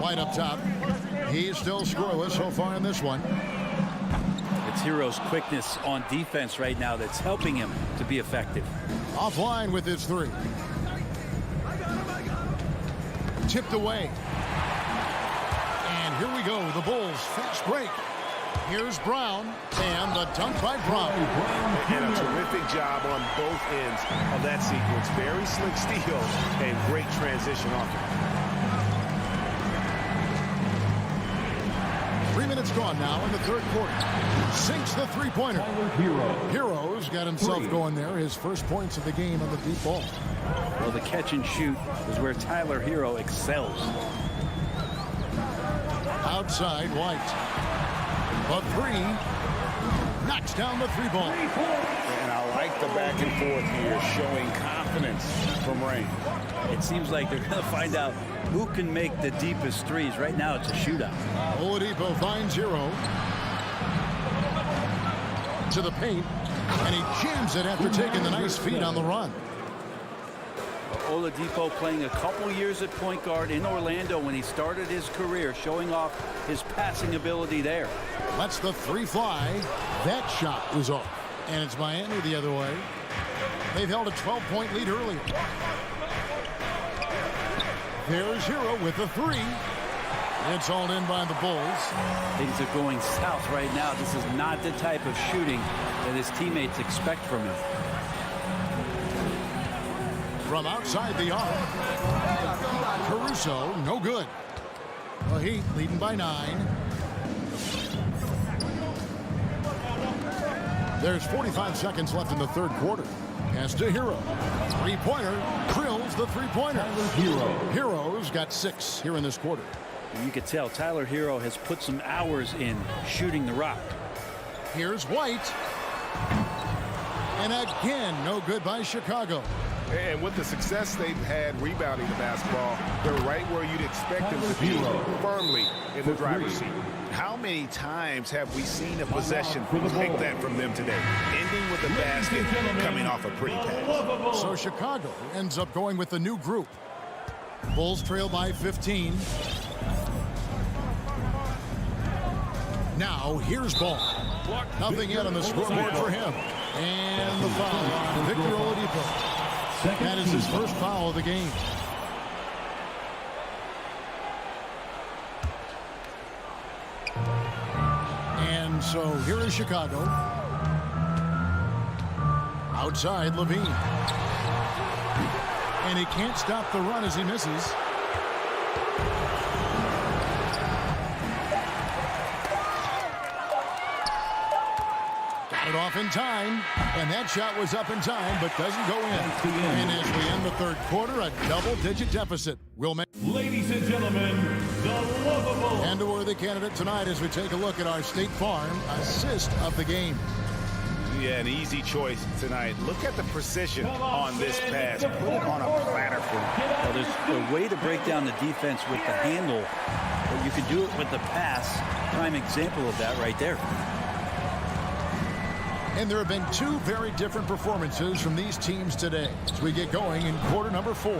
White up top. He's still scoreless so far in this one. It's Hero's quickness on defense right now that's helping him to be effective. Offline with his 3. Tipped away. And here we go. The Bulls fast break. Here's Brown. And the dunk by Brown. And a terrific job on both ends of that sequence. Very slick steal and great transition offense. 3 minutes gone now in the third quarter. Sinks the three-pointer. Hero's got himself going there. His first points of the game on the deep ball. Well, the catch and shoot is where Tyler Hero excels. Outside, White. A 3. Knocks down the 3 ball. And I like like the back and forth here, showing confidence from Rain. It seems like they're going to find out who can make the deepest threes. Right now, it's a shootout. Oladipo finds Hero to the paint, and he jams it after taking the nice feed on the run. Oladipo playing a couple years at point guard in Orlando when he started his career, showing off his passing ability there. Lets the three fly. That shot was off. And it's Miami the other way. They've held a 12-point lead earlier. There's Hero with the three. It's hauled in by the Bulls. Things are going south right now. This is not the type of shooting that his teammates expect from him. From outside the arc, Caruso, no good. The Heat leading by 9. There's 45 seconds left in the third quarter. Pass to Hero. Three-pointer. Drills the three-pointer. Hero's got 6 here in this quarter. You can tell Tyler Hero has put some hours in shooting the rock. Here's White. And again, no good by Chicago. And with the success they've had rebounding the basketball, they're right where you'd expect them to be, firmly in the driver's seat. How many times have we seen a possession like that from them today? Ending with a basket, coming off a pretty pass. So Chicago ends up going with the new group. Bulls trail by 15. Now here's Ball. Nothing yet on the scoreboard for him. And the foul on Victor Oladipo. That is his first foul of the game. And so here is Chicago. Outside, Levine. And he can't stop the run as he misses. It off in time, and that shot was up in time, but doesn't go in. And as we end the third quarter, a double-digit deficit will make. Ladies and gentlemen, the lovable. And a worthy candidate tonight as we take a look at our State Farm assist of the game. Yeah, an easy choice tonight. Look at the precision on this pass. Put it on a platter for him. Well, there's a way to break down the defense with the handle, but you can do it with the pass. Prime example of that right there. And there have been 2 very different performances from these teams today as we get going in quarter number 4.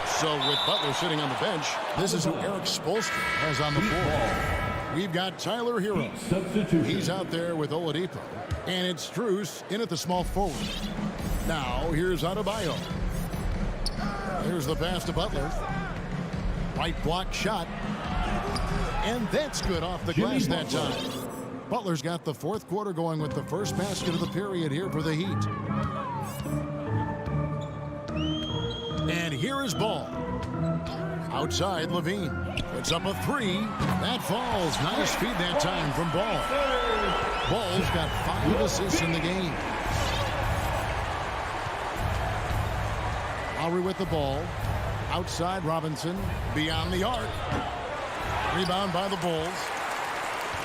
So with Butler sitting on the bench, this is who Eric Spoelstra has on the floor. We've got Tyler Hero. He's out there with Oladipo. And it's Strus in at the small forward. Now here's Adebayo. Here's the pass to Butler. Right block shot. And that's good off the glass that time. Butler's got the fourth quarter going with the first basket of the period here for the Heat. And here is Ball. Outside, Levine. Puts up a 3. That falls. Nice feed that time from Ball. Ball's got 5 assists in the game. Lowry with the ball. Outside, Robinson. Beyond the arc. Rebound by the Bulls.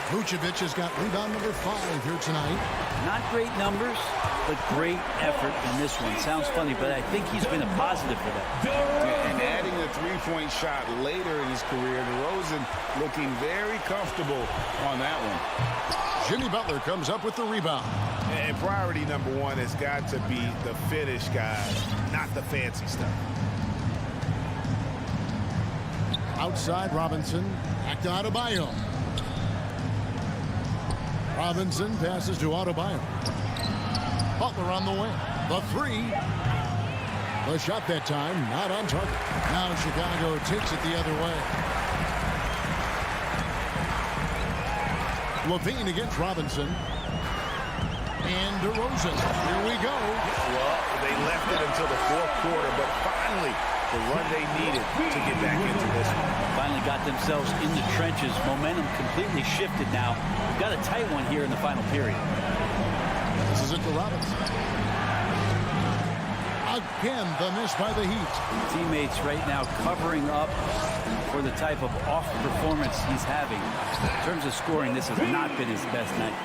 Vucevic has got rebound number 5 here tonight. Not great numbers, but great effort in this one. Sounds funny, but I think he's been a positive for that. And adding the three-point shot later in his career, DeRozan looking very comfortable on that one. Jimmy Butler comes up with the rebound. And priority number 1 has got to be the finish, guys, not the fancy stuff. Outside, Robinson. Back to Adebayo. Robinson passes to Adebayo. Butler on the wing. The 3. The shot that time, not on target. Now Chicago takes it the other way. Levine against Robinson. And DeRozan. Here we go. Well, they left it until the fourth quarter, but finally the run they needed to get back into this one. Finally got themselves in the trenches. Momentum completely shifted now. We've got a tight one here in the final period. This is it to Robinson. Again, the miss by the Heat. Teammates right now covering up for the type of off performance he's having. In terms of scoring, this has not been his best night.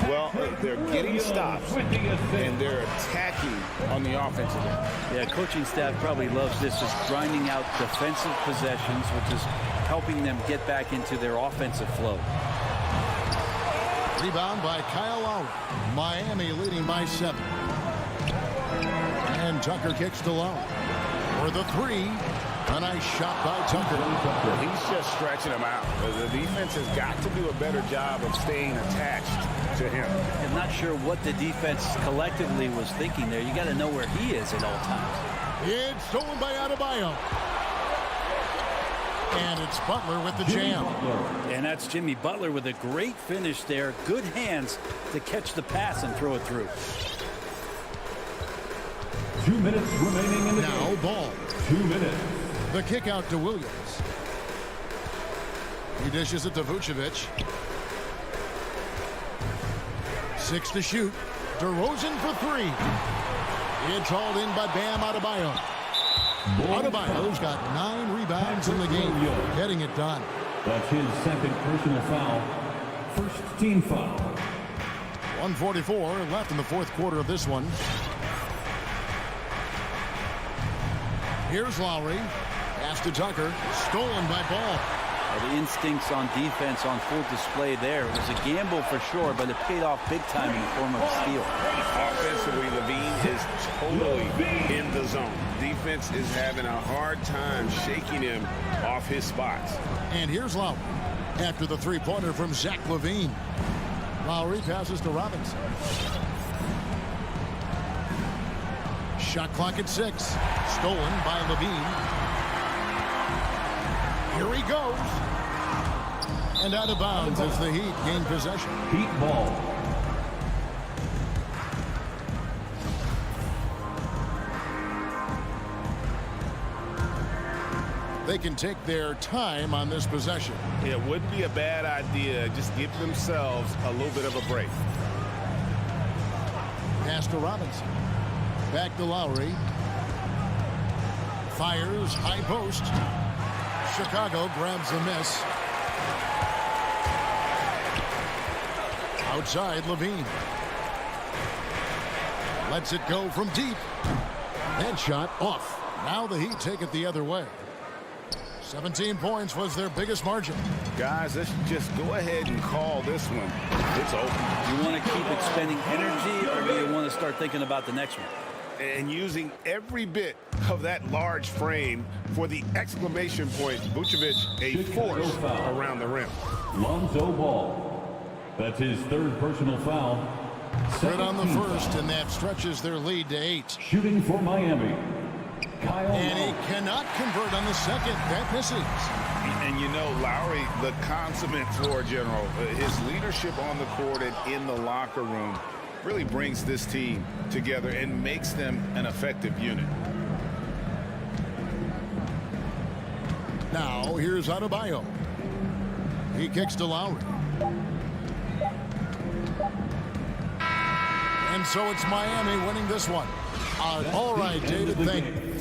Well, they're getting stops, and they're attacking on the offensive end. Yeah, coaching staff probably loves this, is grinding out defensive possessions, which is helping them get back into their offensive flow. Rebound by Kyle Lowry. Miami leading by 7. And Tucker kicks to Lowry for the 3. A nice shot by Tucker. He's just stretching him out. The defense has got to do a better job of staying attached to him. I'm not sure what the defense collectively was thinking there. You got to know where he is at all times. It's stolen by Adebayo. And it's Butler with the jam. And that's Jimmy Butler with a great finish there. Good hands to catch the pass and throw it through. 2 minutes remaining in the now game. Ball. 2 minutes. The kick out to Williams. He dishes it to Vucevic. 6 to shoot. DeRozan for 3. It's hauled in by Bam Adebayo. Adebayo's got 9 rebounds in the game, getting it done. That's his second personal foul. First team foul. 1:44 left in the fourth quarter of this one. Here's Lowry. Pass to Tucker. Stolen by Ball. The instincts on defense on full display there. It was a gamble for sure, but it paid off big time in the form of a steal. Offensively, Levine is totally in the zone. Defense is having a hard time shaking him off his spots. And here's Lowry after the three-pointer from Zach LaVine. Lowry passes to Robinson. Shot clock at 6. Stolen by LaVine. Here he goes. And out of bounds as the Heat gain possession. Heat ball. They can take their time on this possession. It wouldn't be a bad idea. Just give themselves a little bit of a break. Pass to Robinson. Back to Lowry. Fires high post. Chicago grabs the miss. Outside LaVine. Lets it go from deep. That shot off. Now the Heat take it the other way. 17 points was their biggest margin. Guys, let's just go ahead and call this one. It's over. You want to keep expending energy, or do you want to start thinking about the next one? And using every bit of that large frame for the exclamation point, Vucevic, a force around the rim. Lonzo Ball. That's his third personal foul. Right on the first, and that stretches their lead to 8. Shooting for Miami. Kyle and Lowry. he cannot convert on the second. That misses. And you know, Lowry, the consummate floor general, his leadership on the court and in the locker room really brings this team together and makes them an effective unit. Now here's Adebayo. He kicks to Lowry. And so it's Miami winning this one. All right, David, thank you.